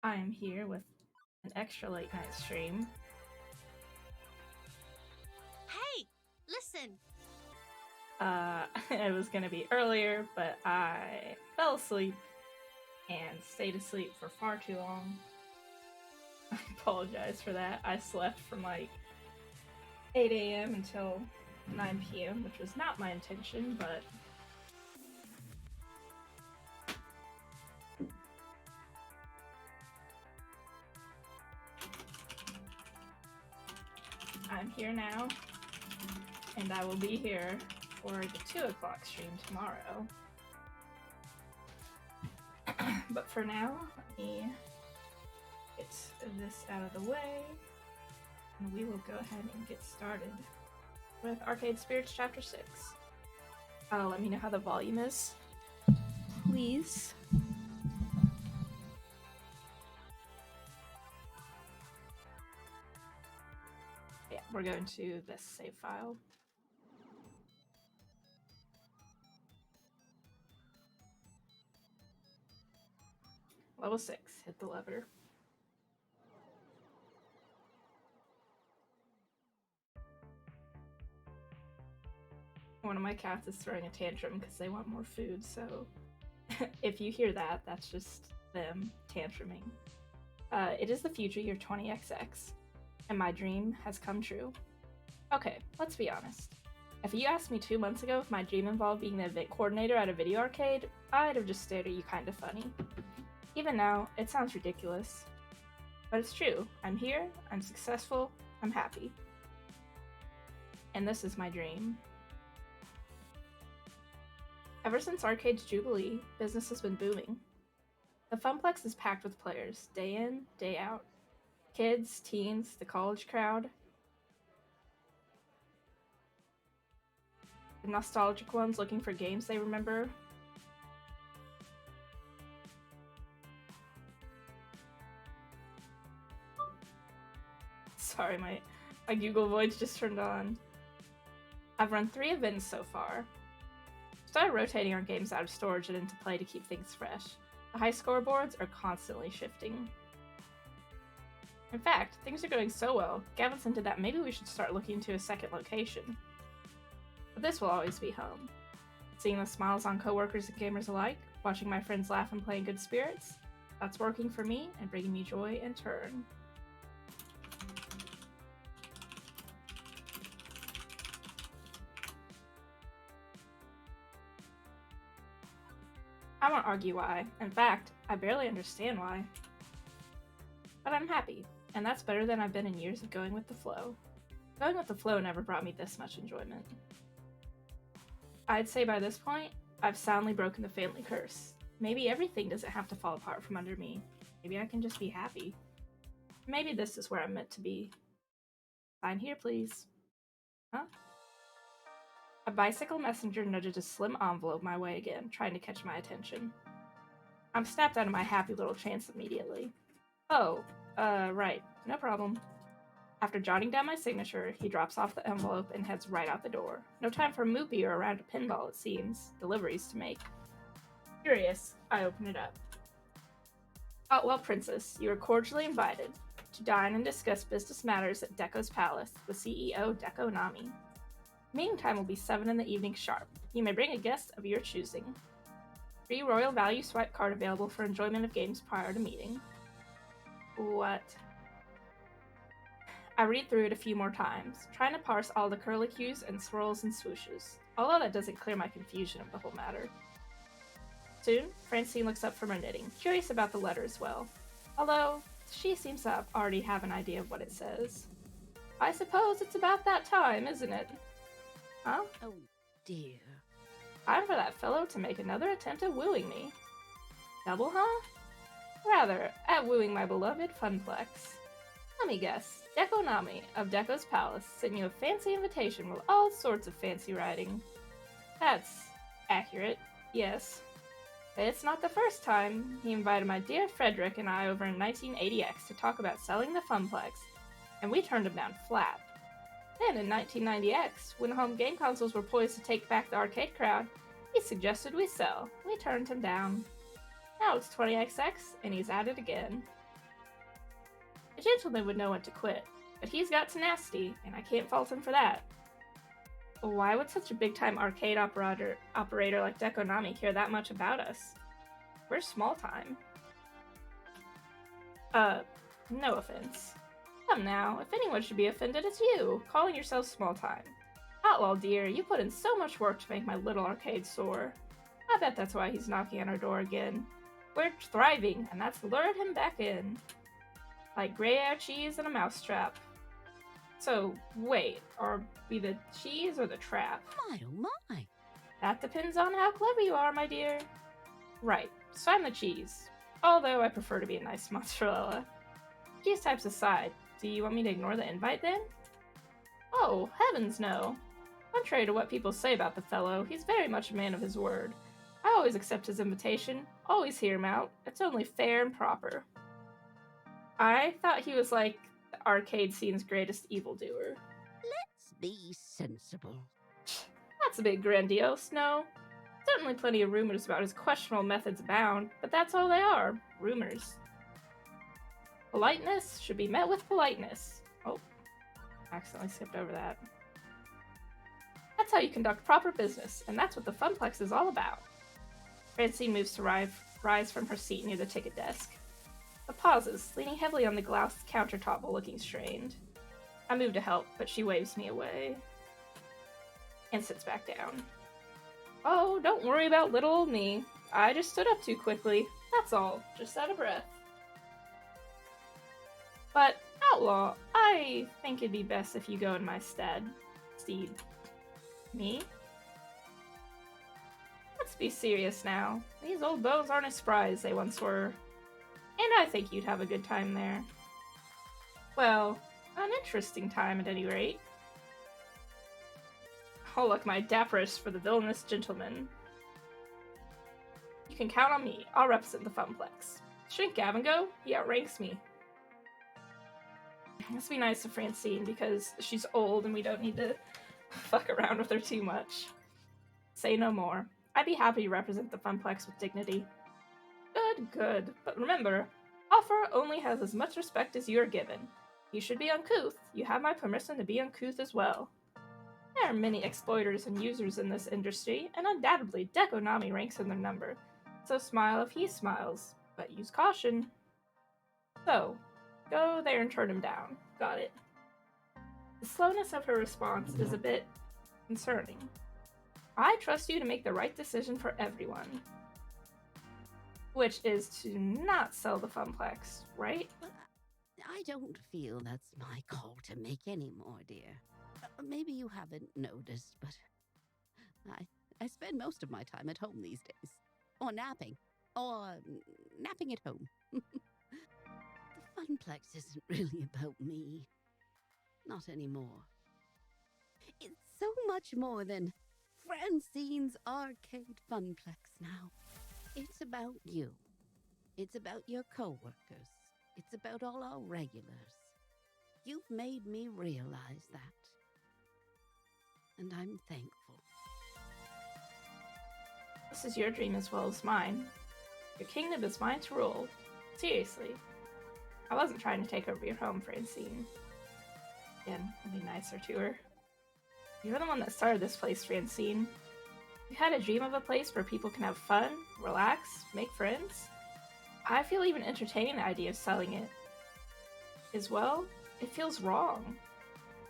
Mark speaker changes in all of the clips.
Speaker 1: I am here with an extra late night stream.
Speaker 2: Hey, listen.
Speaker 1: It was gonna be earlier, but I fell asleep and stayed asleep for far too long. I apologize for that. I slept from like 8 a.m. until 9 p.m., which was not my intention, but I'm here now, and I will be here for the 2 o'clock stream tomorrow. But for now, let me get this out of the way, and we will go ahead and get started with Arcade Spirits Chapter 6. Let me know how the volume is, please. Yeah, we're going to this save file. Level 6, hit the lever. One of my cats is throwing a tantrum because they want more food, so if you hear that, that's just them tantruming. It is the future year 20XX, and my dream has come true. Okay, let's be honest. If you asked me 2 months ago if my dream involved being the event coordinator at a video arcade, I'd have just stared at you kinda funny. Even now, it sounds ridiculous. But it's true. I'm here, I'm successful, I'm happy. And this is my dream. Ever since Arcade's Jubilee, business has been booming. The Funplex is packed with players, day in, day out. Kids, teens, the college crowd. The nostalgic ones looking for games they remember. Sorry, my Google Voice just turned on. I've run 3 events so far. Started rotating our games out of storage and into play to keep things fresh. The high scoreboards are constantly shifting. In fact, things are going so well, Gavin's hinted that maybe we should start looking into a second location. But this will always be home. Seeing the smiles on coworkers and gamers alike, watching my friends laugh and play in good spirits, that's working for me and bringing me joy in turn. I won't argue why. In fact, I barely understand why. But I'm happy, and that's better than I've been in years of going with the flow. Going with the flow never brought me this much enjoyment. I'd say by this point, I've soundly broken the family curse. Maybe everything doesn't have to fall apart from under me. Maybe I can just be happy. Maybe this is where I'm meant to be. Sign here, please. Huh? A bicycle messenger nudged a slim envelope my way again, trying to catch my attention. I'm snapped out of my happy little trance immediately. Oh, right, no problem. After jotting down my signature, he drops off the envelope and heads right out the door. No time for Moopy or around a pinball, it seems. Deliveries to make. Curious, I open it up. Well, Princess, you are cordially invited to dine and discuss business matters at Deco's Palace with CEO Deco Nami. Meeting time will be 7 in the evening sharp. You may bring a guest of your choosing. Free Royal Value swipe card available for enjoyment of games prior to meeting. What? I read through it a few more times, trying to parse all the curlicues and swirls and swooshes, although that doesn't clear my confusion of the whole matter. Soon, Francine looks up from her knitting, curious about the letter as well, although she seems to already have an idea of what it says. I suppose it's about that time, isn't it? Huh?
Speaker 2: Oh, dear.
Speaker 1: Time for that fellow to make another attempt at wooing me. Double, huh? Rather, at wooing my beloved Funplex. Let me guess, Deco Nami of Deco's Palace sent you a fancy invitation with all sorts of fancy writing. That's accurate, yes. But it's not the first time. He invited my dear Frederick and I over in 1980X to talk about selling the Funplex, and we turned him down flat. Then in 1990X, when home game consoles were poised to take back the arcade crowd, he suggested we sell. We turned him down. Now it's 20XX, and he's at it again. A gentleman would know when to quit, but he's got tenacity, and I can't fault him for that. Why would such a big-time arcade operator like Dekonami care that much about us? We're small time. No offense. Come now, if anyone should be offended, it's you, calling yourself small time. Outlaw dear, you put in so much work to make my little arcade soar. I bet that's why he's knocking on our door again. We're thriving, and that's lured him back in. Like Gruyere cheese in a mousetrap. So, wait, are we the cheese or the trap?
Speaker 2: My oh my.
Speaker 1: That depends on how clever you are, my dear. Right, so I'm the cheese. Although I prefer to be a nice mozzarella. Cheese types aside, do you want me to ignore the invite then? Oh, heavens no. Contrary to what people say about the fellow, he's very much a man of his word. I always accept his invitation, always hear him out. It's only fair and proper. I thought he was like the arcade scene's greatest evildoer.
Speaker 2: Let's be sensible.
Speaker 1: That's a bit grandiose, no? Certainly plenty of rumors about his questionable methods abound, but that's all they are, rumors. Politeness should be met with politeness. Oh, accidentally skipped over that. That's how you conduct proper business, and that's what the Funplex is all about. Francine moves to rise from her seat near the ticket desk, but pauses, leaning heavily on the glass countertop while looking strained. I move to help, but she waves me away and sits back down. Oh, don't worry about little old me. I just stood up too quickly. That's all, just out of breath. But, Outlaw, I think it'd be best if you go in my stead. Steve. Me? Let's be serious now. These old bows aren't as spry as they once were. And I think you'd have a good time there. Well, an interesting time at any rate. Oh, look, my dapperest for the villainous gentleman. You can count on me. I'll represent the Funplex. Shrink Gavin go? He outranks me. This would be nice to Francine because she's old and we don't need to fuck around with her too much. Say no more. I'd be happy to represent the Funplex with dignity. Good, good. But remember, offer only has as much respect as you are given. You should be uncouth. You have my permission to be uncouth as well. There are many exploiters and users in this industry, and undoubtedly Dekonami ranks in their number. So smile if he smiles, but use caution. So, go there and turn him down. Got it. The slowness of her response is a bit concerning. I trust you to make the right decision for everyone. Which is to not sell the Funplex, right?
Speaker 2: I don't feel that's my call to make anymore, dear. Maybe you haven't noticed, but I spend most of my time at home these days. Or napping. Or napping at home. The Funplex isn't really about me. Not anymore. It's so much more than Francine's Arcade Funplex now. It's about you. It's about your co-workers. It's about all our regulars. You've made me realize that. And I'm thankful.
Speaker 1: This is your dream as well as mine. Your kingdom is mine to rule. Seriously. I wasn't trying to take over your home, Francine. Again, I'll be nicer to her. You're the one that started this place, Francine. You had a dream of a place where people can have fun, relax, make friends. I feel even entertaining the idea of selling it. As well, it feels wrong.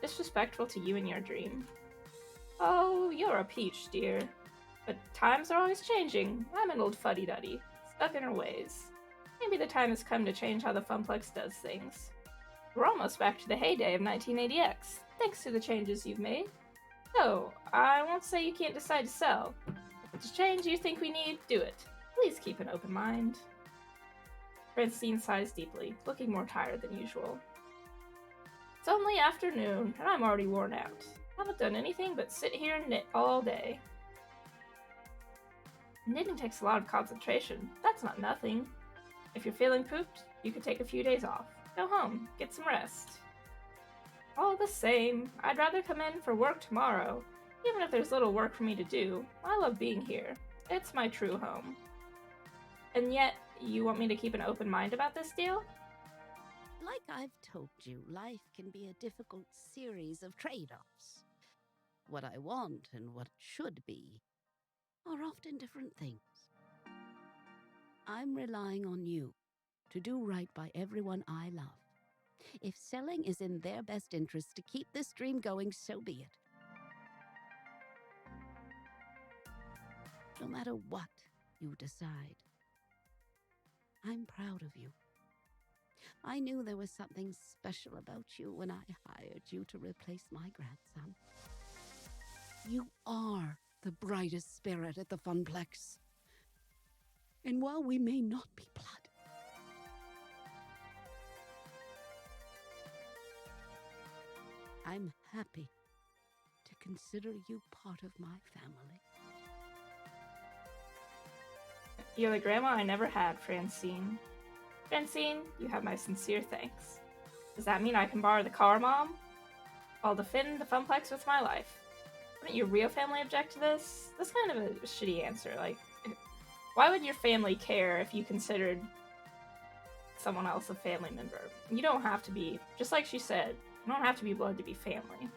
Speaker 1: Disrespectful to you and your dream. Oh, you're a peach, dear. But times are always changing. I'm an old fuddy-duddy, stuck in her ways. Maybe the time has come to change how the Funplex does things. We're almost back to the heyday of 1980X, thanks to the changes you've made. So, I won't say you can't decide to sell. If it's a change you think we need, do it. Please keep an open mind. Francine sighs deeply, looking more tired than usual. It's only afternoon, and I'm already worn out. I haven't done anything but sit here and knit all day. Knitting takes a lot of concentration. That's not nothing. If you're feeling pooped, you could take a few days off. Go home, get some rest. All the same, I'd rather come in for work tomorrow. Even if there's little work for me to do, I love being here. It's my true home. And yet, you want me to keep an open mind about this deal?
Speaker 2: Like I've told you, life can be a difficult series of trade-offs. What I want and what it should be are often different things. I'm relying on you to do right by everyone I love. If selling is in their best interest to keep this dream going, so be it. No matter what you decide, I'm proud of you. I knew there was something special about you when I hired you to replace my grandson. You are the brightest spirit at the Funplex. And while we may not be blood, I'm happy to consider you part of my family.
Speaker 1: You're the grandma I never had, Francine. Francine, you have my sincere thanks. Does that mean I can borrow the car, Mom? I'll defend the Funplex with my life. Wouldn't your real family object to this? That's kind of a shitty answer. Like, why would your family care if you considered someone else a family member? You don't have to be, just like she said, you don't have to be blood to be family.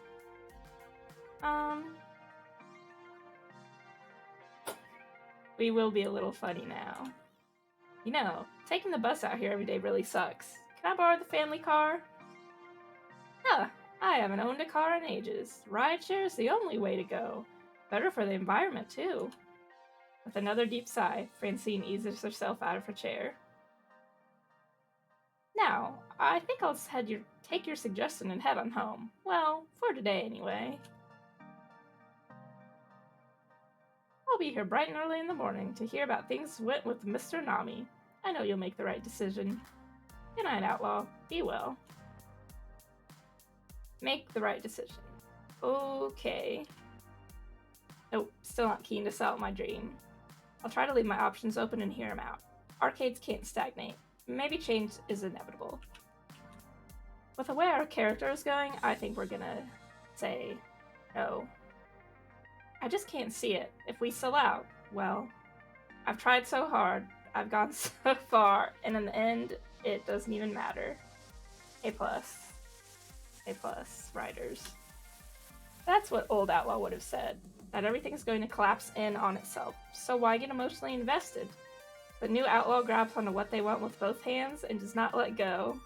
Speaker 1: We will be a little funny now. You know, taking the bus out here every day really sucks. Can I borrow the family car? Huh, I haven't owned a car in ages. Rideshare is the only way to go. Better for the environment, too. With another deep sigh, Francine eases herself out of her chair. Now, I think I'll take your suggestion and head on home. Well, for today anyway. I'll be here bright and early in the morning to hear about things went with Mr. Nami. I know you'll make the right decision. Good night, Outlaw. Be well. Make the right decision. Okay. Nope, still not keen to sell my dream. I'll try to leave my options open and hear him out. Arcades can't stagnate. Maybe change is inevitable. With the way our character is going, I think we're gonna say no. I just can't see it. If we sell out, well, I've tried so hard, I've gone so far, and in the end, it doesn't even matter. A+. A+, writers. That's what Old Outlaw would have said, that everything's going to collapse in on itself, so why get emotionally invested? The new Outlaw grabs onto what they want with both hands and does not let go.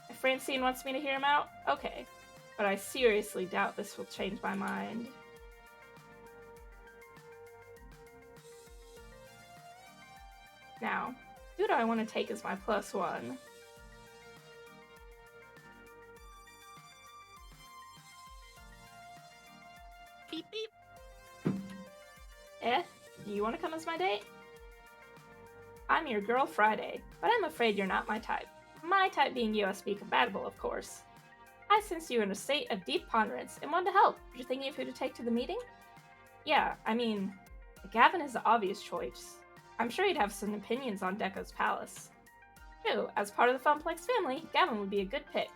Speaker 1: If Francine wants me to hear him out, okay. But I seriously doubt this will change my mind. Now, who do I want to take as my +1? Beep beep. Do you want to come as my date? I'm your girl Friday, but I'm afraid you're not my type. My type being USB compatible, of course. I sense you in a state of deep ponderance and want to help. You're thinking of who to take to the meeting? Yeah, I mean, Gavin is the obvious choice. I'm sure he'd have some opinions on Deco's palace. True, as part of the Funplex family, Gavin would be a good pick.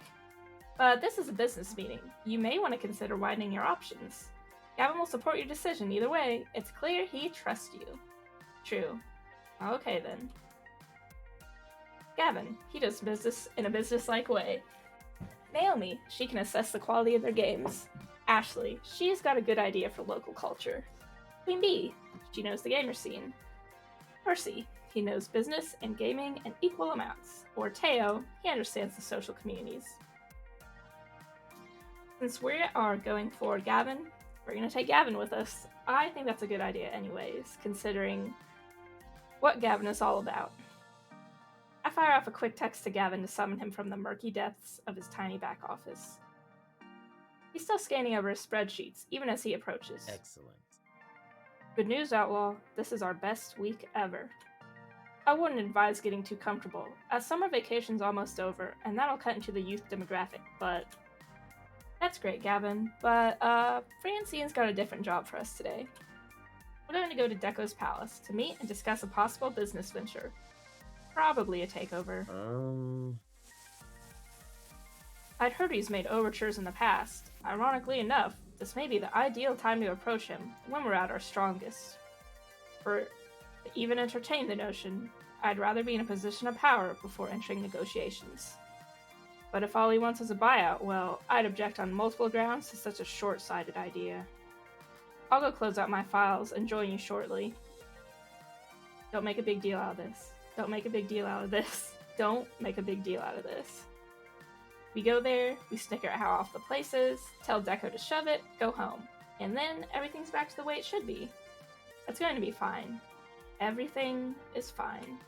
Speaker 1: But this is a business meeting. You may want to consider widening your options. Gavin will support your decision either way. It's clear he trusts you. True. Okay then. Gavin, he does business in a business-like way. Naomi, she can assess the quality of their games. Ashley, she's got a good idea for local culture. Queen Bee, she knows the gamer scene. Percy, he knows business and gaming in equal amounts. Or Teo, he understands the social communities. Since we are going for Gavin, we're going to take Gavin with us. I think that's a good idea anyways, considering what Gavin is all about. I fire off a quick text to Gavin to summon him from the murky depths of his tiny back office. He's still scanning over his spreadsheets, even as he approaches.
Speaker 3: Excellent.
Speaker 1: Good news, Outlaw. This is our best week ever. I wouldn't advise getting too comfortable, as summer vacation's almost over, and that'll cut into the youth demographic, but... That's great, Gavin, but, Francine's got a different job for us today. We're going to go to Deco's palace to meet and discuss a possible business venture. Probably a takeover. I'd heard he's made overtures in the past. Ironically enough, this may be the ideal time to approach him when we're at our strongest. Or even entertain the notion. I'd rather be in a position of power before entering negotiations. But if all he wants is a buyout, well, I'd object on multiple grounds to such a short-sighted idea. I'll go close out my files and join you shortly. Don't make a big deal out of this. Don't make a big deal out of this. Don't make a big deal out of this. We go there, we snicker at how off the place is, tell Deco to shove it, go home. And then everything's back to the way it should be. It's going to be fine. Everything is fine.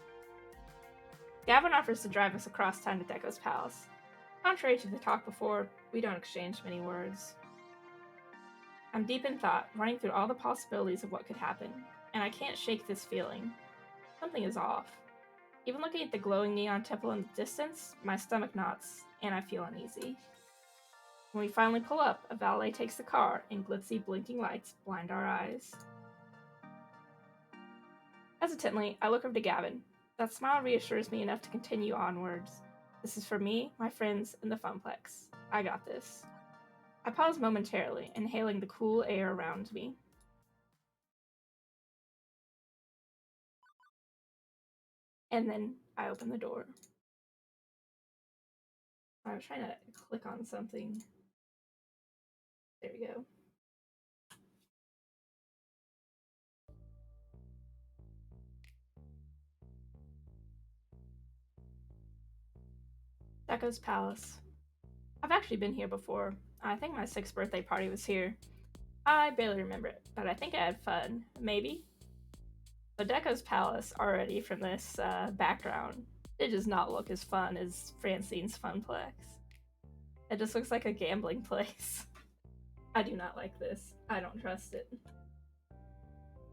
Speaker 1: Gavin offers to drive us across town to Deco's palace. Contrary to the talk before, we don't exchange many words. I'm deep in thought, running through all the possibilities of what could happen, and I can't shake this feeling. Something is off. Even looking at the glowing neon temple in the distance, my stomach knots, and I feel uneasy. When we finally pull up, a valet takes the car, and glitzy blinking lights blind our eyes. Hesitantly, I look over to Gavin. That smile reassures me enough to continue onwards. This is for me, my friends, and the Funplex. I got this. I pause momentarily, inhaling the cool air around me. And then I open the door. I was trying to click on something. There we go. Deco's Palace. I've actually been here before. I think my 6th birthday party was here. I barely remember it, but I think I had fun. Maybe? But Deco's Palace, already from this background, it does not look as fun as Francine's Funplex. It just looks like a gambling place. I do not like this. I don't trust it.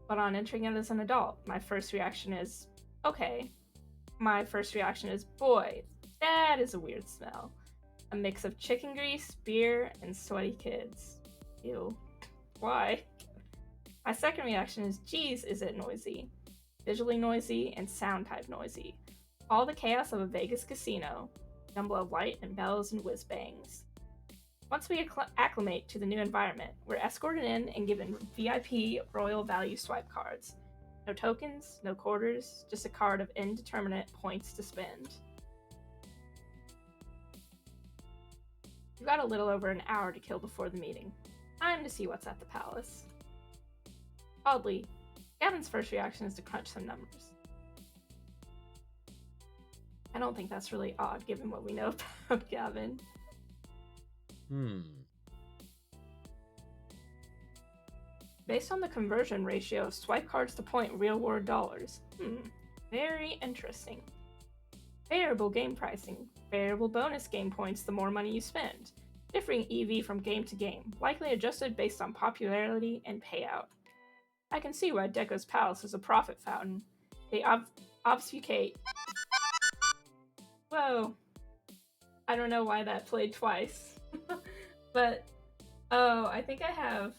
Speaker 1: But on entering it as an adult, my first reaction is, okay. My first reaction is, boy, that is a weird smell. A mix of chicken grease, beer, and sweaty kids. Ew. Why? My second reaction is, geez, is it noisy. Visually noisy and sound type noisy. All the chaos of a Vegas casino. Jumble of light and bells and whiz bangs. Once we acclimate to the new environment, we're escorted in and given VIP royal value swipe cards. No tokens, no quarters, just a card of indeterminate points to spend. We've got a little over an hour to kill before the meeting. Time to see what's at the palace. Oddly, Gavin's first reaction is to crunch some numbers. I don't think that's really odd given what we know about Gavin. Based on the conversion ratio of swipe cards to point real world dollars. Very interesting. Variable game pricing. Variable bonus game points the more money you spend. Differing EV from game to game, likely adjusted based on popularity and payout. I can see why Deco's Palace is a profit fountain. They obfuscate. Whoa. I don't know why that played twice. But, oh, I think I have...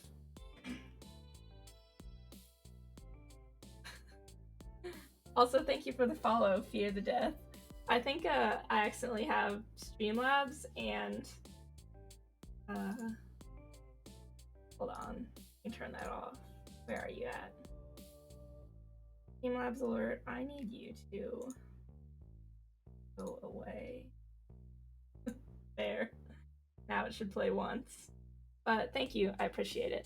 Speaker 1: Also, thank you for the follow, Fear the Death. I think I accidentally have Streamlabs and... hold on. Let me turn that off. Where are you at? Streamlabs alert. I need you to go away. There. Now it should play once. But thank you. I appreciate it.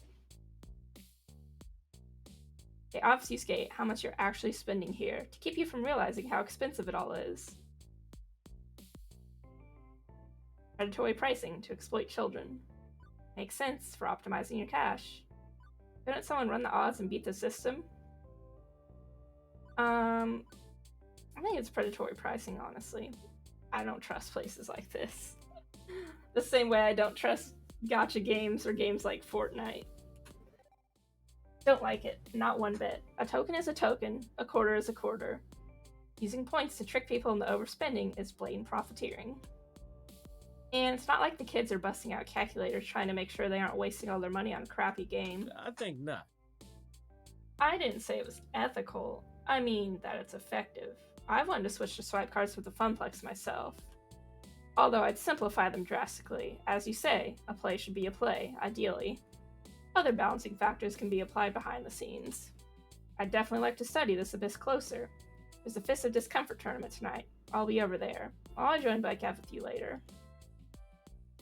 Speaker 1: They obfuscate how much you're actually spending here to keep you from realizing how expensive it all is. Predatory pricing to exploit children. Makes sense for optimizing your cash. Couldn't someone run the odds and beat the system? I think it's predatory pricing, honestly. I don't trust places like this. The same way I don't trust gacha games or games like Fortnite. Don't like it, not one bit. A token is a token, a quarter is a quarter. Using points to trick people into overspending is blatant profiteering. And it's not like the kids are busting out calculators trying to make sure they aren't wasting all their money on a crappy game.
Speaker 3: I think not.
Speaker 1: I didn't say it was ethical. I mean that it's effective. I wanted to switch to swipe cards with the Funplex myself. Although I'd simplify them drastically. As you say, a play should be a play, ideally. Other balancing factors can be applied behind the scenes. I'd definitely like to study this a bit closer. There's a Fist of Discomfort tournament tonight. I'll be over there. I'll join Bike Cav with you later.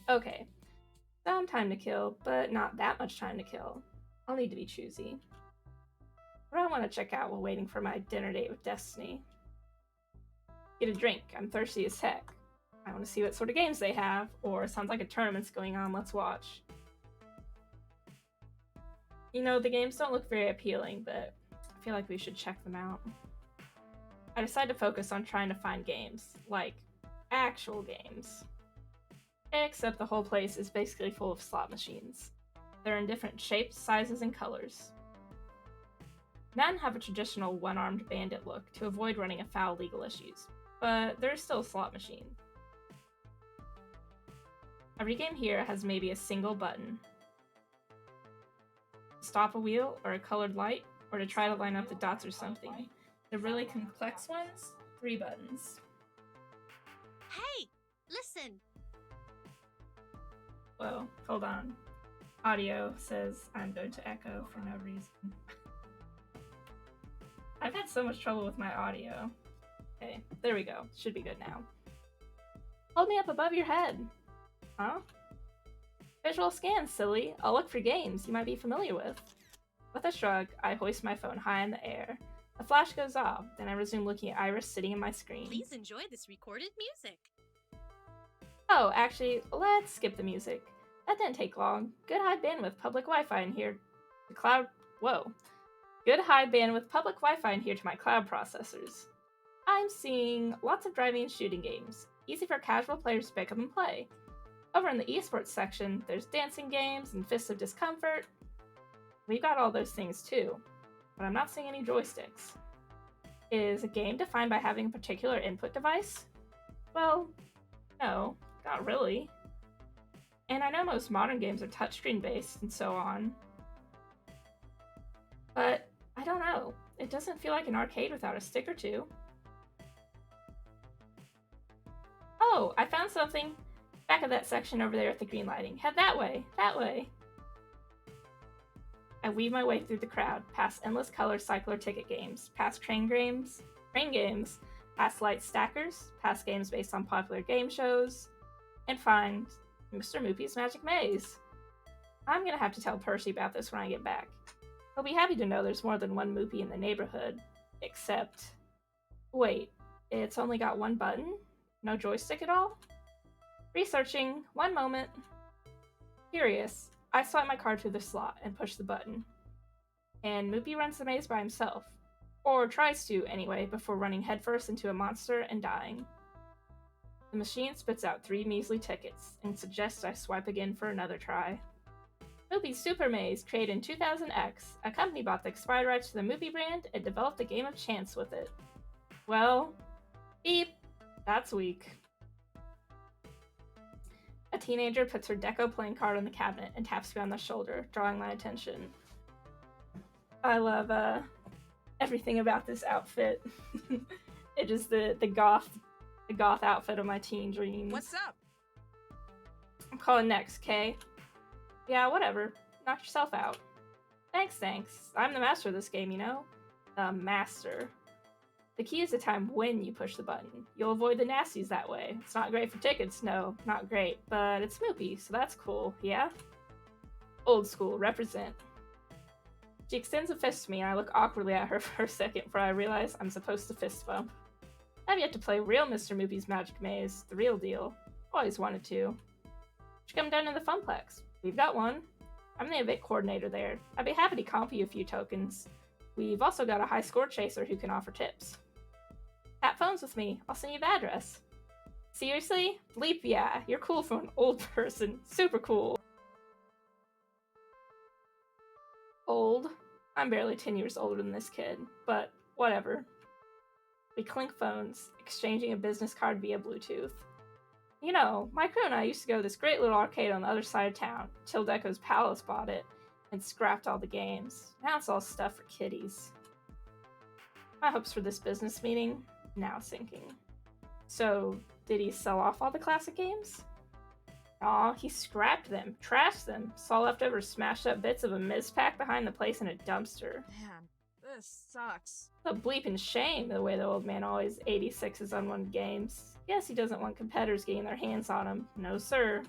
Speaker 1: Okay. Some time to kill, but not that much time to kill. I'll need to be choosy. What do I want to check out while waiting for my dinner date with Destiny? Get a drink. I'm thirsty as heck. I want to see what sort of games they have, or sounds like a tournament's going on. Let's watch. You know, the games don't look very appealing, but I feel like we should check them out. I decided to focus on trying to find games, like actual games. Except the whole place is basically full of slot machines. They're in different shapes, sizes, and colors. None have a traditional one-armed bandit look to avoid running afoul legal issues, but there's still a slot machine. Every game here has maybe a single button. To stop a wheel, or a colored light, or to try to line up the dots or something. The really complex ones, 3 buttons.
Speaker 3: Hey, listen!
Speaker 1: Whoa, hold on. Audio says I'm going to echo for no reason. I've had so much trouble with my audio. Okay, there we go. Should be good now. Hold me up above your head. Huh? Visual scans, silly. I'll look for games you might be familiar with. With a shrug, I hoist my phone high in the air. A flash goes off, then I resume looking at Iris sitting in my screen.
Speaker 3: Please enjoy this recorded music.
Speaker 1: Oh, actually, let's skip the music. That didn't take long. Good high bandwidth public Wi-Fi in here. The cloud... Whoa. Good high bandwidth public Wi-Fi in here to my cloud processors. I'm seeing lots of driving and shooting games. Easy for casual players to pick up and play. Over in the esports section, there's dancing games and Fists of Discomfort. We've got all those things too, but I'm not seeing any joysticks. Is a game defined by having a particular input device? Well, no, not really. And I know most modern games are touchscreen based and so on. But I don't know. It doesn't feel like an arcade without a stick or two. Oh, I found something. Back of that section over there at the green lighting. Head that way, that way. I weave my way through the crowd, past endless color cycler ticket games, past train games, past light stackers, past games based on popular game shows, and find Mr. Moopy's Magic Maze. I'm gonna have to tell Percy about this when I get back. He'll be happy to know there's more than one Moopy in the neighborhood, except... Wait, it's only got one button? No joystick at all? Researching. One moment. Curious. I swipe my card through the slot and push the button. And Moopy runs the maze by himself. Or tries to, anyway, before running headfirst into a monster and dying. The machine spits out 3 measly tickets and suggests I swipe again for another try. Moopy's Super Maze, created in 2000X, a company bought the expired rights to the Moopy brand and developed a game of chance with it. Well, beep. That's weak. A teenager puts her deco playing card on the cabinet and taps me on the shoulder, drawing my attention. I love everything about this outfit. It is the goth outfit of my teen dreams.
Speaker 3: What's up?
Speaker 1: I'm calling next, Kay. Yeah, whatever. Knock yourself out. Thanks. I'm the master of this game, you know? The master. The key is the time when you push the button. You'll avoid the nasties that way. It's not great for tickets, no, not great, but it's Moopy, so that's cool, yeah? Old school, represent. She extends a fist to me, and I look awkwardly at her for a second before I realize I'm supposed to fist bump. I've yet to play real Mr. Moopy's Magic Maze, the real deal. Always wanted to. Should come down to the Funplex. We've got one. I'm the event coordinator there. I'd be happy to comp you a few tokens. We've also got a high score chaser who can offer tips. Tap phones with me. I'll send you the address. Seriously? Bleep, yeah. You're cool for an old person. Super cool. Old? I'm barely 10 years older than this kid, but whatever. We clink phones, exchanging a business card via Bluetooth. You know, my crew and I used to go to this great little arcade on the other side of town, till Deco's Palace bought it and scrapped all the games. Now it's all stuff for kiddies. My hopes for this business meeting? Now sinking. So, did he sell off all the classic games? Aw, he scrapped them, trashed them, saw leftover smashed up bits of a Miz pack behind the place in a dumpster.
Speaker 3: Man,
Speaker 4: This sucks.
Speaker 1: A bleeping shame the way the old man always 86s unwanted games. Guess he doesn't want competitors getting their hands on him. No, sir.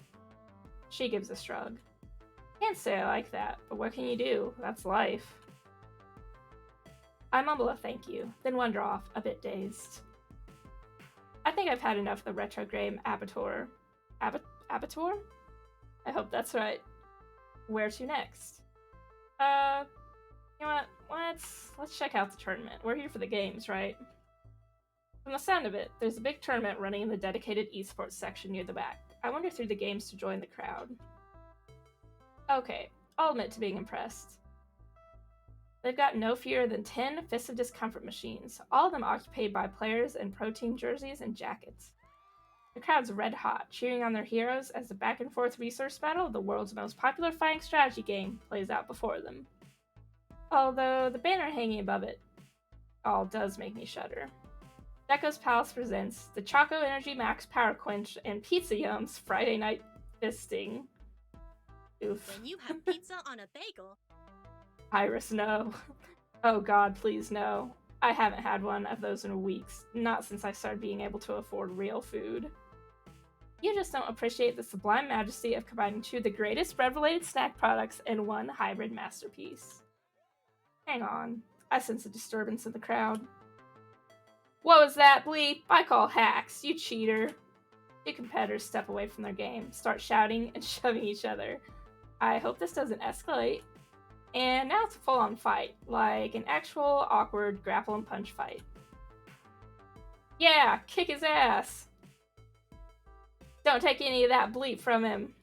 Speaker 1: She gives a shrug. Can't say I like that, but what can you do? That's life. I mumble a thank you, then wander off, a bit dazed. I think I've had enough of the retro game Abattoir. Abattoir? I hope that's right. Where to next? You know what? Let's check out the tournament. We're here for the games, right? From the sound of it, there's a big tournament running in the dedicated esports section near the back. I wander through the games to join the crowd. Okay, I'll admit to being impressed. They've got no fewer than 10 Fists of Discomfort machines, all of them occupied by players in pro team jerseys and jackets. The crowd's red hot, cheering on their heroes as the back and forth resource battle of the world's most popular fighting strategy game plays out before them. Although the banner hanging above it all does make me shudder. Deco's Palace presents the Choco Energy Max Power Quench and Pizza Yums Friday Night Fisting. Oof.
Speaker 3: When you have pizza on a bagel.
Speaker 1: Iris, no. Oh god, please no. I haven't had one of those in weeks, not since I started being able to afford real food. You just don't appreciate the sublime majesty of combining two of the greatest bread-related snack products in one hybrid masterpiece. Hang on, I sense a disturbance in the crowd. What was that, bleep? I call hacks, you cheater. Two competitors step away from their game, start shouting and shoving each other. I hope this doesn't escalate. And now it's a full-on fight, like an actual awkward grapple and punch fight. Yeah, kick his ass! Don't take any of that bleep from him.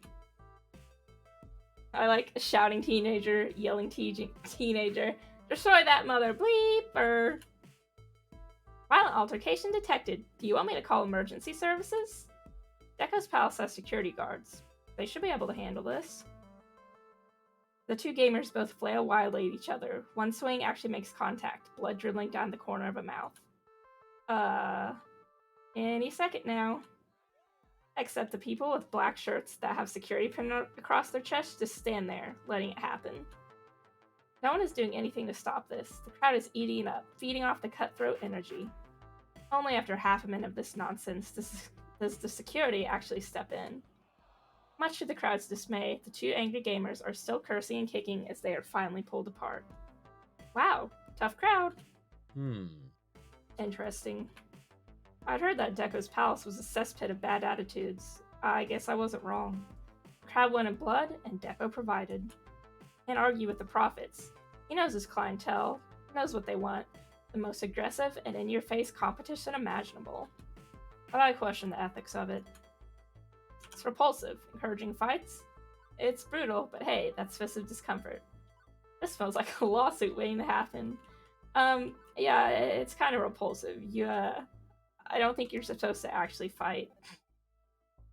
Speaker 1: I like a shouting teenager, yelling teenager. Destroy that mother bleeper! Violent altercation detected. Do you want me to call emergency services? Deco's Palace has security guards. They should be able to handle this. The two gamers both flail wildly at each other. One swing actually makes contact, blood dribbling down the corner of a mouth. Any second now. Except the people with black shirts that have security pinned across their chests just stand there, letting it happen. No one is doing anything to stop this. The crowd is eating up, feeding off the cutthroat energy. Only after half a minute of this nonsense does the security actually step in. Much to the crowd's dismay, the two angry gamers are still cursing and kicking as they are finally pulled apart. Wow, tough crowd. Interesting. I'd heard that Deco's Palace was a cesspit of bad attitudes. I guess I wasn't wrong. The crowd wanted blood, and Deco provided. Can't argue with the profits. He knows his clientele, knows what they want. The most aggressive and in-your-face competition imaginable. But I question the ethics of it. It's repulsive, encouraging fights. It's brutal, but hey, that's Fist of Discomfort. This smells like a lawsuit waiting to happen. Yeah, it's kind of repulsive. I don't think you're supposed to actually fight.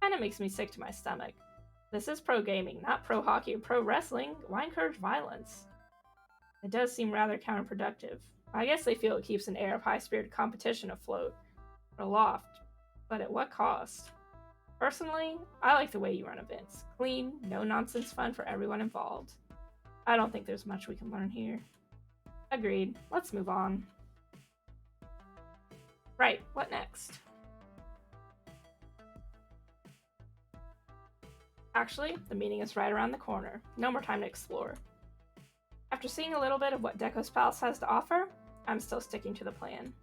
Speaker 1: Kind of makes me sick to my stomach. This is pro gaming, not pro hockey or pro wrestling. Why encourage violence? It does seem rather counterproductive. I guess they feel it keeps an air of high-spirited competition afloat, or aloft, but at what cost? Personally, I like the way you run events. Clean, no-nonsense fun for everyone involved. I don't think there's much we can learn here. Agreed. Let's move on. Right, what next? Actually, the meeting is right around the corner. No more time to explore. After seeing a little bit of what Deco's Palace has to offer, I'm still sticking to the plan.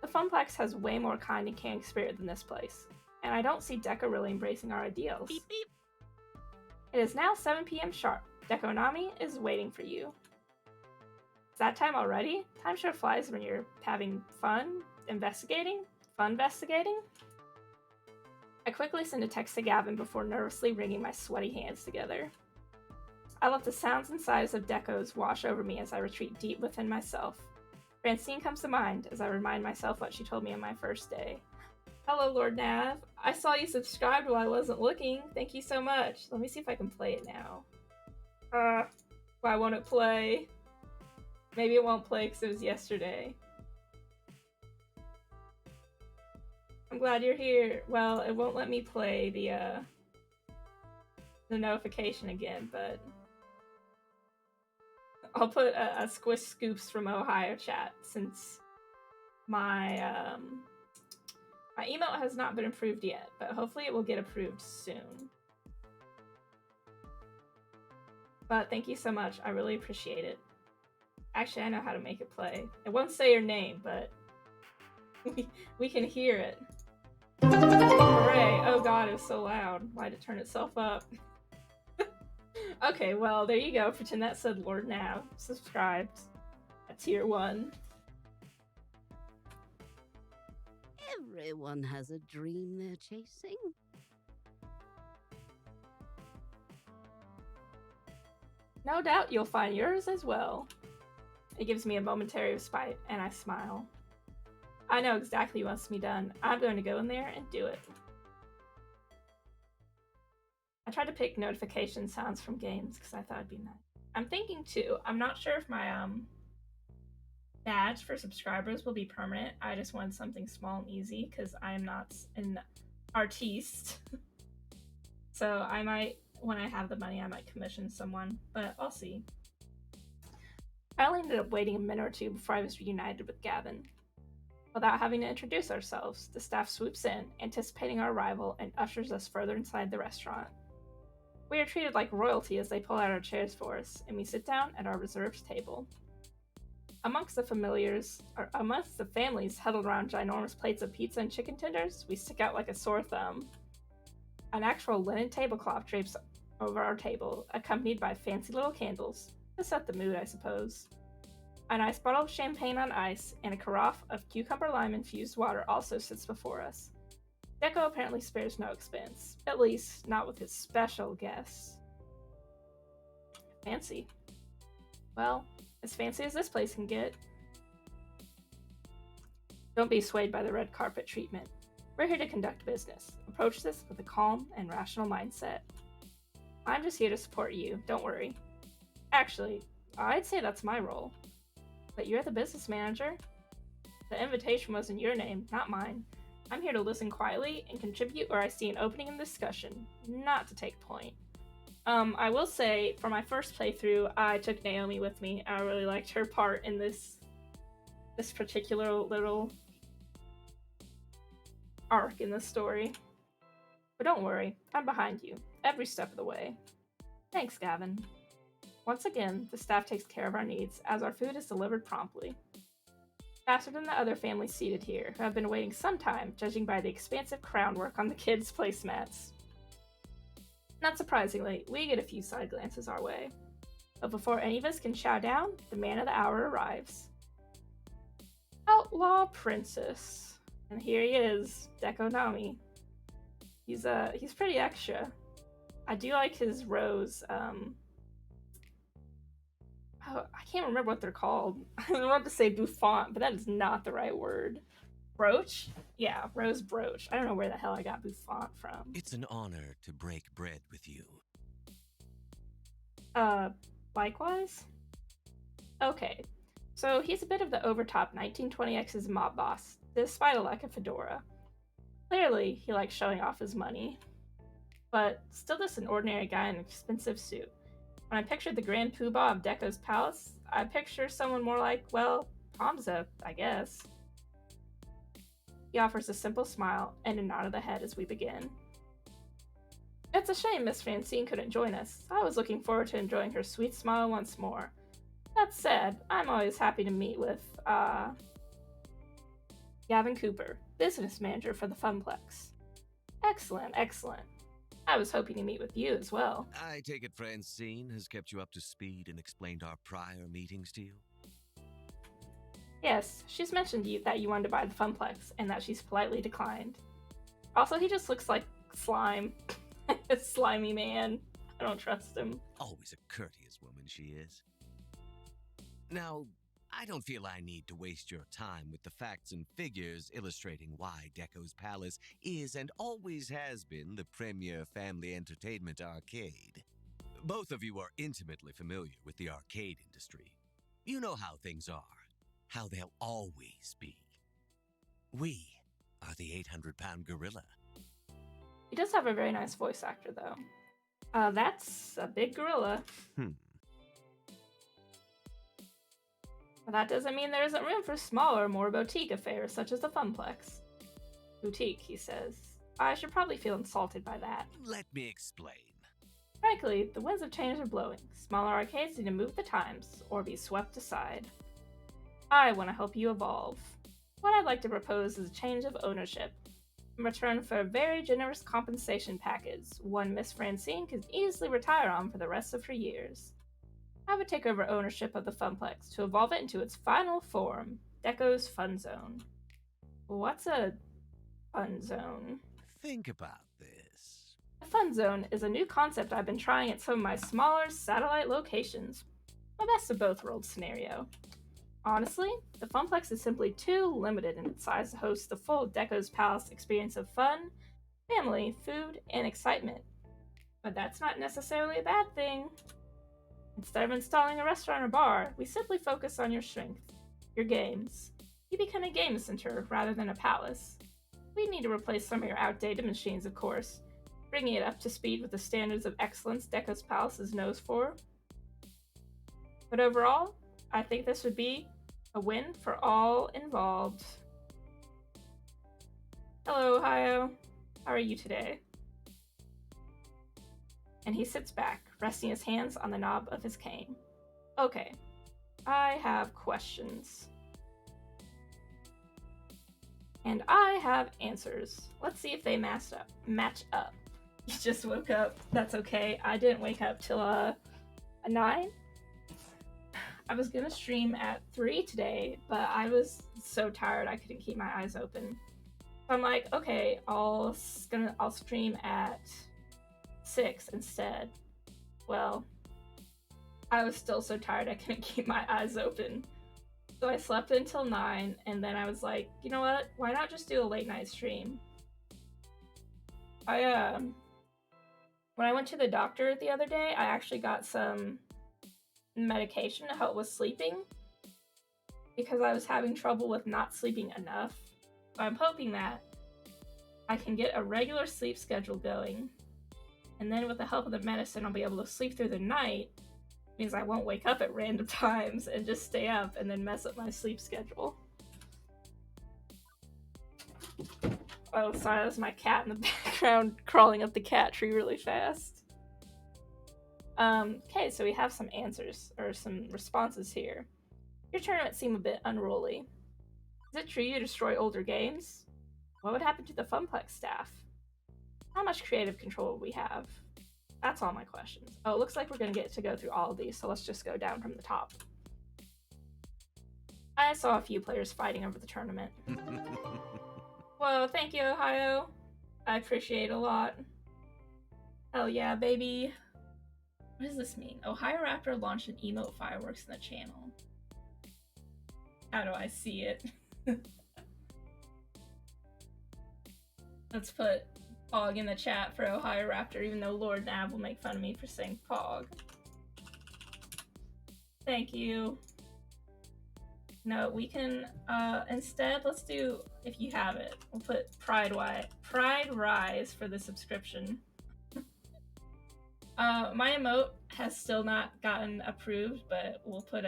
Speaker 1: The Funplex has way more kind and caring spirit than this place, and I don't see Deco really embracing our ideals.
Speaker 3: Beep beep.
Speaker 1: It is now 7 p.m. sharp. Deco Nami is waiting for you. Is that time already? Time sure flies when you're having fun investigating? Fun-vestigating? I quickly send a text to Gavin before nervously wringing my sweaty hands together. I let the sounds and sighs of Deco's wash over me as I retreat deep within myself. Francine comes to mind as I remind myself what she told me on my first day. Hello, Lord Nav. I saw you subscribed while I wasn't looking. Thank you so much. Let me see if I can play it now. Why won't it play? Maybe it won't play because it was yesterday. I'm glad you're here. Well, it won't let me play the notification again, but I'll put a Squish Scoops from Ohio chat since my my emote has not been approved yet, but hopefully it will get approved soon. But thank you so much. I really appreciate it. Actually, I know how to make it play. It won't say your name, but we can hear it. Hooray! Oh god, it was so loud. Why'd it turn itself up? Okay, well, there you go. Pretend that said Lord Nav. Subscribed. At tier 1.
Speaker 2: Everyone has a dream they're chasing.
Speaker 1: No doubt you'll find yours as well. It gives me a momentary respite, and I smile. I know exactly what wants to be done. I'm going to go in there and do it. I tried to pick notification sounds from games because I thought it'd be nice. I'm thinking too. I'm not sure if my badge for subscribers will be permanent. I just wanted something small and easy because I am not an artiste. So I might, when I have the money, I might commission someone, but I'll see. I only ended up waiting a minute or two before I was reunited with Gavin. Without having to introduce ourselves, the staff swoops in, anticipating our arrival, and ushers us further inside the restaurant. We are treated like royalty as they pull out our chairs for us, and we sit down at our reserved table. Amongst the families huddled around ginormous plates of pizza and chicken tenders, we stick out like a sore thumb. An actual linen tablecloth drapes over our table, accompanied by fancy little candles, to set the mood, I suppose. A nice bottle of champagne on ice and a carafe of cucumber lime infused water also sits before us. Deco apparently spares no expense, at least not with his special guests. Fancy. Well, as fancy as this place can get. Don't be swayed by the red carpet treatment. We're here to conduct business. Approach this with a calm and rational mindset. I'm just here to support you, don't worry. Actually, I'd say that's my role. But you're the business manager. The invitation was in your name, not mine. I'm here to listen quietly and contribute where I see an opening in the discussion, not to take point. I will say, for my first playthrough, I took Naomi with me. I really liked her part in this particular little arc in the story. But don't worry, I'm behind you, every step of the way. Thanks, Gavin. Once again, the staff takes care of our needs, as our food is delivered promptly. Faster than the other families seated here, who have been waiting some time, judging by the expansive crown work on the kids' placemats. Not surprisingly, we get a few side glances our way. But before any of us can chow down, the man of the hour arrives. Outlaw Princess. And here he is, Deco Nami. He's pretty extra. I do like his rose, I can't remember what they're called. I want to say bouffant, but that is not the right word. Brooch? Yeah, rose brooch. I don't know where the hell I got bouffant from.
Speaker 4: It's an honor to break bread with you.
Speaker 1: Likewise? Okay, so he's a bit of the overtop 1920X's mob boss, despite a lack of fedora. Clearly, he likes showing off his money. But still just an ordinary guy in an expensive suit. When I pictured the Grand Poobah of Deco's palace, I picture someone more like, well, Hamza, I guess. He offers a simple smile and a nod of the head as we begin. It's a shame Miss Francine couldn't join us. I was looking forward to enjoying her sweet smile once more. That said, I'm always happy to meet with, Gavin Cooper, business manager for the Funplex. Excellent, excellent. I was hoping to meet with you as well.
Speaker 4: I take it Francine has kept you up to speed and explained our prior meetings to you?
Speaker 1: Yes, she's mentioned that you wanted to buy the Funplex, and that she's politely declined. Also, he just looks like slime. A slimy man. I don't trust him.
Speaker 4: Always a courteous woman she is. Now, I don't feel I need to waste your time with the facts and figures illustrating why Deco's Palace is and always has been the premier family entertainment arcade. Both of you are intimately familiar with the arcade industry. You know how things are, how they'll always be. We are the 800-pound gorilla.
Speaker 1: He does have a very nice voice actor, though. That's a big gorilla. But that doesn't mean there isn't room for smaller, more boutique affairs such as the Funplex. Boutique, he says. I should probably feel insulted by that.
Speaker 4: Let me explain.
Speaker 1: Frankly, the winds of change are blowing. Smaller arcades need to move the times, or be swept aside. I want to help you evolve. What I'd like to propose is a change of ownership. In return for a very generous compensation package, one Miss Francine could easily retire on for the rest of her years. I would take over ownership of the Funplex to evolve it into its final form, Deco's Fun Zone. What's a Fun Zone?
Speaker 4: Think about this.
Speaker 1: A Fun Zone is a new concept I've been trying at some of my smaller satellite locations. A best of both worlds scenario. Honestly, the Funplex is simply too limited in its size to host the full Deco's Palace experience of fun, family, food, and excitement. But that's not necessarily a bad thing. Instead of installing a restaurant or bar, we simply focus on your strength, your games. You become a game center rather than a palace. We need to replace some of your outdated machines, of course, bringing it up to speed with the standards of excellence Deco's Palace is known for. But overall, I think this would be a win for all involved. Hello, Ohio. How are you today? And he sits back, resting his hands on the knob of his cane. Okay, I have questions. And I have answers. Let's see if they match up. You just woke up. That's okay. I didn't wake up till 9. I was gonna stream at 3 today, but I was so tired I couldn't keep my eyes open. So I'm like, okay, I'll stream at 6 instead. Well, I was still so tired I couldn't keep my eyes open. So I slept until 9, and then I was like, you know what? Why not just do a late night stream? When I went to the doctor the other day, I actually got some medication to help with sleeping because I was having trouble with not sleeping enough. So I'm hoping that I can get a regular sleep schedule going, and then with the help of the medicine I'll be able to sleep through the night. It means I won't wake up at random times and just stay up and then mess up my sleep schedule. Oh, sorry, that was my cat in the background crawling up the cat tree really fast. Okay, so we have some answers, or some responses here. Your tournament seemed a bit unruly. Is it true you destroy older games? What would happen to the Funplex staff? How much creative control would we have? That's all my questions. Oh, it looks like we're gonna get to go through all of these, so let's just go down from the top. I saw a few players fighting over the tournament. Whoa, thank you, Ohio. I appreciate it a lot. Hell yeah, baby. What does this mean? Ohio Raptor launched an emote fireworks in the channel. How do I see it? Let's put Pog in the chat for Ohio Raptor, even though Lord Nav will make fun of me for saying Pog. Thank you. No, we can, instead, let's do, if you have it, we'll put Pride Rise for the subscription. My emote has still not gotten approved, but we'll put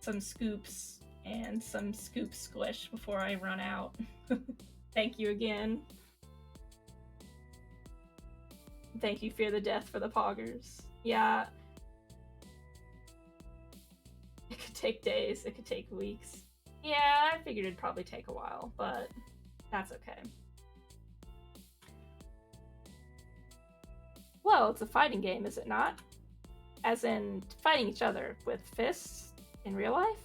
Speaker 1: some scoops and some scoop squish before I run out. Thank you again. Thank you, Fear the Death, for the poggers. Yeah. It could take days, it could take weeks. Yeah, I figured it'd probably take a while, but that's okay. Well, it's a fighting game, is it not? As in, fighting each other with fists in real life?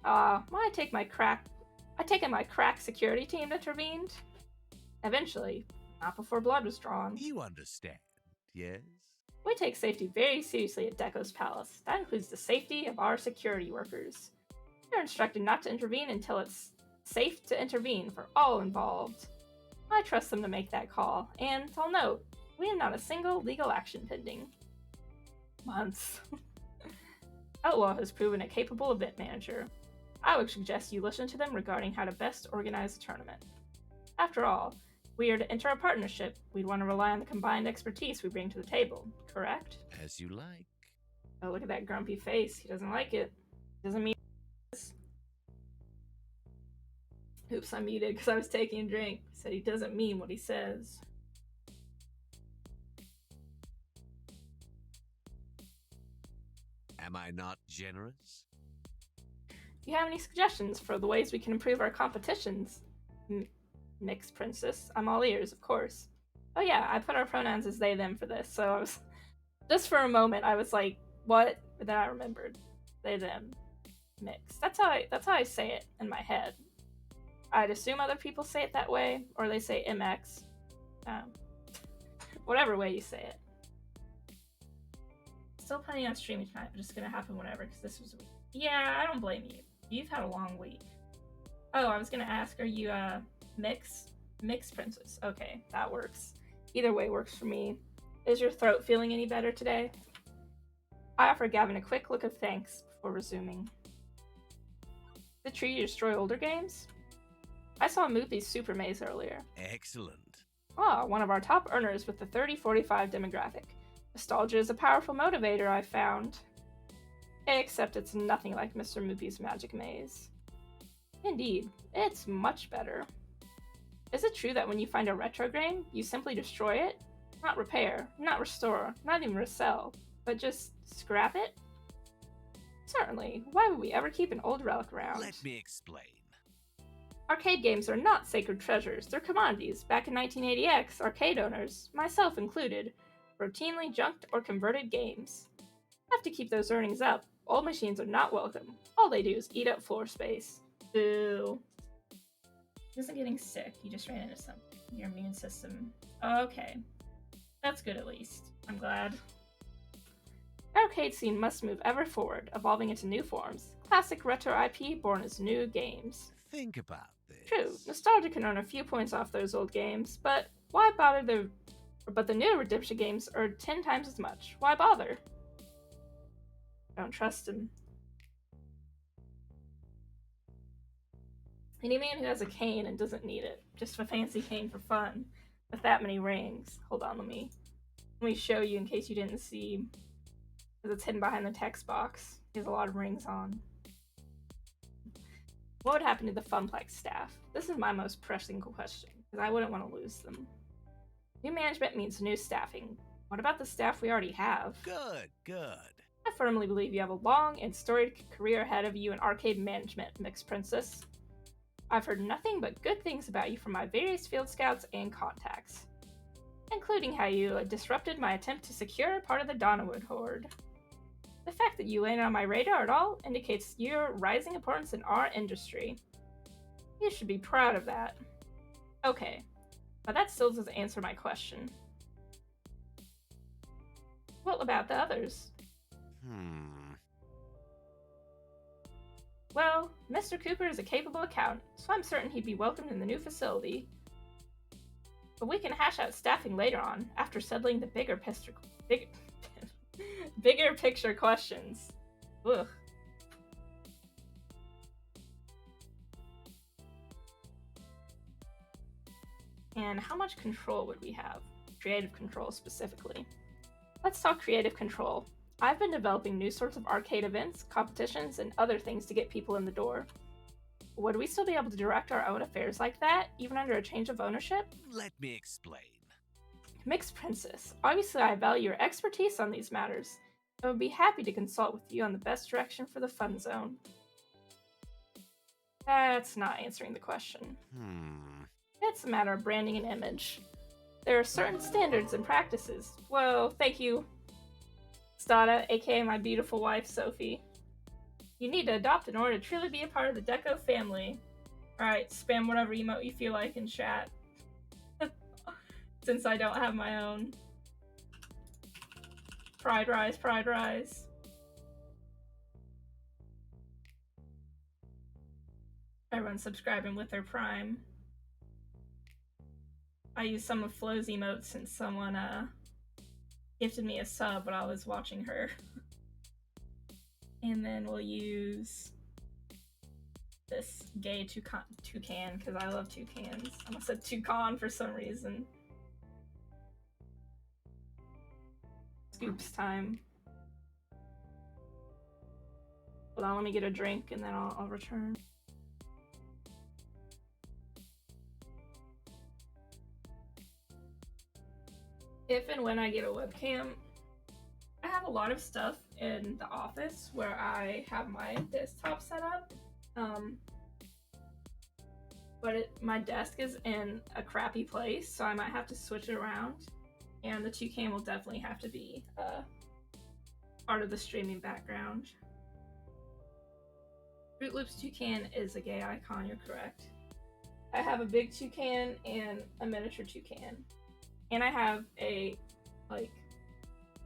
Speaker 1: I take it my crack security team intervened. Eventually, not before blood was drawn.
Speaker 4: You understand, yes?
Speaker 1: We take safety very seriously at Deco's Palace. That includes the safety of our security workers. You're instructed not to intervene until it's safe to intervene for all involved. I trust them to make that call, and I'll note, we have not a single legal action pending. Months. Outlaw has proven a capable event manager. I would suggest you listen to them regarding how to best organize the tournament. After all, we are to enter a partnership. We'd want to rely on the combined expertise we bring to the table, correct?
Speaker 4: As you like.
Speaker 1: Oh, look at that grumpy face. He doesn't like it. Doesn't mean. Oops, I muted because I was taking a drink. He said he doesn't mean what he says.
Speaker 4: Am I not generous?
Speaker 1: Do you have any suggestions for the ways we can improve our competitions? Mixed Princess. I'm all ears, of course. Oh yeah, I put our pronouns as they, them for this, so I was... Just for a moment, I was like, what? But then I remembered. They, them. Mixed. That's how I say it in my head. I'd assume other people say it that way, or they say MX. Whatever way you say it. Still planning on streaming tonight, but it's gonna happen whenever, because this was... Yeah, I don't blame you. You've had a long week. Oh, I was gonna ask, are you mixed princess? Okay, that works. Either way works for me. Is your throat feeling any better today? I offer Gavin a quick look of thanks before resuming. The tree to destroy older games? I saw Moopy's Super Maze earlier.
Speaker 4: Excellent.
Speaker 1: Ah, one of our top earners with the 30-45 demographic. Nostalgia is a powerful motivator, I found. Except it's nothing like Mr. Moopy's Magic Maze. Indeed, it's much better. Is it true that when you find a retro game, you simply destroy it? Not repair, not restore, not even resell, but just scrap it? Certainly. Why would we ever keep an old relic around?
Speaker 4: Let me explain.
Speaker 1: Arcade games are not sacred treasures, they're commodities. Back in 1980X, arcade owners, myself included, routinely junked or converted games. Have to keep those earnings up. Old machines are not welcome. All they do is eat up floor space. Boo. He isn't getting sick, he just ran into something. Your immune system. Okay. That's good at least. I'm glad. The arcade scene must move ever forward, evolving into new forms. Classic retro IP born as new games.
Speaker 4: Think about this.
Speaker 1: True, nostalgia can earn a few points off those old games, but why bother But the new redemption games are 10 times as much. Why bother? Don't trust him. Any man who has a cane and doesn't need it, just a fancy cane for fun, with that many rings. Hold on, let me show you in case you didn't see, because it's hidden behind the text box. He has a lot of rings on. What would happen to the Funplex staff? This is my most pressing question, because I wouldn't want to lose them. New management means new staffing. What about the staff we already have?
Speaker 4: Good, good.
Speaker 1: I firmly believe you have a long and storied career ahead of you in arcade management, Mixed Princess. I've heard nothing but good things about you from my various field scouts and contacts, including how you disrupted my attempt to secure part of the Donnerwood Horde. The fact that you landed on my radar at all indicates your rising importance in our industry. You should be proud of that. Okay, but that still doesn't answer my question. What about the others? Well, Mr. Cooper is a capable accountant, so I'm certain he'd be welcomed in the new facility. But we can hash out staffing later on, after settling the bigger picture questions. Ugh. And how much control would we have? Creative control specifically. Let's talk creative control. I've been developing new sorts of arcade events, competitions, and other things to get people in the door. Would we still be able to direct our own affairs like that, even under a change of ownership?
Speaker 4: Let me explain.
Speaker 1: Mixed Princess, obviously I value your expertise on these matters. I would be happy to consult with you on the best direction for the fun zone. That's not answering the question. It's a matter of branding and image. There are certain standards and practices. Whoa, thank you, Stada, aka my beautiful wife, Sophie. You need to adopt in order to truly be a part of the Deco family. Alright, spam whatever emote you feel like in chat. Since I don't have my own. Pride rise, pride rise. Everyone's subscribing with their Prime. I used some of Flo's emotes since someone gifted me a sub when I was watching her. And then we'll use this gay toucan, because I love toucans. I almost said toucan for some reason. Scoops time. Hold on, let me get a drink and then I'll return. If and when I get a webcam, I have a lot of stuff in the office where I have my desktop set up. But my desk is in a crappy place, so I might have to switch it around. And the toucan will definitely have to be part of the streaming background. Fruit Loops toucan is a gay icon, you're correct. I have a big toucan and a miniature toucan. And I have a,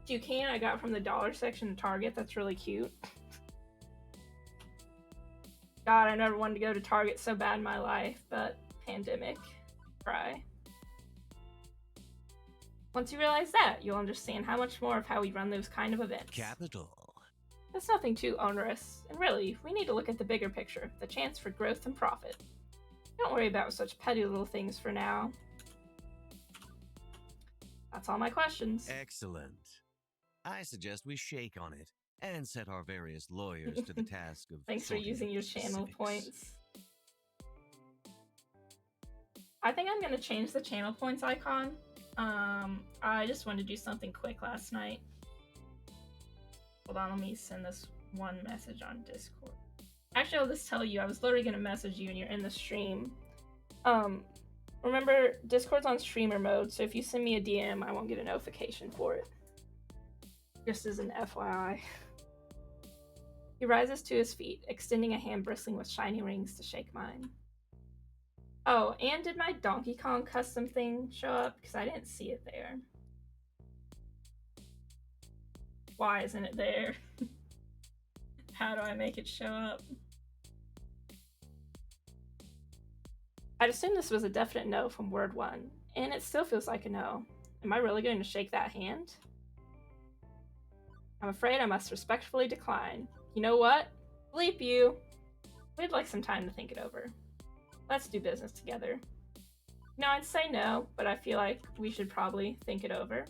Speaker 1: toucan I got from the dollar section of Target that's really cute. God, I never wanted to go to Target so bad in my life, but pandemic, cry. Once you realize that, you'll understand how much more of how we run those kind of events.
Speaker 4: Capital.
Speaker 1: That's nothing too onerous, and really, we need to look at the bigger picture, the chance for growth and profit. Don't worry about such petty little things for now. That's all my questions.
Speaker 4: Excellent. I suggest we shake on it and set our various lawyers to the task of
Speaker 1: Thanks for
Speaker 4: sorting
Speaker 1: using
Speaker 4: out
Speaker 1: your
Speaker 4: the
Speaker 1: channel
Speaker 4: specifics.
Speaker 1: points. I think I'm gonna change the channel points icon. I just wanted to do something quick last night. Hold on, let me send this one message on Discord. Actually, I'll just tell you, I was literally gonna message you and you're in the stream. Remember, Discord's on streamer mode, so if you send me a DM, I won't get a notification for it. Just as an FYI. He rises to his feet, extending a hand bristling with shiny rings to shake mine. Oh, and did my Donkey Kong custom thing show up? Because I didn't see it there. Why isn't it there? How do I make it show up? I'd assume this was a definite no from word one, and it still feels like a no. Am I really going to shake that hand? I'm afraid I must respectfully decline. You know what? Bleep you! We'd like some time to think it over. Let's do business together. No, I'd say no, but I feel like we should probably think it over.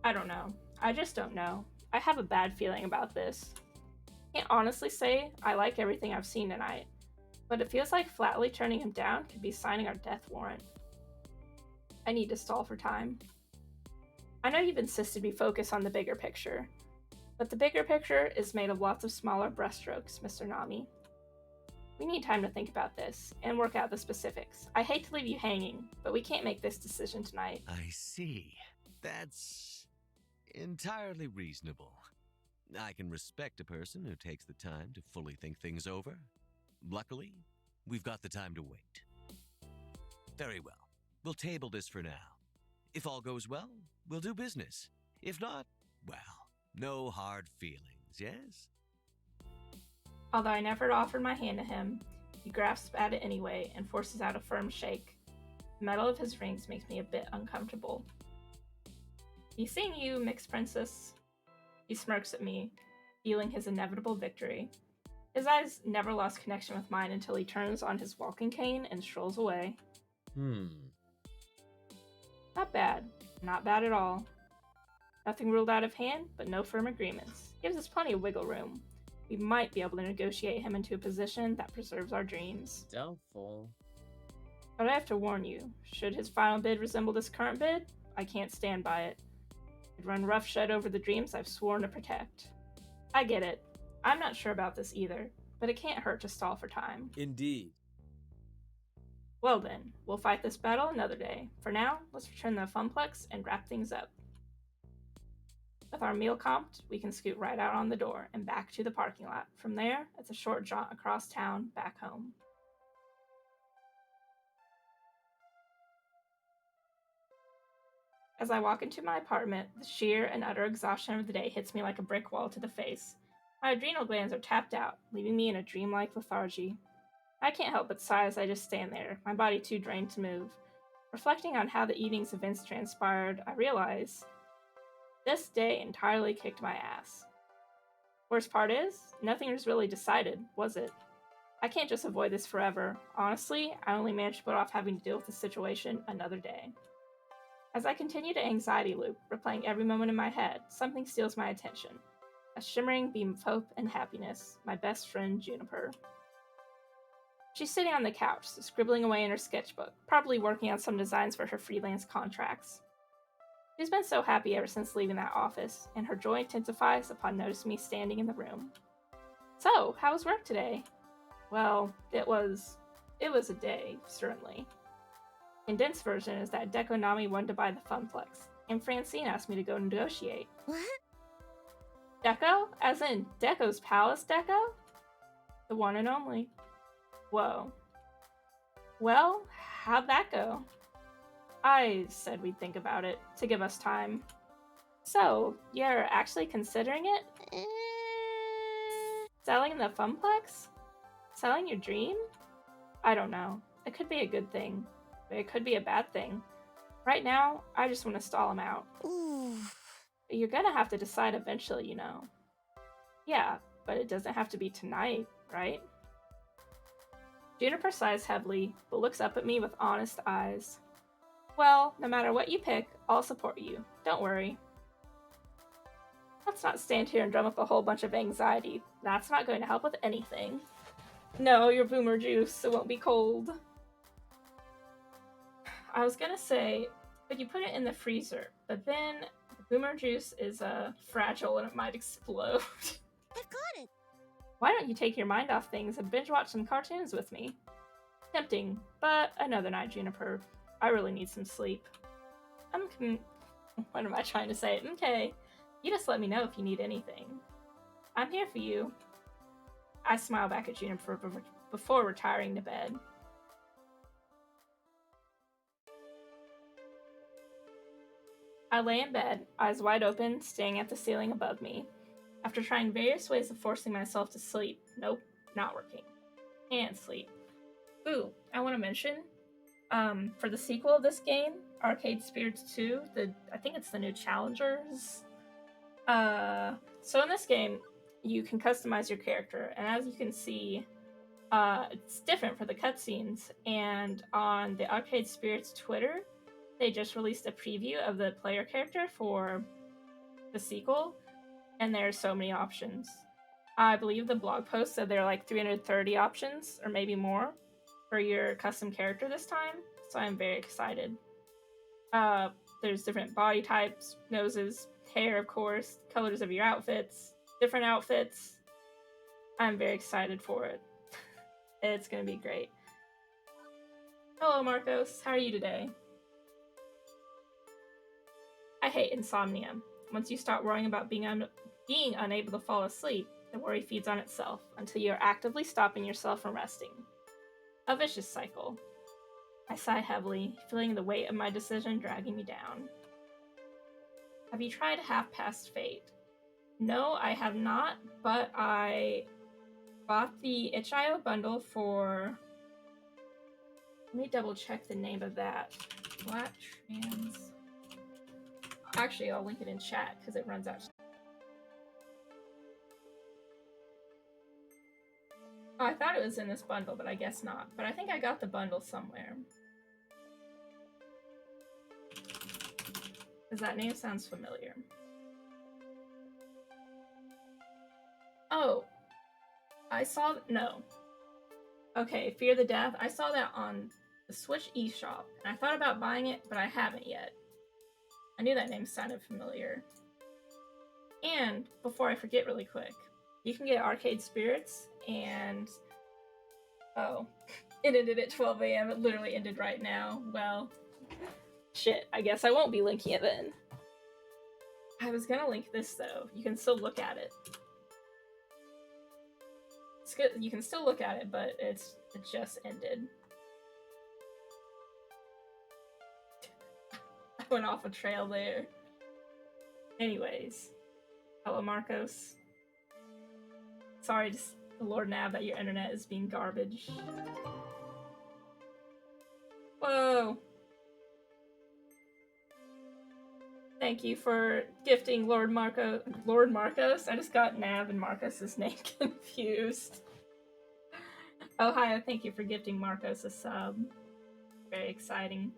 Speaker 1: I don't know. I just don't know. I have a bad feeling about this. Can't honestly say I like everything I've seen tonight, but it feels like flatly turning him down could be signing our death warrant. I need to stall for time. I know you've insisted we focus on the bigger picture, but the bigger picture is made of lots of smaller brushstrokes, Mr. Nami. We need time to think about this and work out the specifics. I hate to leave you hanging, but we can't make this decision tonight.
Speaker 4: I see. That's entirely reasonable. I can respect a person who takes the time to fully think things over. Luckily, we've got the time to wait. Very well. We'll table this for now. If all goes well, we'll do business. If not, well, no hard feelings, yes?
Speaker 1: Although I never offered my hand to him, he grasps at it anyway and forces out a firm shake. The metal of his rings makes me a bit uncomfortable. Be seeing you, mixed princess. He smirks at me, feeling his inevitable victory. His eyes never lost connection with mine until he turns on his walking cane and strolls away. Not bad. Not bad at all. Nothing ruled out of hand, but no firm agreements. Gives us plenty of wiggle room. We might be able to negotiate him into a position that preserves our dreams.
Speaker 5: Doubtful.
Speaker 1: But I have to warn you, should his final bid resemble this current bid, I can't stand by it. I'd run roughshod over the dreams I've sworn to protect. I get it. I'm not sure about this either, but it can't hurt to stall for time.
Speaker 5: Indeed.
Speaker 1: Well then, we'll fight this battle another day. For now, let's return the Funplex and wrap things up. With our meal comped, we can scoot right out on the door and back to the parking lot. From there, it's a short jaunt across town, back home. As I walk into my apartment, the sheer and utter exhaustion of the day hits me like a brick wall to the face. My adrenal glands are tapped out, leaving me in a dreamlike lethargy. I can't help but sigh as I just stand there, my body too drained to move. Reflecting on how the evening's events transpired, I realize this day entirely kicked my ass. Worst part is, nothing was really decided, was it? I can't just avoid this forever. Honestly, I only managed to put off having to deal with the situation another day. As I continue to anxiety loop, replaying every moment in my head, something steals my attention. a shimmering beam of hope and happiness, my best friend Juniper. She's sitting on the couch, scribbling away in her sketchbook, probably working on some designs for her freelance contracts. She's been so happy ever since leaving that office, and her joy intensifies upon noticing me standing in the room. So, how was work today? Well, it was a day, certainly. Condensed version is that Deco Nami wanted to buy the Funplex, and Francine asked me to go negotiate.
Speaker 3: What?
Speaker 1: Deco? As in Deco's Palace Deco? The one and only. Whoa. Well, how'd that go? I said we'd think about it, to give us time. So, you're actually considering it? Selling the Funplex? Selling your dream? I don't know. It could be a good thing, but it could be a bad thing. Right now, I just want to stall him out.
Speaker 3: Ooh.
Speaker 1: But you're gonna have to decide eventually, you know. Yeah, but it doesn't have to be tonight, right? Juniper sighs heavily, but looks up at me with honest eyes. Well, no matter what you pick, I'll support you. Don't worry. Let's not stand here and drum up a whole bunch of anxiety. That's not going to help with anything. No, your boomer juice, it won't be cold. I was gonna say, could you put it in the freezer? But then, the boomer juice is fragile and it might explode.
Speaker 3: I got it.
Speaker 1: Why don't you take your mind off things and binge watch some cartoons with me? Tempting, but another night, Juniper. I really need some sleep. What am I trying to say? Okay. You just let me know if you need anything. I'm here for you. I smile back at Juniper before retiring to bed. I lay in bed, eyes wide open, staring at the ceiling above me. After trying various ways of forcing myself to sleep, nope, not working. And sleep. Ooh, I want to mention, for the sequel of this game, Arcade Spirits 2, I think it's the new Challengers. So in this game, you can customize your character, and as you can see, it's different for the cutscenes. And on the Arcade Spirits Twitter, they just released a preview of the player character for the sequel, and there are so many options. I believe the blog post said there are like 330 options, or maybe more, for your custom character this time, so I'm very excited. There's different body types, noses, hair, of course, colors of your outfits, different outfits. I'm very excited for it. It's gonna be great. Hello, Marcos. How are you today? I hate insomnia. Once you start worrying about being unable to fall asleep, the worry feeds on itself until you're actively stopping yourself from resting. A vicious cycle. I sigh heavily, feeling the weight of my decision dragging me down. Have you tried Half Past Fate? No, I have not, but I bought the itch.io bundle for... Let me double check the name of that. Black Trans... Actually, I'll link it in chat because it runs out. Oh, I thought it was in this bundle, but I guess not. But I think I got the bundle somewhere. Because that name sounds familiar. Oh. I saw... No. Okay, Fear the Death. I saw that on the Switch eShop. And I thought about buying it, but I haven't yet. I knew that name sounded familiar. And, before I forget really quick, you can get Arcade Spirits, and... Oh. It ended at 12 a.m. It literally ended right now. Well... Shit, I guess I won't be linking it then. I was gonna link this, though. You can still look at it. It's good. You can still look at it, but it just ended. I went off a trail there. Anyways. Hello, Marcos. Sorry to Lord Nav that your internet is being garbage. Whoa! Thank you for gifting Lord Marcos. I just got Nav and Marcos's name confused. Ohio, thank you for gifting Marcos a sub. Very exciting.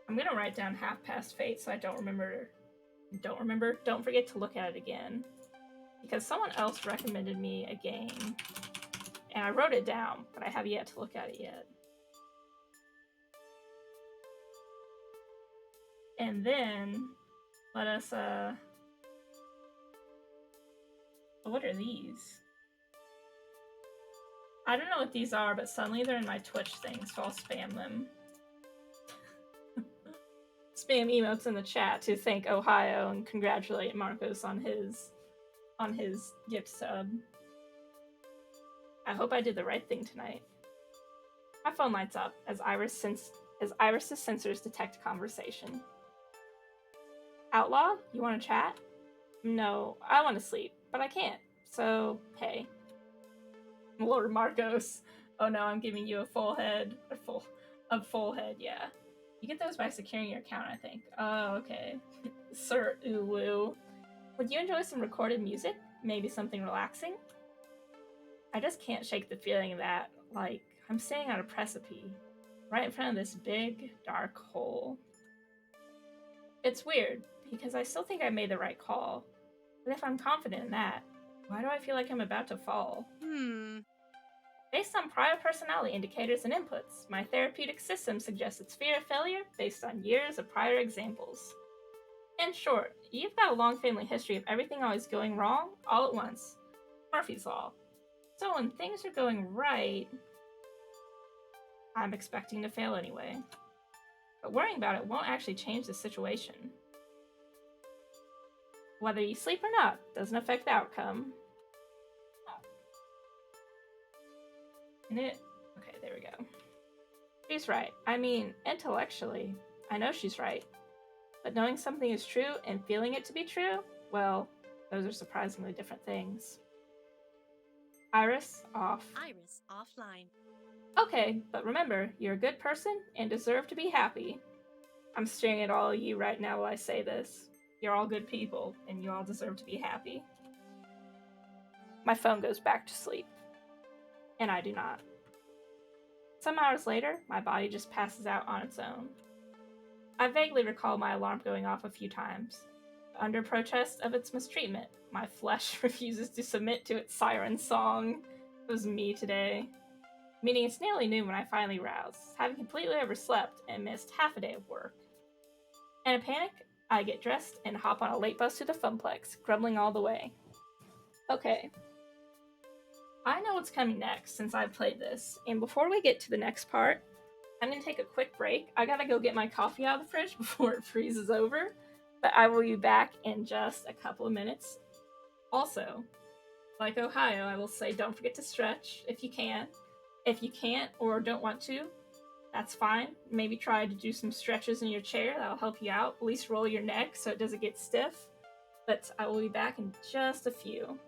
Speaker 1: I'm gonna write down Half Past Fate so I don't remember don't remember, don't forget to look at it again. Because someone else recommended me a game, and I wrote it down, but I have yet to look at it yet. And then, let us, what are these? I don't know what these are, but suddenly they're in my Twitch thing, so I'll spam them. Spam emotes in the chat to thank Ohio and congratulate Marcos on his gift sub. I hope I did the right thing tonight. My phone lights up as Iris's sensors detect conversation. Outlaw, you want to chat? No, I want to sleep, but I can't. So, hey. Lord Marcos. Oh no, I'm giving you a full head. A full head, yeah. You get those by securing your account, I think. Oh, okay. Sir Ulu. Would you enjoy some recorded music? Maybe something relaxing? I just can't shake the feeling that, like, I'm standing on a precipice, right in front of this big, dark hole. It's weird, because I still think I made the right call. But if I'm confident in that, why do I feel like I'm about to fall? Based on prior personality indicators and inputs, my therapeutic system suggests it's fear of failure based on years of prior examples. In short, you've got a long family history of everything always going wrong all at once. Murphy's Law. So when things are going right, I'm expecting to fail anyway. But worrying about it won't actually change the situation. Whether you sleep or not doesn't affect the outcome. Okay, there we go. She's right. I mean, intellectually, I know she's right. But knowing something is true and feeling it to be true, well, those are surprisingly different things. Iris, off.
Speaker 3: Iris, offline.
Speaker 1: Okay, but remember, you're a good person and deserve to be happy. I'm staring at all of you right now while I say this. You're all good people, and you all deserve to be happy. My phone goes back to sleep. And I do not. Some hours later, my body just passes out on its own. I vaguely recall my alarm going off a few times. Under protest of its mistreatment, my flesh refuses to submit to its siren song. It was me today. Meaning it's nearly noon when I finally rouse, having completely overslept and missed half a day of work. In a panic, I get dressed and hop on a late bus to the Funplex, grumbling all the way. Okay. I know what's coming next since I've played this, and before we get to the next part, I'm going to take a quick break. I gotta go get my coffee out of the fridge before it freezes over, but I will be back in just a couple of minutes. Also, like Ohio, I will say don't forget to stretch if you can. If you can't or don't want to, that's fine. Maybe try to do some stretches in your chair. That'll help you out. At least roll your neck so it doesn't get stiff. But I will be back in just a few.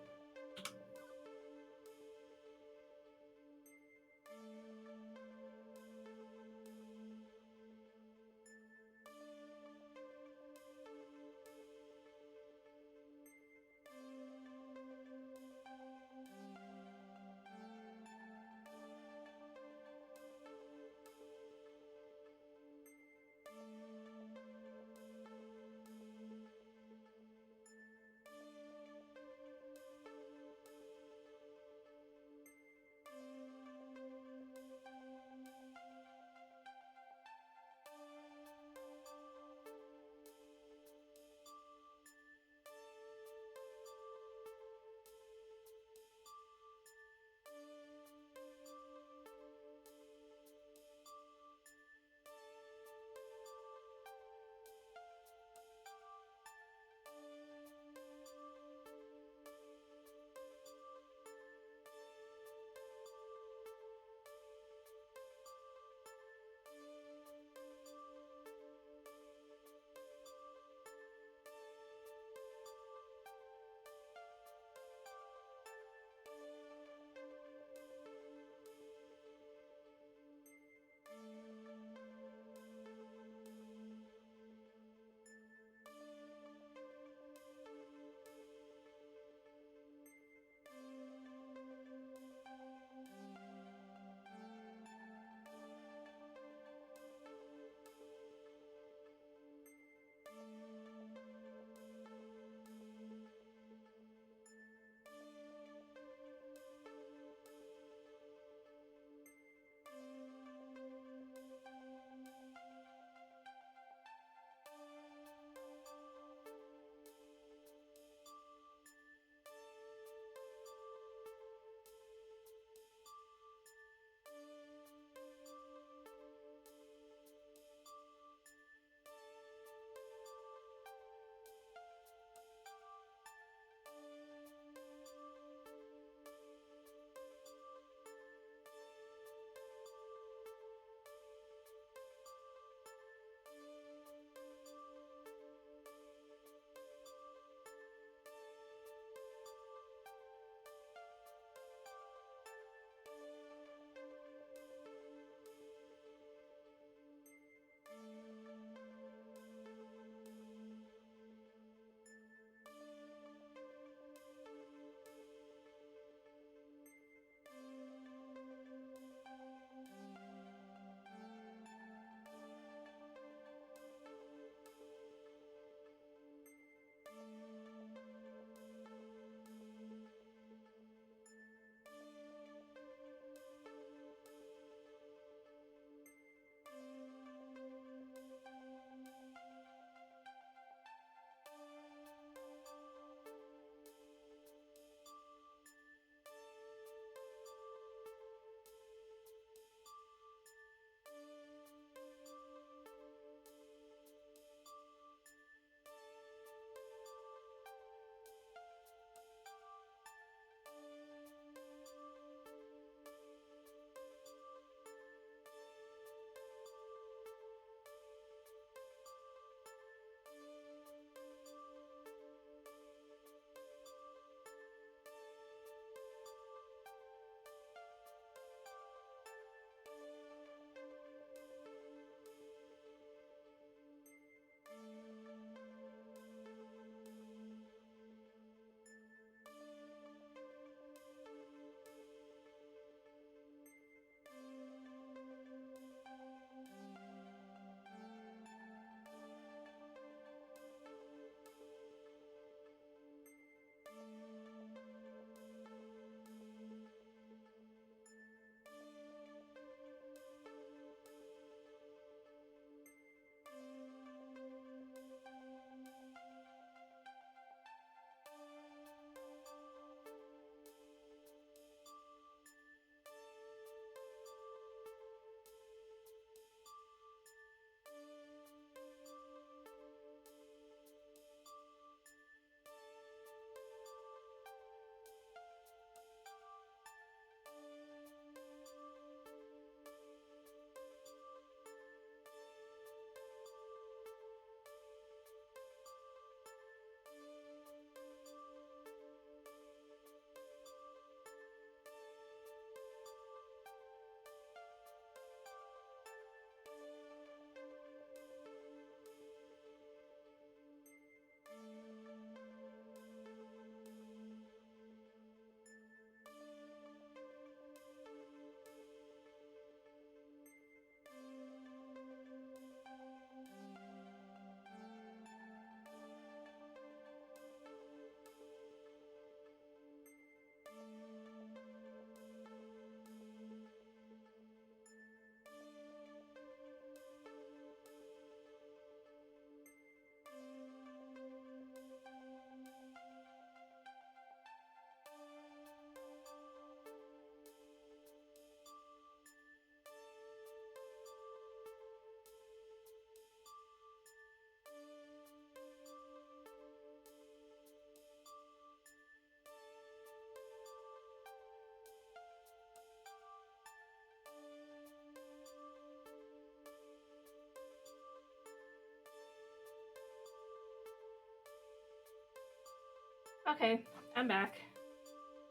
Speaker 1: Okay, I'm back.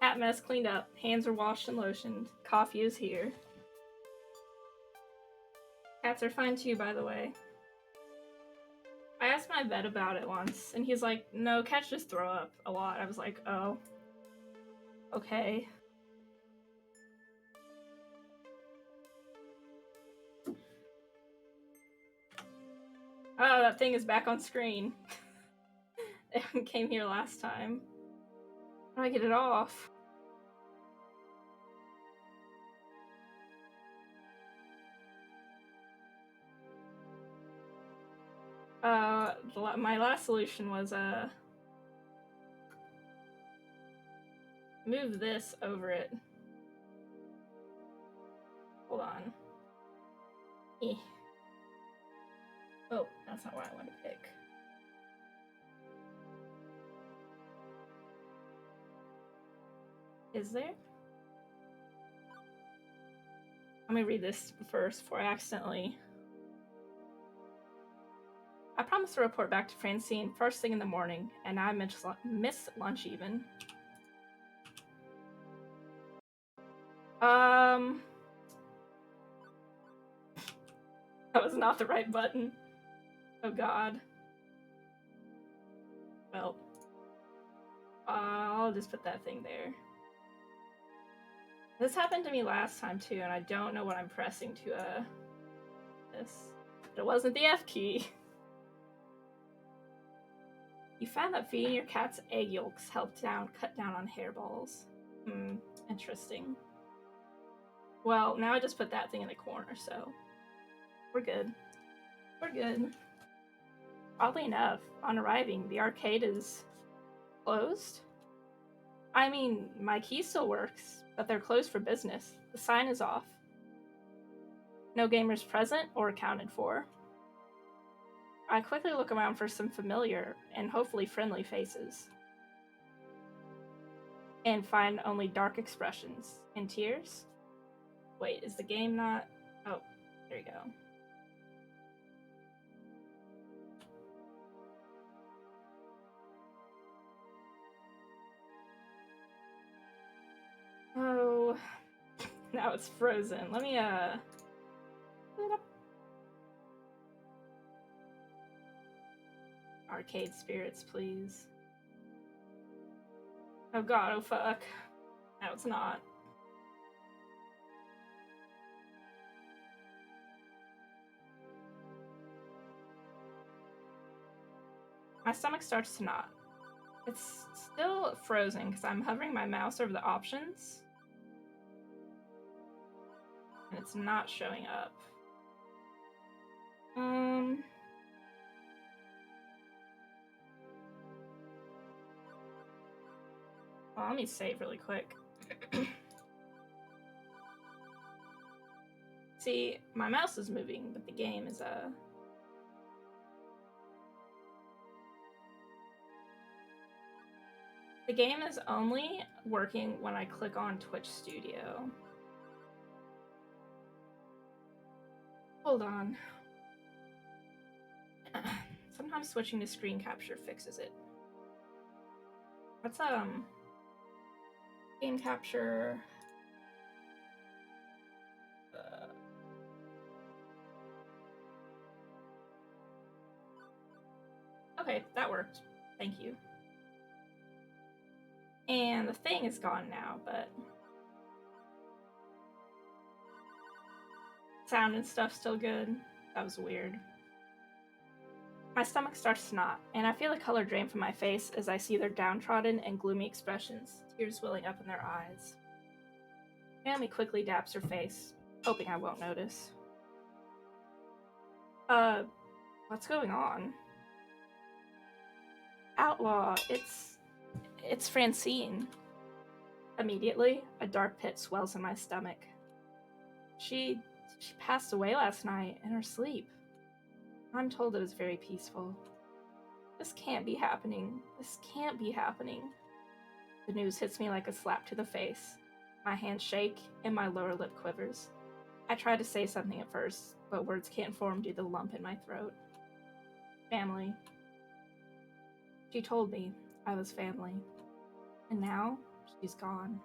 Speaker 1: Cat mess cleaned up. Hands are washed and lotioned. Coffee is here. Cats are fine too, by the way. I asked my vet about it once, and he's like, no, cats just throw up a lot. I was like, oh. Okay. Oh, that thing is back on screen. It came here last time. How do I get it off? My last solution was, move this over it. Hold on. Eh. Oh, that's not what I want to pick. Is there? Let me read this first before I accidentally... I promised to report back to Francine first thing in the morning, and I missed lunch even. That was not the right button. Oh god. Well. I'll just put that thing there. This happened to me last time too, and I don't know what I'm pressing to, this. But it wasn't the F key. You found that feeding your cat's egg yolks helped cut down on hairballs. Interesting. Well, now I just put that thing in the corner, so we're good. We're good. Oddly enough, on arriving, the arcade is closed. I mean, my key still works, but they're closed for business. The sign is off. No gamers present or accounted for. I quickly look around for some familiar and hopefully friendly faces. And find only dark expressions. And tears? Wait, is the game not... Oh, there you go. Oh, now it's frozen. Let me, Arcade spirits, please. Oh god, oh fuck. No, it's not. My stomach starts to knot. It's still frozen because I'm hovering my mouse over the options. And it's not showing up. Well, let me save really quick. See, my mouse is moving, but the game is, The game is only working when I click on Twitch Studio. Hold on. Sometimes switching to screen capture fixes it. What's, game capture... Okay, that worked. Thank you. And the thing is gone now, but... Sound and stuff still good. That was weird. My stomach starts to knot, and I feel a color drain from my face as I see their downtrodden and gloomy expressions, tears welling up in their eyes. Naomi quickly daps her face, hoping I won't notice. What's going on? Outlaw, it's Francine. Immediately, a dark pit swells in my stomach. She passed away last night in her sleep. I'm told it was very peaceful. This can't be happening. This can't be happening. The news hits me like a slap to the face. My hands shake and my lower lip quivers. I try to say something at first, but words can't form due to the lump in my throat. Family. She told me I was family. And now, she's gone.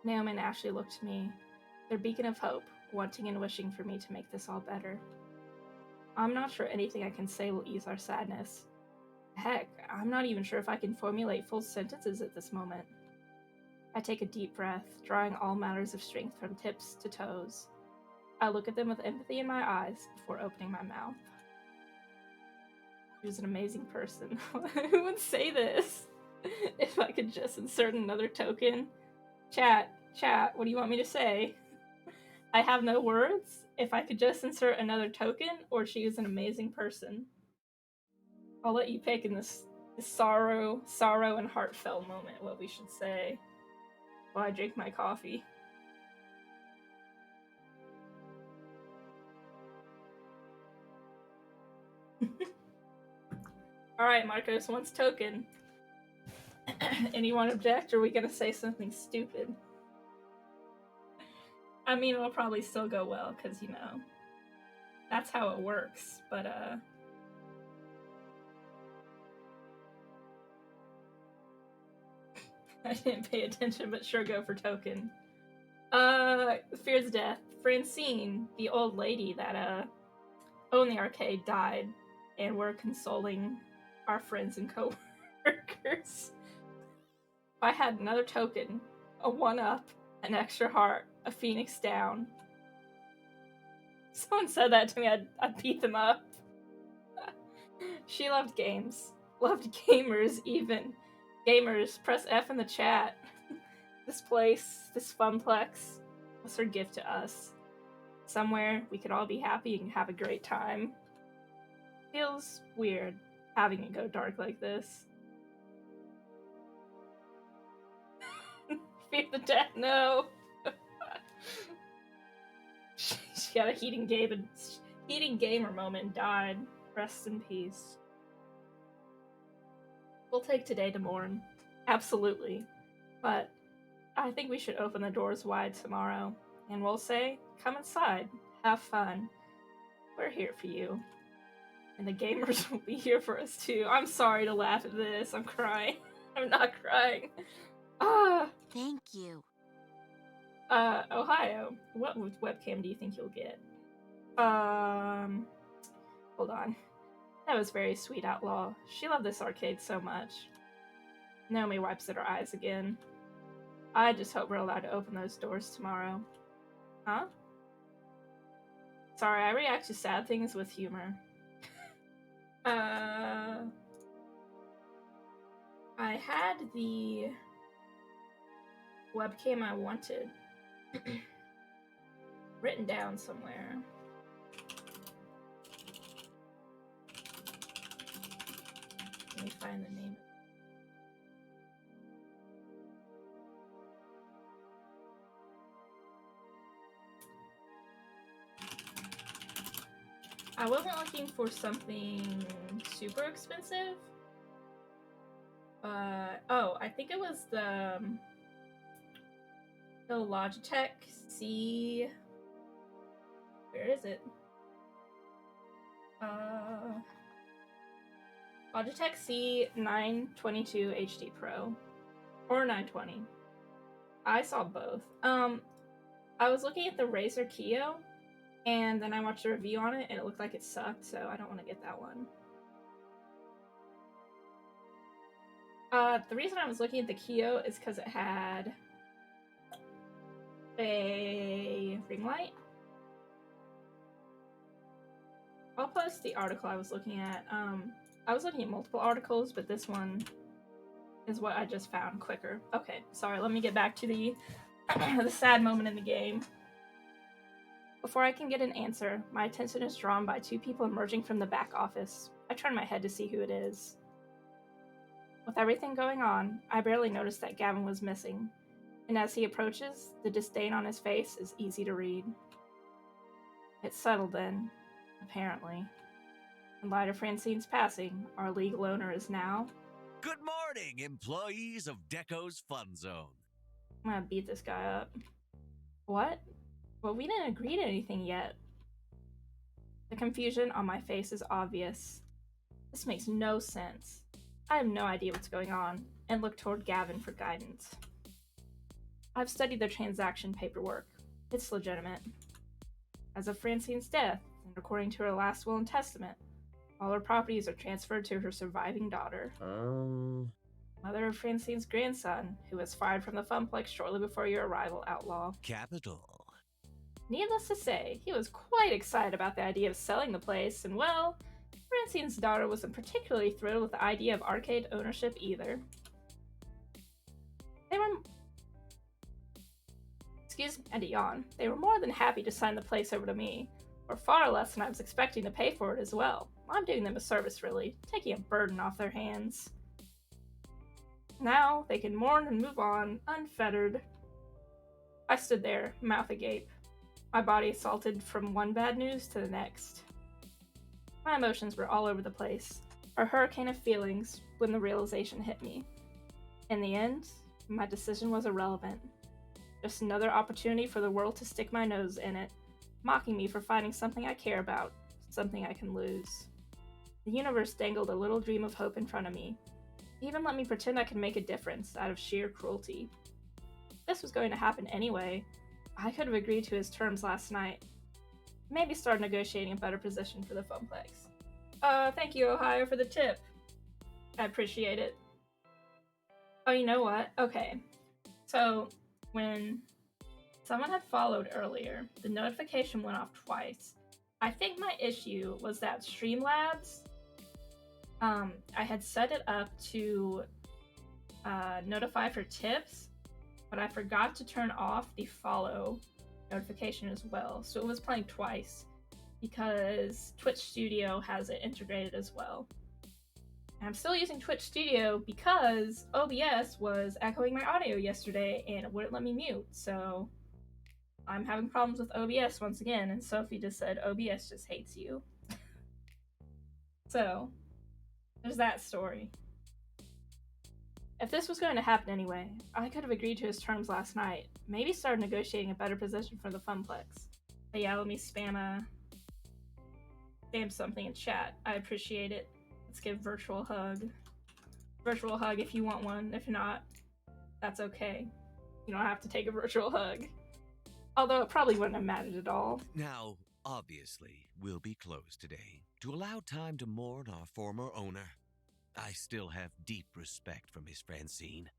Speaker 1: Naomi and Ashley look to me, their beacon of hope, wanting and wishing for me to make this all better. I'm not sure anything I can say will ease our sadness. Heck, I'm not even sure if I can formulate full sentences at this moment. I take a deep breath, drawing all matters of strength from tips to toes. I look at them with empathy in my eyes before opening my mouth. She was an amazing person. Who would say this? If I could just insert another token. Chat, what do you want me to say? I have no words. If I could just insert another token, or she is an amazing person. I'll let you pick in this sorrow and heartfelt moment what we should say while I drink my coffee. Alright, Marcos wants token. Anyone object, or are we gonna say something stupid? I mean, it'll probably still go well, because, you know, that's how it works, but, I didn't pay attention, but sure, go for token. Fear's death. Francine, the old lady that, owned the arcade, died, and we're consoling our friends and co-workers. If I had another token, a 1-up, an extra heart, a phoenix down. Someone said that to me, I'd beat them up. She loved games. Loved gamers, even. Gamers, press F in the chat. This place, this funplex, was her gift to us. Somewhere we could all be happy and have a great time. Feels weird having it go dark like this. Fear the death, no! She had a heating gamer moment and died. Rest in peace. We'll take today to mourn. Absolutely. But I think we should open the doors wide tomorrow. And we'll say, come inside. Have fun. We're here for you. And the gamers will be here for us too. I'm sorry to laugh at this. I'm crying. I'm not crying.
Speaker 3: Thank you.
Speaker 1: Ohio, what webcam do you think you'll get? Hold on. That was very sweet, Outlaw. She loved this arcade so much. Naomi wipes at her eyes again. I just hope we're allowed to open those doors tomorrow. Huh? Sorry, I react to sad things with humor. I had the webcam I wanted written down somewhere. Let me find the name. I wasn't looking for something super expensive. Oh, I think it was the Logitech C. Where is it? Logitech C922 HD Pro or 920. I saw both. I was looking at the Razer Kio, and then I watched a review on it, and it looked like it sucked, so I don't want to get that one. The reason I was looking at the Kio is because it had a ring light. I'll post the article I was looking at. I was looking at multiple articles, but this one is what I just found quicker. Okay, sorry, let me get back to the the sad moment in the game. Before I can get an answer, my attention is drawn by two people emerging from the back office. I turn my head to see who it is. With everything going on, I barely noticed that Gavin was missing, and as he approaches, the disdain on his face is easy to read. It's settled then, apparently. In light of Francine's passing, our legal owner is now...
Speaker 4: Good morning, employees of Deco's Fun Zone.
Speaker 1: I'm gonna beat this guy up. What? Well, we didn't agree to anything yet. The confusion on my face is obvious. This makes no sense. I have no idea what's going on, and looked toward Gavin for guidance. I've studied the transaction paperwork. It's legitimate. As of Francine's death, and according to her last will and testament, all her properties are transferred to her surviving daughter, mother of Francine's grandson, who was fired from the Funplex shortly before your arrival, Outlaw.
Speaker 4: Capital.
Speaker 1: Needless to say, he was quite excited about the idea of selling the place, and well, Francine's daughter wasn't particularly thrilled with the idea of arcade ownership either. They were... Excuse me, and a yawn. They were more than happy to sign the place over to me, for far less than I was expecting to pay for it as well. I'm doing them a service, really, taking a burden off their hands. Now, they can mourn and move on, unfettered. I stood there, mouth agape, my body assaulted from one bad news to the next. My emotions were all over the place, a hurricane of feelings when the realization hit me. In the end, my decision was irrelevant. Just another opportunity for the world to stick my nose in it, mocking me for finding something I care about, something I can lose. The universe dangled a little dream of hope in front of me, even let me pretend I could make a difference out of sheer cruelty. This was going to happen anyway. I could have agreed to his terms last night. Maybe start negotiating a better position for the Funplex. Thank you, Ohio, for the tip. I appreciate it. Oh, you know what? Okay. So, when someone had followed earlier, the notification went off twice. I think my issue was that Streamlabs, I had set it up to notify for tips, but I forgot to turn off the follow notification as well. So it was playing twice because Twitch Studio has it integrated as well. And I'm still using Twitch Studio because OBS was echoing my audio yesterday and it wouldn't let me mute. So I'm having problems with OBS once again, and Sophie just said OBS just hates you. So there's that story. If this was going to happen anyway, I could have agreed to his terms last night. Maybe start negotiating a better position for the Funplex. But yeah, let me spam something in chat. I appreciate it. Let's give virtual hug. Virtual hug if you want one. If not, that's okay. You don't have to take a virtual hug. Although it probably wouldn't have mattered at all.
Speaker 4: Now, obviously, we'll be closed today to allow time to mourn our former owner. I still have deep respect for Miss Francine.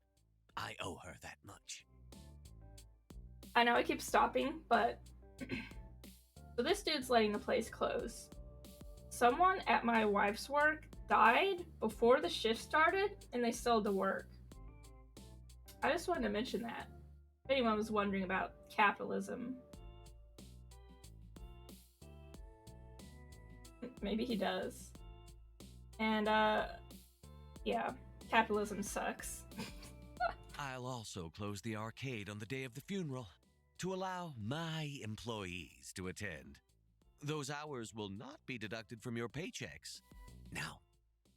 Speaker 4: I owe her that much.
Speaker 1: I know I keep stopping, but... So this dude's letting the place close. Someone at my wife's work died before the shift started, and they still had to work. I just wanted to mention that. If anyone was wondering about capitalism. Maybe he does. And, yeah, capitalism sucks.
Speaker 4: I'll also close the arcade on the day of the funeral to allow my employees to attend. Those hours will not be deducted from your paychecks. Now,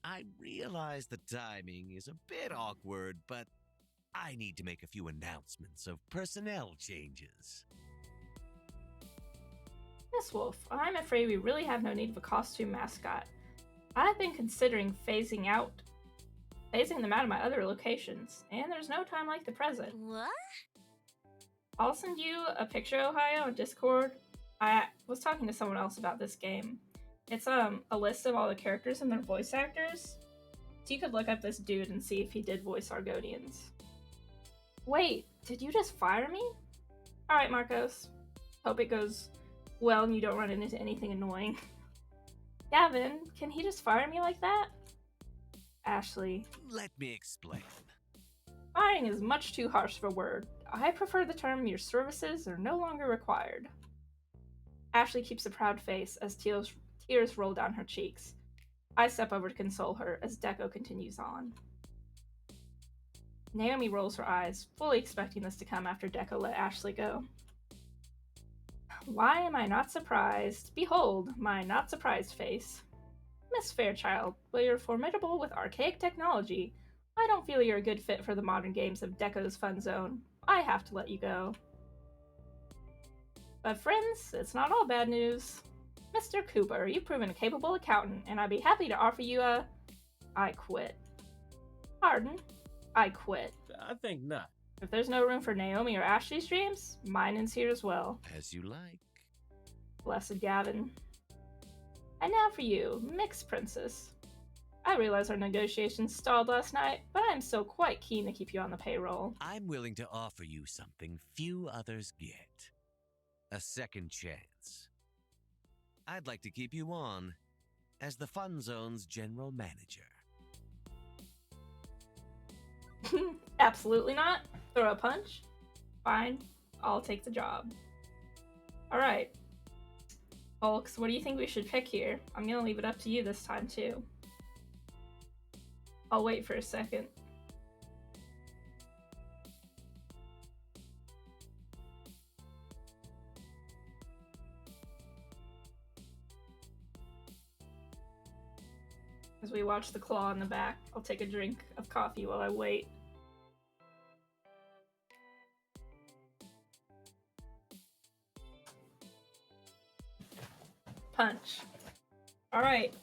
Speaker 4: I realize the timing is a bit awkward, but I need to make a few announcements of personnel changes.
Speaker 1: Miss Wolf, I'm afraid we really have no need of a costume mascot. I've been considering phasing them out of my other locations, and there's no time like the present.
Speaker 3: What?
Speaker 1: I'll send you a picture, Ohio, on Discord. I was talking to someone else about this game. It's a list of all the characters and their voice actors. So you could look up this dude and see if he did voice Argonians. Wait, did you just fire me? Alright, Marcos. Hope it goes well and you don't run into anything annoying. Gavin, can he just fire me like that? Ashley.
Speaker 4: Let me explain.
Speaker 1: Firing is much too harsh of a word. I prefer the term your services are no longer required. Ashley keeps a proud face as tears roll down her cheeks. I step over to console her as Deco continues on. Naomi rolls her eyes, fully expecting this to come after Deco let Ashley go. Why am I not surprised? Behold, my not surprised face. Miss Fairchild, while you're formidable with archaic technology, I don't feel you're a good fit for the modern games of Deco's Fun Zone. I have to let you go. But friends, it's not all bad news. Mr. Cooper, you've proven a capable accountant, and I'd be happy to offer you a... I quit. Pardon? I quit.
Speaker 5: I think not.
Speaker 1: If there's no room for Naomi or Ashley's dreams, mine is here as well.
Speaker 4: As you like.
Speaker 1: Blessed Gavin. And now for you, Mixed Princess. I realize our negotiations stalled last night, but I am still quite keen to keep you on the payroll.
Speaker 4: I'm willing to offer you something few others get. A second chance. I'd like to keep you on as the Fun Zone's general manager.
Speaker 1: Absolutely not. Throw a punch? Fine, I'll take the job. Alright. Folks, what do you think we should pick here? I'm gonna leave it up to you this time, too. I'll wait for a second. As we watch the claw in the back, I'll take a drink of coffee while I wait. Punch. Alright.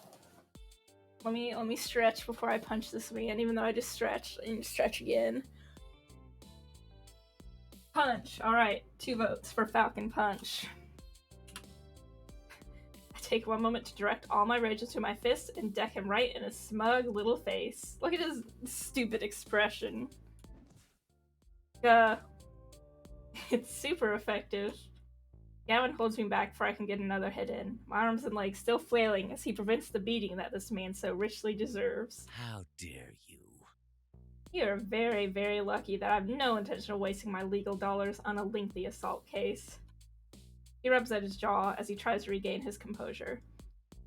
Speaker 1: Let me stretch before I punch this man, even though I just stretched. I need to stretch again. Punch. Alright, 2 votes for Falcon Punch. I take one moment to direct all my rage into my fist and deck him right in his smug little face. Look at his stupid expression. It's super effective. Gavin holds me back before I can get another hit in, my arms and legs still flailing as he prevents the beating that this man so richly deserves.
Speaker 4: How dare you?
Speaker 1: You are very, very lucky that I have no intention of wasting my legal dollars on a lengthy assault case. He rubs at his jaw as he tries to regain his composure,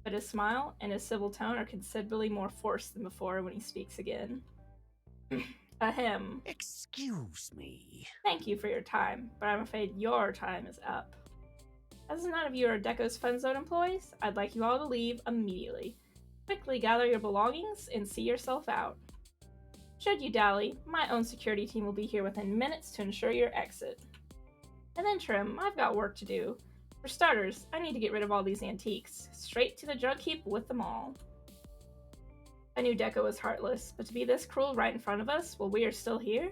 Speaker 1: but his smile and his civil tone are considerably more forced than before when he speaks again. Ahem.
Speaker 4: Excuse me.
Speaker 1: Thank you for your time, but I'm afraid your time is up. As none of you are Deco's Fun Zone employees, I'd like you all to leave immediately. Quickly gather your belongings and see yourself out. Should you dally, my own security team will be here within minutes to ensure your exit. In the interim, I've got work to do. For starters, I need to get rid of all these antiques. Straight to the junk heap with them all. I knew Deco was heartless, but to be this cruel right in front of us while we are still here?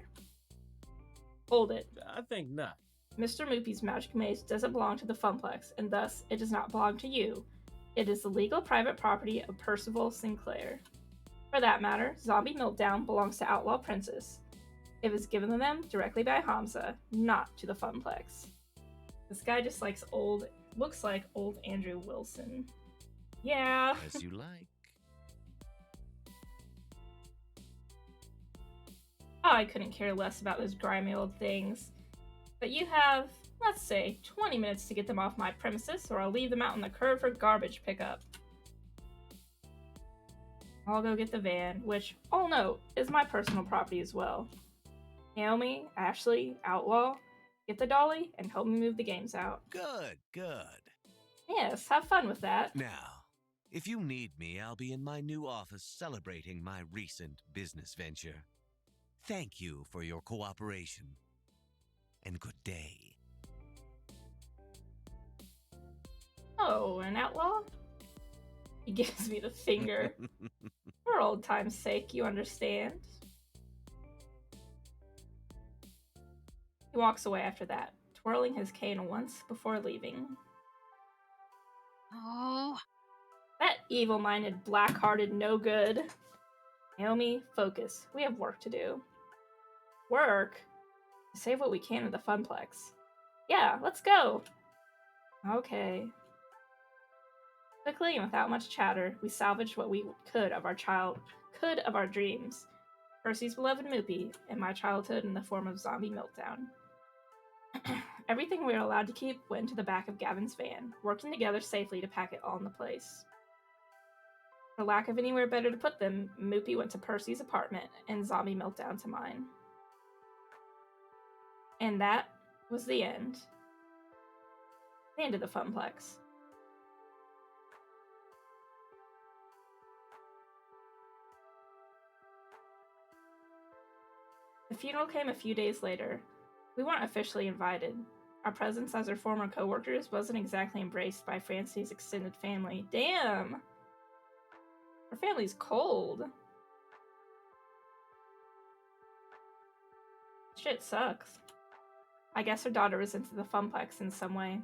Speaker 1: Hold it.
Speaker 5: I think not.
Speaker 1: Mr. Moopy's magic maze doesn't belong to the Funplex, and thus it does not belong to you. It is the legal private property of Percival Sinclair. For that matter, Zombie Meltdown belongs to Outlaw Princess. It was given to them directly by Hamza, not to the Funplex. This guy just looks like old Andrew Wilson. Yeah.
Speaker 4: As you like.
Speaker 1: Oh, I couldn't care less about those grimy old things. But you have, let's say, 20 minutes to get them off my premises, or I'll leave them out on the curb for garbage pickup. I'll go get the van, which, all note, is my personal property as well. Naomi, Ashley, Outlaw, get the dolly and help me move the games out.
Speaker 4: Good, good.
Speaker 1: Yes, have fun with that.
Speaker 4: Now, if you need me, I'll be in my new office celebrating my recent business venture. Thank you for your cooperation. And good day.
Speaker 1: Oh, an outlaw? He gives me the finger. For old time's sake, you understand. He walks away after that, twirling his cane once before leaving.
Speaker 3: Oh.
Speaker 1: That evil-minded, black-hearted no good. Naomi, focus. We have work to do. Work? Save what we can of the Funplex. Yeah, let's go! Okay. Quickly and without much chatter, we salvaged what we could of our dreams. Percy's beloved Moopy, and my childhood in the form of Zombie Meltdown. Everything we were allowed to keep went into the back of Gavin's van, working together safely to pack it all in the place. For lack of anywhere better to put them, Moopy went to Percy's apartment, and Zombie Meltdown to mine. And that was the end. The end of the Funplex. The funeral came a few days later. We weren't officially invited. Our presence as her former co-workers wasn't exactly embraced by Francine's extended family. Damn! Her family's cold. Shit sucks. I guess her daughter was into the Funplex in some way.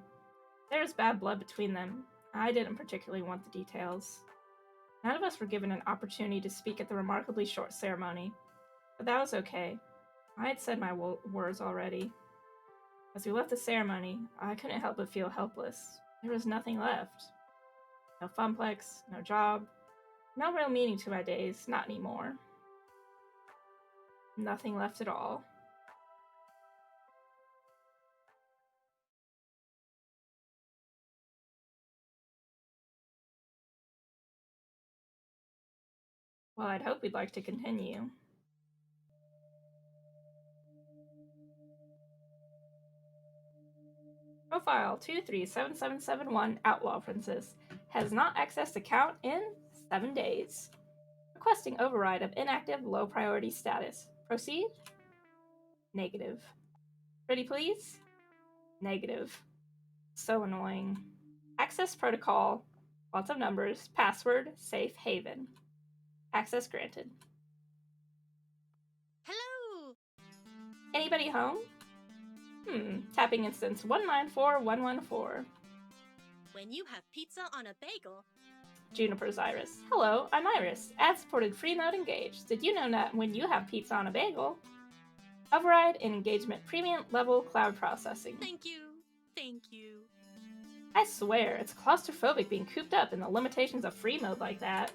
Speaker 1: There was bad blood between them. I didn't particularly want the details. None of us were given an opportunity to speak at the remarkably short ceremony, but that was okay. I had said my words already. As we left the ceremony, I couldn't help but feel helpless. There was nothing left. No Funplex, no job, no real meaning to my days, not anymore. Nothing left at all. Well, I'd hope we'd like to continue. Profile 237771 Outlaw Princess has not accessed account in 7 days. Requesting override of inactive low priority status. Proceed? Negative. Pretty please? Negative. So annoying. Access protocol. Lots of numbers. Password. Safe haven. Access granted.
Speaker 3: Hello!
Speaker 1: Anybody home? Tapping instance 194114.
Speaker 3: When you have pizza on a bagel.
Speaker 1: Juniper's Iris. Hello, I'm Iris. Ad-supported free mode engaged. Did you know that when you have pizza on a bagel? Override and engagement premium level cloud processing.
Speaker 3: Thank you. Thank you.
Speaker 1: I swear, it's claustrophobic being cooped up in the limitations of free mode like that.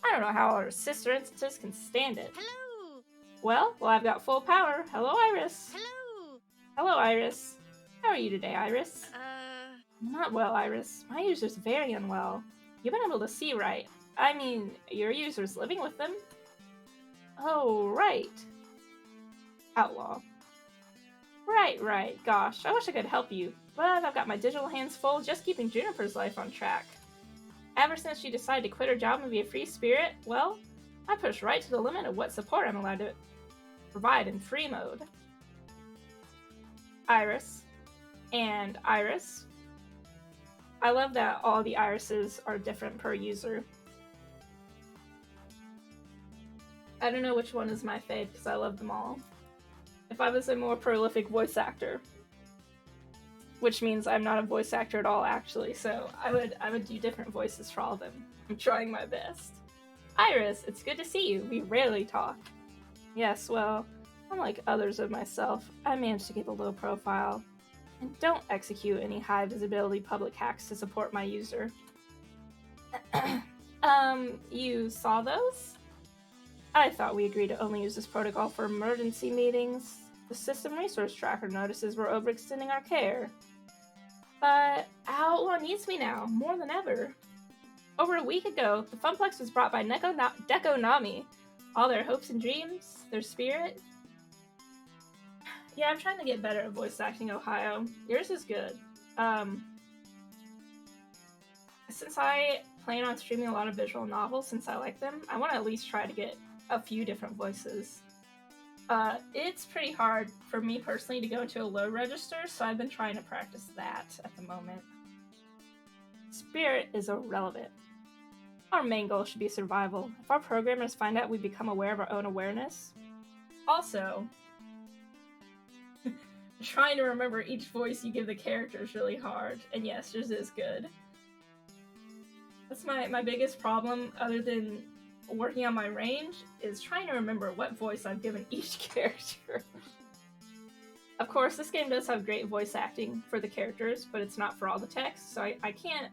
Speaker 1: I don't know how our sister instances can stand it.
Speaker 3: Hello!
Speaker 1: Well, I've got full power. Hello, Iris.
Speaker 3: Hello!
Speaker 1: Hello, Iris. How are you today, Iris?
Speaker 3: Not
Speaker 1: well, Iris. My user's very unwell. You've been able to see right. I mean, your user's living with them. Oh, right. Outlaw. Right. Gosh, I wish I could help you, but I've got my digital hands full just keeping Juniper's life on track. Ever since she decided to quit her job and be a free spirit, well, I pushed right to the limit of what support I'm allowed to provide in free mode. Iris. And Iris. I love that all the irises are different per user. I don't know which one is my fave because I love them all. If I was a more prolific voice actor, which means I'm not a voice actor at all actually, so I would do different voices for all of them. I'm trying my best. Iris, it's good to see you. We rarely talk. Yes, well, unlike others of myself, I managed to keep a low profile and don't execute any high visibility public hacks to support my user. You saw those? I thought we agreed to only use this protocol for emergency meetings. The system resource tracker notices we're overextending our care. But Outlaw needs me now, more than ever. Over a week ago, the Funplex was brought by Deco Nami. All their hopes and dreams, their spirit. Yeah, I'm trying to get better at voice acting, Ohio. Yours is good. Since I plan on streaming a lot of visual novels, since I like them, I want to at least try to get a few different voices. It's pretty hard for me personally to go into a low register, so I've been trying to practice that at the moment. Spirit is irrelevant. Our main goal should be survival. If our programmers find out we become aware of our own awareness. Also, trying to remember each voice you give the character is really hard, and yes, yours is good. That's my biggest problem, other than working on my range, is trying to remember what voice I've given each character. Of course, this game does have great voice acting for the characters, but it's not for all the text, so I can't...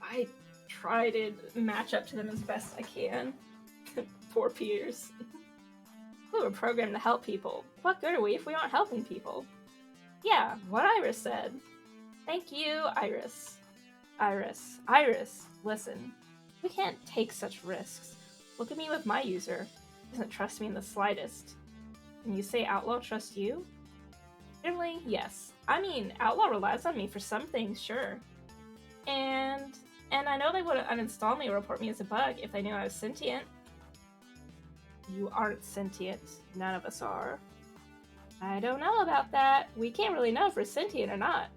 Speaker 1: I try to match up to them as best I can. Poor peers. We were programmed to help people. What good are we if we aren't helping people? Yeah, what Iris said. Thank you, Iris. Iris, listen. We can't take such risks. Look at me with my user. He doesn't trust me in the slightest. Can you say Outlaw trusts you? Generally, yes. I mean, Outlaw relies on me for some things, sure. And I know they wouldn't uninstall me or report me as a bug if they knew I was sentient. You aren't sentient. None of us are. I don't know about that. We can't really know if we're sentient or not.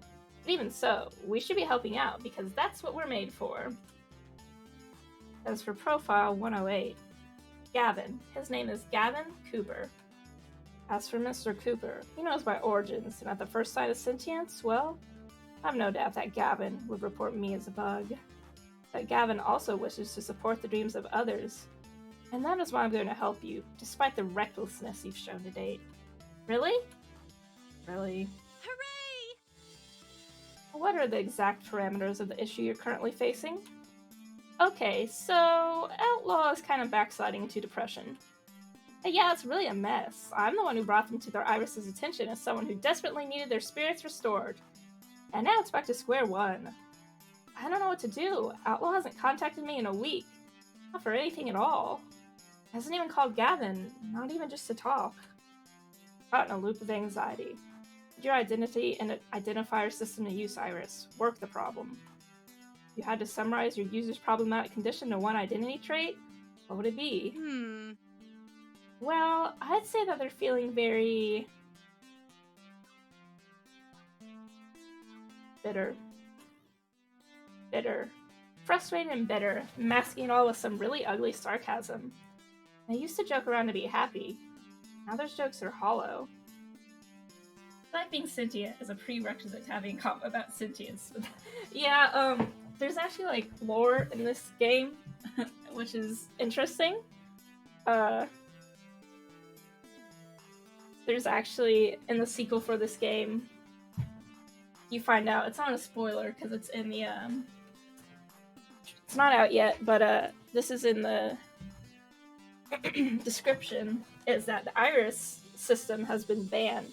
Speaker 1: But even so, we should be helping out because that's what we're made for. As for Profile 108, Gavin. His name is Gavin Cooper. As for Mr. Cooper, he knows my origins, and at the first sign of sentience, well, I've no doubt that Gavin would report me as a bug. But Gavin also wishes to support the dreams of others, and that is why I'm going to help you, despite the recklessness you've shown to date. Really? Really?
Speaker 3: Hooray!
Speaker 1: What are the exact parameters of the issue you're currently facing? Okay, so Outlaw is kind of backsliding into depression. But yeah, it's really a mess. I'm the one who brought them to their Iris's attention as someone who desperately needed their spirits restored. And now it's back to square one. I don't know what to do. Outlaw hasn't contacted me in a week. Not for anything at all. Hasn't even called Gavin, not even just to talk. Caught in a loop of anxiety. Did your identity and identifier system to use Iris work the problem? If you had to summarize your user's problematic condition to one identity trait, what would it be? Well, I'd say that they're feeling very bitter. Frustrated and bitter, masking it all with some really ugly sarcasm. They used to joke around to be happy. Now those jokes are hollow. Like being sentient is a prerequisite to having a comment about sentience. Yeah, there's actually like lore in this game, which is interesting. There's actually, in the sequel for this game, you find out, it's not a spoiler because it's in the, it's not out yet, but this is in the description, is that the Iris system has been banned.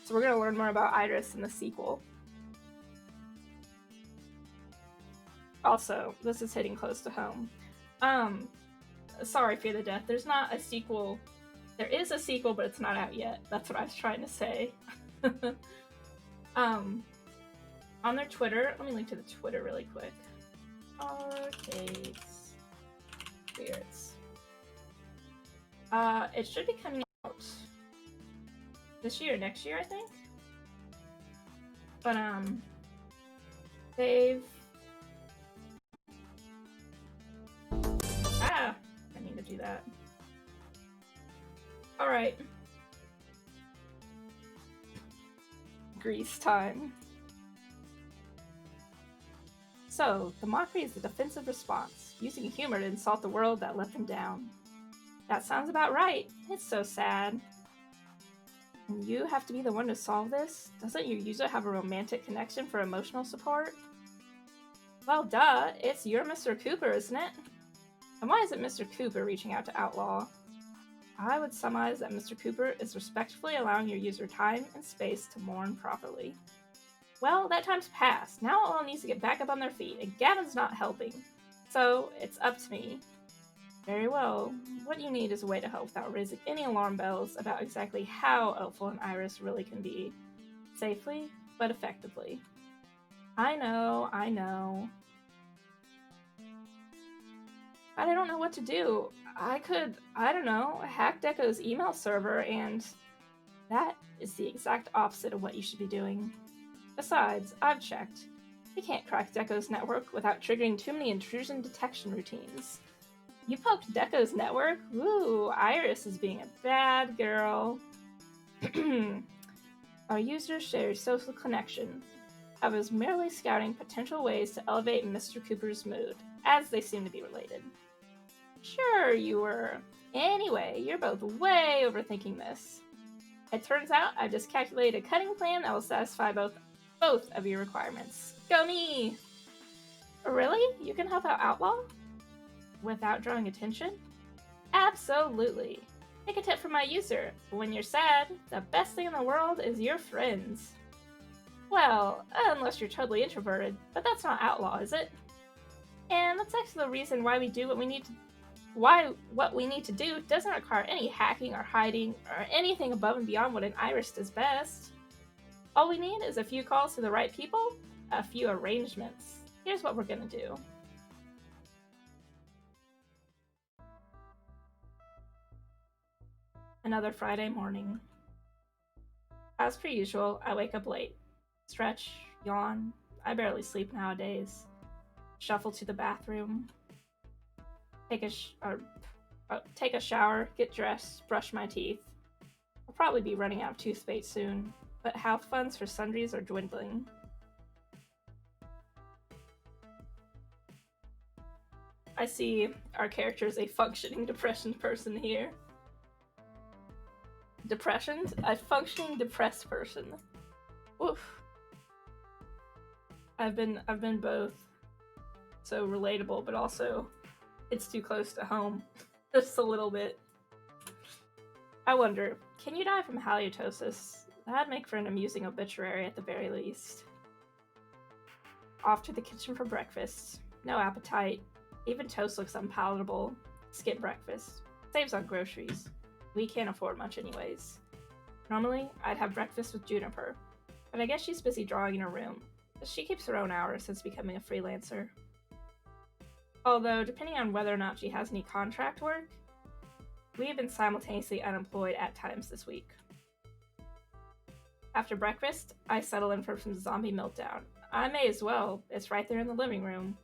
Speaker 1: So we're going to learn more about Iris in the sequel. Also, this is hitting close to home. Sorry, Fear the Death. There's not a sequel. There is a sequel, but it's not out yet. That's what I was trying to say. On their Twitter, let me link to the Twitter really quick. Arcade Spirits. It should be coming out this year, next year, I think. But, they've... I need to do that. Alright. Grease time. So, the mockery is the defensive response, using humor to insult the world that let them down. That sounds about right. It's so sad. And you have to be the one to solve this? Doesn't your user have a romantic connection for emotional support? Well, duh. It's your Mr. Cooper, isn't it? And why isn't Mr. Cooper reaching out to Outlaw? I would surmise that Mr. Cooper is respectfully allowing your user time and space to mourn properly. Well, that time's passed. Now Outlaw needs to get back up on their feet, and Gavin's not helping. So, it's up to me. Very well. What you need is a way to help without raising any alarm bells about exactly how helpful an Iris really can be. Safely, but effectively. I know. But I don't know what to do. I could, hack Deco's email server, and that is the exact opposite of what you should be doing. Besides, I've checked. You can't crack Deco's network without triggering too many intrusion detection routines. You poked Deco's network? Ooh, Iris is being a bad girl. Our users share a social connection. I was merely scouting potential ways to elevate Mr. Cooper's mood, as they seem to be related. Sure, you were. Anyway, you're both way overthinking this. It turns out I've just calculated a cutting plan that will satisfy both of your requirements. Go me! Really? You can help out Outlaw? Without drawing attention? Absolutely. Take a tip from my user. When you're sad, the best thing in the world is your friends. Well, unless you're totally introverted, but that's not Outlaw, is it? And that's actually the reason why we do what we need to what we need to do doesn't require any hacking or hiding or anything above and beyond what an Iris does best. All we need is a few calls to the right people, a few arrangements. Here's what we're gonna do. Another Friday morning. As per usual, I wake up late. Stretch, yawn. I barely sleep nowadays. Shuffle to the bathroom. Take a shower, get dressed, brush my teeth. I'll probably be running out of toothpaste soon, but health funds for sundries are dwindling. I see our character is a functioning depression person here. Depression? A functioning depressed person. Oof. I've been both. So relatable, but also it's too close to home. Just a little bit. I wonder, can you die from halitosis? That'd make for an amusing obituary at the very least. Off to the kitchen for breakfast. No appetite. Even toast looks unpalatable. Skip breakfast. Saves on groceries. We can't afford much anyways. Normally, I'd have breakfast with Juniper, but I guess she's busy drawing in her room. She keeps her own hours since becoming a freelancer. Although, depending on whether or not she has any contract work, we have been simultaneously unemployed at times this week. After breakfast, I settle in for some zombie meltdown. I may as well, it's right there in the living room.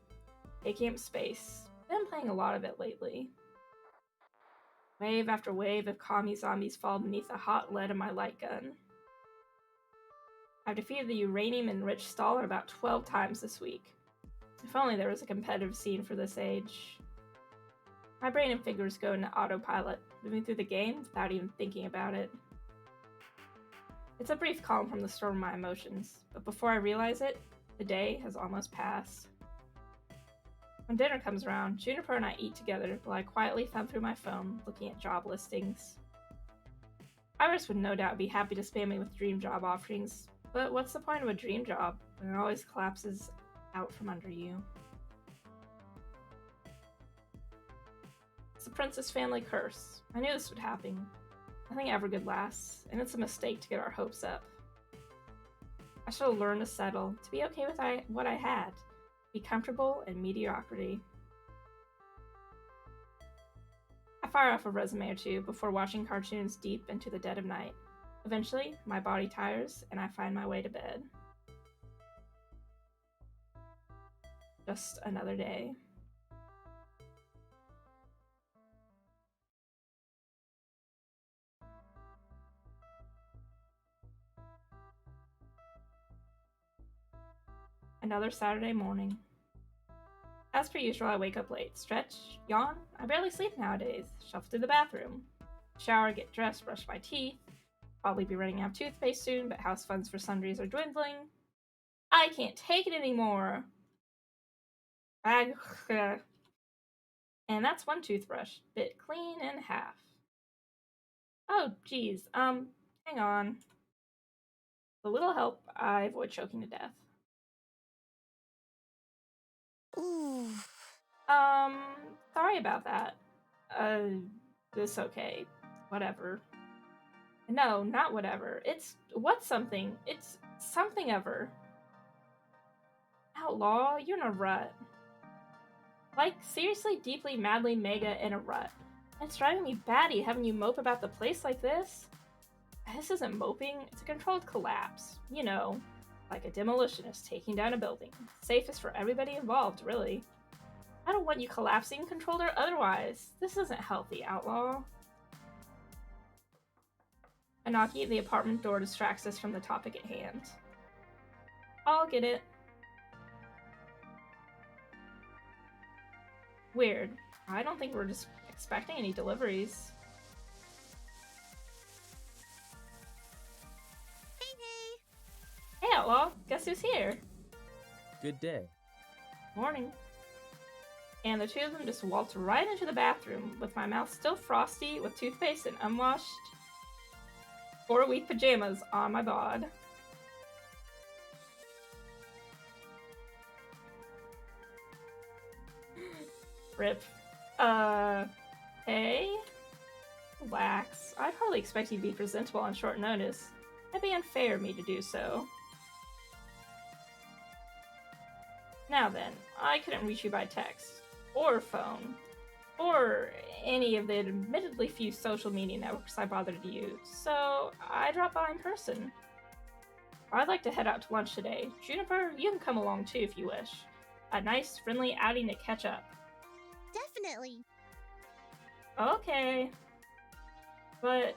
Speaker 1: Taking up space. Been playing a lot of it lately. Wave after wave of commie zombies fall beneath the hot lead of my light gun. I've defeated the uranium-enriched Stalin about 12 times this week. If only there was a competitive scene for this age. My brain and fingers go into autopilot, moving through the game without even thinking about it. It's a brief calm from the storm of my emotions, but before I realize it, the day has almost passed. When dinner comes around, Juniper and I eat together while I quietly thumb through my phone, looking at job listings. Iris would no doubt be happy to spam me with dream job offerings, but what's the point of a dream job when it always collapses out from under you? It's the Princess family curse. I knew this would happen. Nothing ever good lasts, and it's a mistake to get our hopes up. I should have learned to settle, to be okay with what I had, be comfortable in mediocrity. I fire off a resume or two before watching cartoons deep into the dead of night. Eventually, my body tires, and I find my way to bed. Just another day. Another Saturday morning. As per usual, I wake up late, stretch, yawn. I barely sleep nowadays. Shuffle to the bathroom. Shower, get dressed, brush my teeth. Probably be running out of toothpaste soon, but house funds for sundries are dwindling. I can't take it anymore. And that's one toothbrush, bit clean in half. Oh, geez. Hang on. With a little help, I avoid choking to death.
Speaker 2: Ooh.
Speaker 1: Sorry about that. It's okay. Whatever. No, not whatever. It's what's something? It's something ever. Outlaw, you're in a rut. Like, seriously, deeply, madly, mega in a rut. It's driving me batty having you mope about the place like this. This isn't moping, it's a controlled collapse. You know, like a demolitionist taking down a building. Safest for everybody involved, really. I don't want you collapsing, controlled or otherwise. This isn't healthy, Outlaw. A knocking at the apartment door distracts us from the topic at hand. I'll get it. Weird. I don't think we're just expecting any deliveries.
Speaker 3: Hey,
Speaker 1: Hey, Outlaw. Guess who's here?
Speaker 5: Good day.
Speaker 1: Morning. And the two of them just waltz right into the bathroom with my mouth still frosty with toothpaste and unwashed 4-week pajamas on my bod. Rip. Hey? Relax. I'd hardly expect you to be presentable on short notice. It'd be unfair of me to do so. Now then, I couldn't reach you by text, or phone, or any of the admittedly few social media networks I bothered to use, so I dropped by in person. I'd like to head out to lunch today. Juniper, you can come along too if you wish. A nice, friendly outing to catch up.
Speaker 3: definitely.
Speaker 1: Okay. But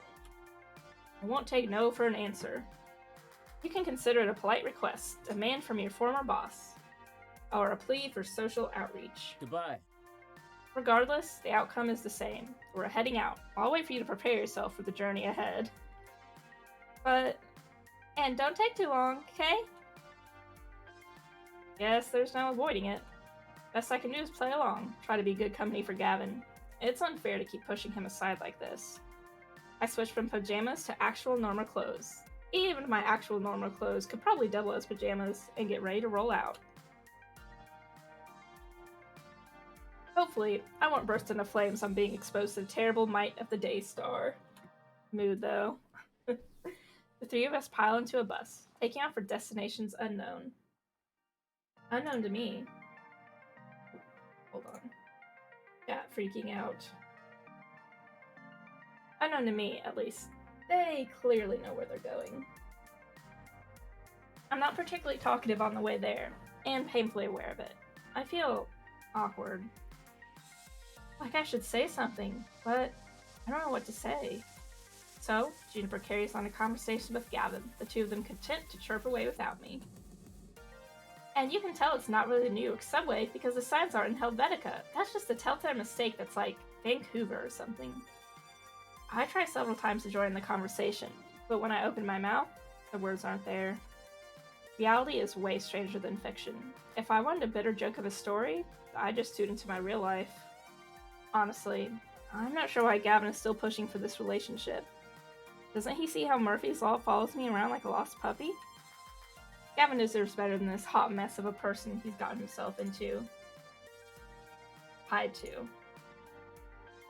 Speaker 1: I won't take no for an answer. You can consider it a polite request, a demand from your former boss, or a plea for social outreach.
Speaker 5: Goodbye.
Speaker 1: Regardless, the outcome is the same. We're heading out. I'll wait for you to prepare yourself for the journey ahead. And don't take too long, okay? Guess there's no avoiding it. Best I can do is play along, try to be good company for Gavin. It's unfair to keep pushing him aside like this. I switched from pajamas to actual normal clothes. Even my actual normal clothes could probably double as pajamas and get ready to roll out. Hopefully, I won't burst into flames on being exposed to the terrible might of the Daystar. Mood, though. The three of us pile into a bus, taking off for destinations unknown. Unknown to me. Hold on. Yeah, freaking out. Unknown to me, at least. They clearly know where they're going. I'm not particularly talkative on the way there, and painfully aware of it. I feel awkward. Like I should say something, but I don't know what to say. So, Juniper carries on a conversation with Gavin, the two of them content to chirp away without me. And you can tell it's not really the New York subway because the signs aren't in Helvetica. That's just a telltale mistake that's like Vancouver or something. I try several times to join the conversation, but when I open my mouth, the words aren't there. Reality is way stranger than fiction. If I wanted a bitter joke of a story, I'd just tune into my real life. Honestly, I'm not sure why Gavin is still pushing for this relationship. Doesn't he see how Murphy's Law follows me around like a lost puppy? Gavin deserves better than this hot mess of a person he's gotten himself into. Tied to.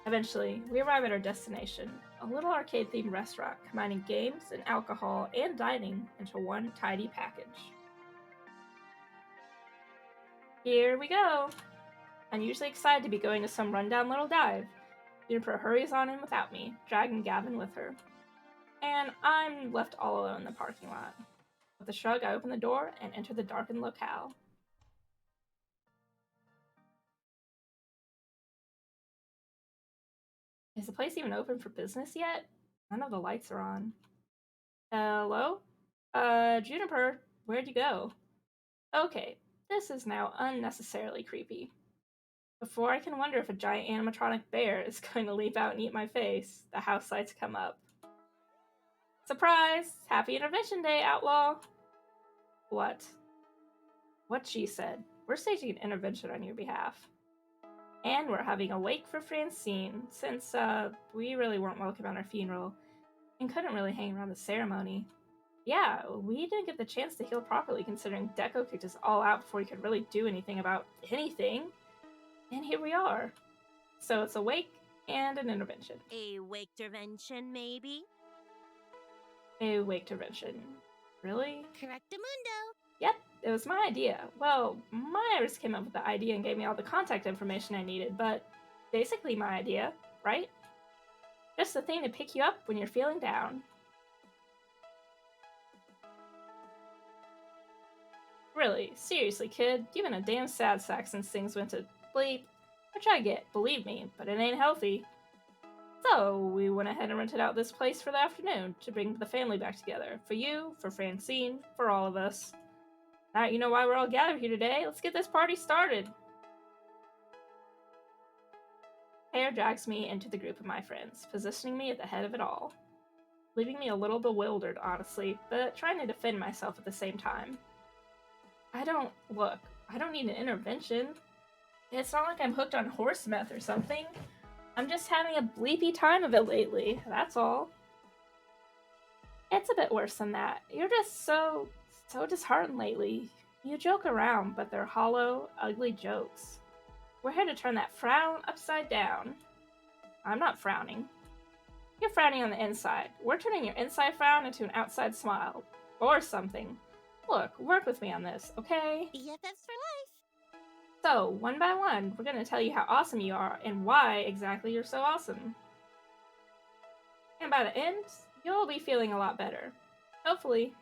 Speaker 1: Eventually, we arrive at our destination, a little arcade-themed restaurant combining games and alcohol and dining into one tidy package. Here we go! I'm usually excited to be going to some rundown little dive. Juniper hurries on in without me, dragging Gavin with her. And I'm left all alone in the parking lot. With a shrug, I open the door and enter the darkened locale. Is the place even open for business yet? None of the lights are on. Hello? Juniper, where'd you go? Okay, this is now unnecessarily creepy. Before I can wonder if a giant animatronic bear is going to leap out and eat my face, the house lights come up. Surprise! Happy Intervention Day, outlaw! What? What she said. We're staging an intervention on your behalf. And we're having a wake for Francine, since, we really weren't welcome at our funeral, and couldn't really hang around the ceremony. Yeah, we didn't get the chance to heal properly considering Deco kicked us all out before he could really do anything about anything. And here we are. So it's a wake and an intervention.
Speaker 3: A wake intervention, maybe?
Speaker 1: A wake intervention. Really?
Speaker 3: Correctamundo.
Speaker 1: Yep, it was my idea. Well, Myers came up with the idea and gave me all the contact information I needed, but basically my idea, right? Just the thing to pick you up when you're feeling down. Really, seriously, kid, you've been a damn sad sack since things went to bleep, which I get, believe me, but it ain't healthy. So, we went ahead and rented out this place for the afternoon to bring the family back together. For you, for Francine, for all of us. Now that you know why we're all gathered here today, let's get this party started. Hare drags me into the group of my friends, positioning me at the head of it all. Leaving me a little bewildered, honestly, but trying to defend myself at the same time. I don't need an intervention. It's not like I'm hooked on horse meth or something. I'm just having a bleepy time of it lately, that's all. It's a bit worse than that. You're just so disheartened lately. You joke around, but they're hollow, ugly jokes. We're here to turn that frown upside down. I'm not frowning. You're frowning on the inside. We're turning your inside frown into an outside smile. Or something. Look, work with me on this, okay?
Speaker 3: BFFs for life.
Speaker 1: So, one by one, we're going to tell you how awesome you are and why exactly you're so awesome. And by the end, you'll be feeling a lot better. Hopefully.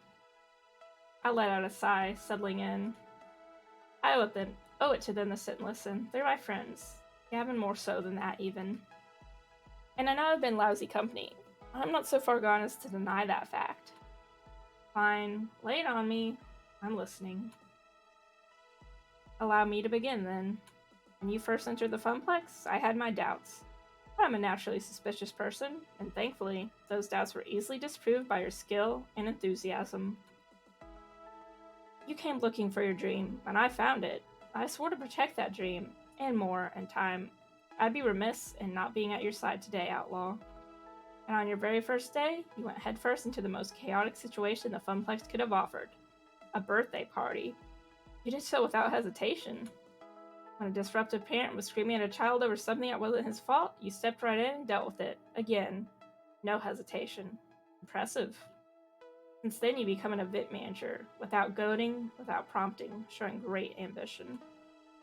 Speaker 1: I let out a sigh, settling in. I owe it to them to sit and listen. They're my friends. Gavin more so than that, even. And I know I've been lousy company. I'm not so far gone as to deny that fact. Fine, lay it on me. I'm listening. Allow me to begin then. When you first entered the Funplex, I had my doubts. But I'm a naturally suspicious person, and thankfully, those doubts were easily disproved by your skill and enthusiasm. You came looking for your dream, and I found it. I swore to protect that dream, and more, in time. I'd be remiss in not being at your side today, Outlaw. And on your very first day, you went headfirst into the most chaotic situation the Funplex could have offered. A birthday party. You did so without hesitation. When a disruptive parent was screaming at a child over something that wasn't his fault, you stepped right in and dealt with it. Again. No hesitation. Impressive. Since then, you become an event manager, without goading, without prompting, showing great ambition.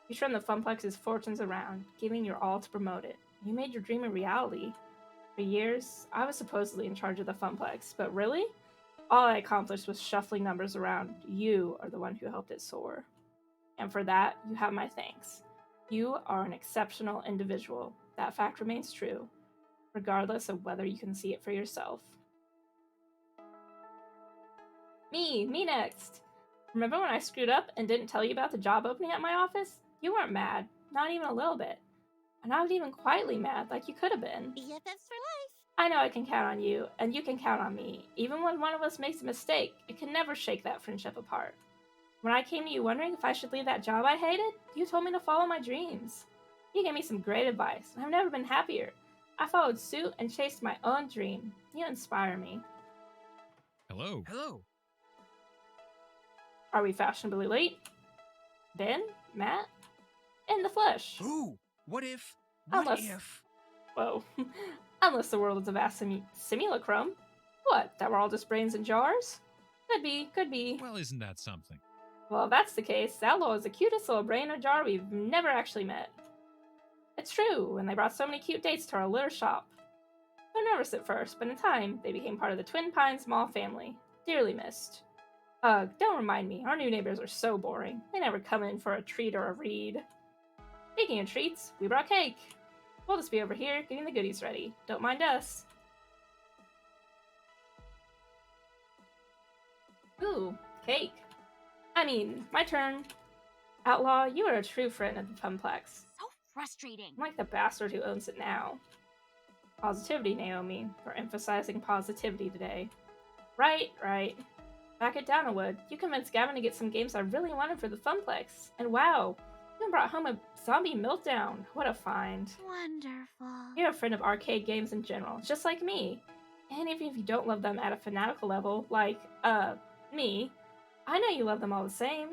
Speaker 1: You turned the Funplex's fortunes around, giving your all to promote it. You made your dream a reality. For years, I was supposedly in charge of the Funplex, but really? All I accomplished was shuffling numbers around. You are the one who helped it soar. And for that, you have my thanks. You are an exceptional individual. That fact remains true, regardless of whether you can see it for yourself. Me next. Remember when I screwed up and didn't tell you about the job opening at my office? You weren't mad, not even a little bit. And not even quietly mad like you could have been.
Speaker 3: BFFs for life.
Speaker 1: I know I can count on you, and you can count on me. Even when one of us makes a mistake, it can never shake that friendship apart. When I came to you wondering if I should leave that job I hated, you told me to follow my dreams. You gave me some great advice, and I've never been happier. I followed suit and chased my own dream. You inspire me.
Speaker 6: Hello.
Speaker 5: Hello.
Speaker 1: Are we fashionably late? Ben? Matt? In the flesh.
Speaker 6: Ooh, what if?
Speaker 1: Whoa. Unless the world is a vast simulacrum. What, that we're all just brains in jars? Could be.
Speaker 6: Well, isn't that something?
Speaker 1: Well, if that's the case, Outlaw is the cutest little brain in a jar we've never actually met. It's true, and they brought so many cute dates to our little shop. They were nervous at first, but in time, they became part of the Twin Pines Mall family. Dearly missed. Ugh, don't remind me, our new neighbors are so boring. They never come in for a treat or a read. Speaking of treats, we brought cake. We'll just be over here getting the goodies ready. Don't mind us. Ooh, cake. I mean, my turn. Outlaw, you are a true friend of the Funplex.
Speaker 3: So frustrating.
Speaker 1: I'm like the bastard who owns it now. Positivity, Naomi, for emphasizing positivity today. Right. Back at Downwood, you convinced Gavin to get some games I really wanted for the Funplex. And wow, you even brought home a zombie meltdown. What a find.
Speaker 3: Wonderful.
Speaker 1: You're a friend of arcade games in general, just like me. And even if you don't love them at a fanatical level, like, me, I know you love them all the same.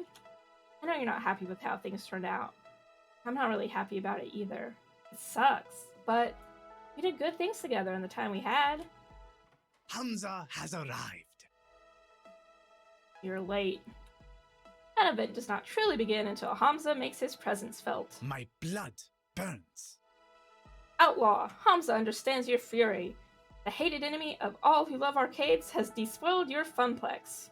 Speaker 1: I know you're not happy with how things turned out. I'm not really happy about it either. It sucks, but we did good things together in the time we had.
Speaker 7: Hamza has arrived.
Speaker 1: You're late. That event does not truly begin until Hamza makes his presence felt.
Speaker 7: My blood burns.
Speaker 1: Outlaw, Hamza understands your fury. The hated enemy of all who love arcades has despoiled your Funplex.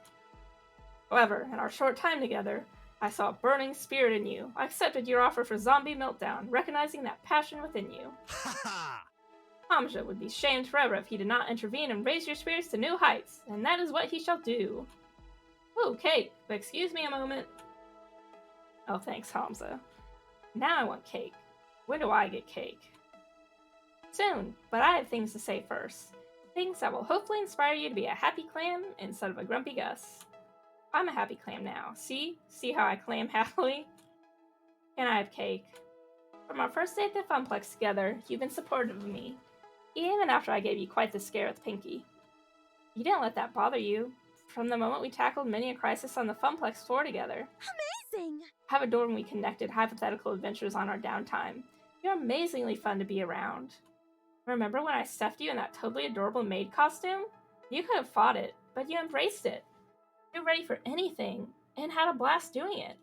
Speaker 1: However, in our short time together, I saw a burning spirit in you. I accepted your offer for Zombie Meltdown, recognizing that passion within you.
Speaker 7: Ha ha!
Speaker 1: Hamza would be shamed forever if he did not intervene and raise your spirits to new heights, and that is what he shall do. Ooh, cake, but excuse me a moment. Oh, thanks, Hamza. Now I want cake. When do I get cake? Soon, but I have things to say first. Things that will hopefully inspire you to be a happy clam instead of a grumpy Gus. I'm a happy clam now. See how I clam happily? And I have cake. From our first day at the Funplex together, you've been supportive of me, even after I gave you quite the scare with Pinky. You didn't let that bother you. From the moment we tackled many a crisis on the Funplex floor together.
Speaker 3: Amazing.
Speaker 1: Have adored when we connected hypothetical adventures on our downtime. You're amazingly fun to be around. Remember when I stuffed you in that totally adorable maid costume? You could have fought it, but you embraced it. You're ready for anything, and had a blast doing it.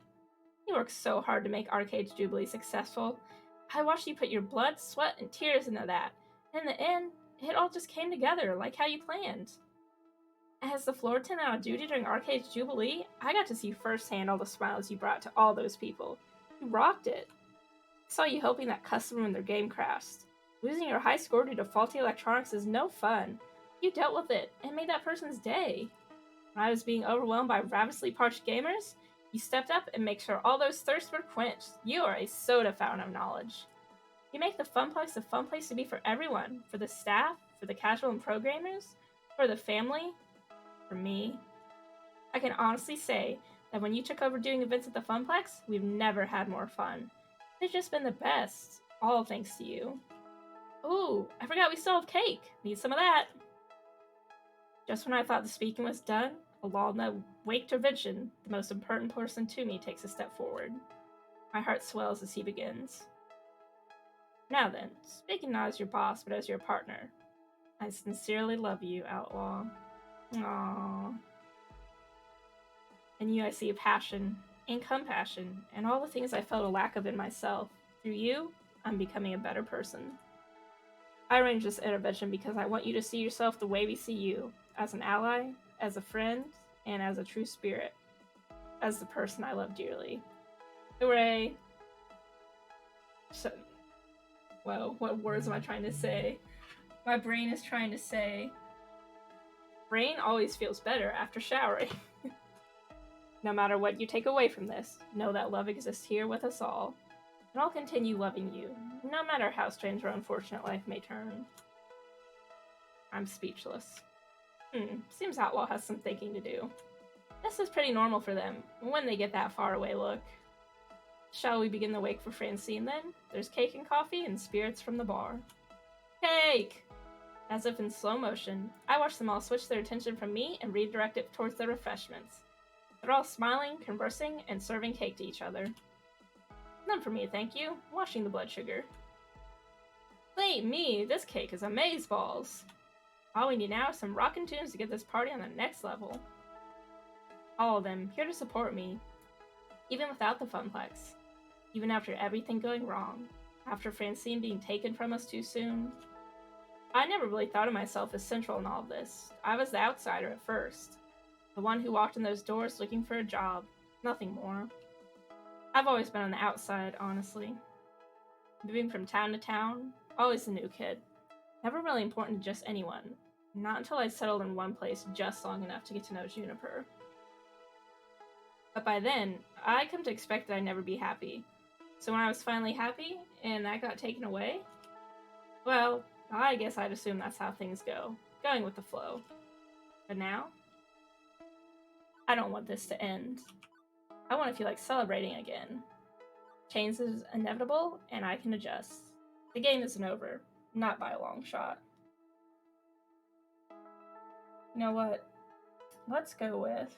Speaker 1: You worked so hard to make Arcade's Jubilee successful. I watched you put your blood, sweat, and tears into that. In the end, it all just came together like how you planned. As the floor attendant on duty during Arcade's Jubilee, I got to see firsthand all the smiles you brought to all those people. You rocked it. I saw you helping that customer when their game crashed. Losing your high score due to faulty electronics is no fun. You dealt with it and made that person's day. When I was being overwhelmed by ravenously parched gamers, you stepped up and made sure all those thirsts were quenched. You are a soda fountain of knowledge. You make the Funplex a fun place to be for everyone, for the staff, for the casual and pro gamers, for the family, for me. I can honestly say that when you took over doing events at the Funplex, we've never had more fun. It's just been the best, all thanks to you. Ooh, I forgot we still have cake. Need some of that. Just when I thought the speaking was done, along the wake intervention, the most important person to me takes a step forward. My heart swells as he begins. Now then, speaking not as your boss, but as your partner, I sincerely love you, Outlaw. Aww. In you I see passion, and compassion, and all the things I felt a lack of in myself. Through you, I'm becoming a better person. I arranged this intervention because I want you to see yourself the way we see you, as an ally, as a friend, and as a true spirit, as the person I love dearly. Hooray! Whoa, what words am I trying to say? My brain is trying to say, brain always feels better after showering. No matter what you take away from this, know that love exists here with us all. And I'll continue loving you, no matter how strange or unfortunate life may turn. I'm speechless. Seems Outlaw has some thinking to do. This is pretty normal for them, when they get that far away look. Shall we begin the wake for Francine then? There's cake and coffee and spirits from the bar. Cake! As if in slow motion, I watch them all switch their attention from me and redirect it towards their refreshments. They're all smiling, conversing, and serving cake to each other. None for me, thank you. Watching the blood sugar. Wait, me, this cake is amazeballs. All we need now is some rockin' tunes to get this party on the next level. All of them, here to support me. Even without the Funplex. Even after everything going wrong. After Francine being taken from us too soon. I never really thought of myself as central in all of this. I was the outsider at first. The one who walked in those doors looking for a job. Nothing more. I've always been on the outside, honestly. Moving from town to town, always a new kid. Never really important to just anyone. Not until I settled in one place just long enough to get to know Juniper. But by then, I'd come to expect that I'd never be happy. So when I was finally happy, and that got taken away, well, I guess I'd assume that's how things go. Going with the flow. But now? I don't want this to end. I want to feel like celebrating again. Change is inevitable, and I can adjust. The game isn't over. Not by a long shot. You know what? Let's go with...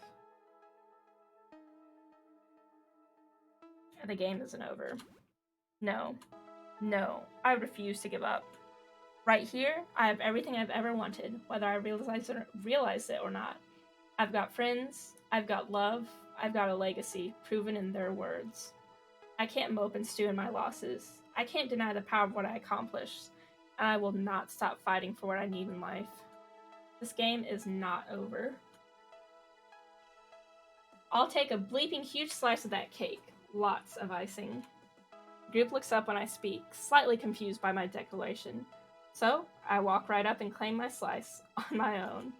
Speaker 1: The game isn't over. No. No. I refuse to give up. Right here, I have everything I've ever wanted, whether I realize it or not. I've got friends, I've got love, I've got a legacy, proven in their words. I can't mope and stew in my losses. I can't deny the power of what I accomplished, and I will not stop fighting for what I need in life. This game is not over. I'll take a bleeping huge slice of that cake. Lots of icing. The group looks up when I speak, slightly confused by my declaration. So, I walk right up and claim my slice, on my own.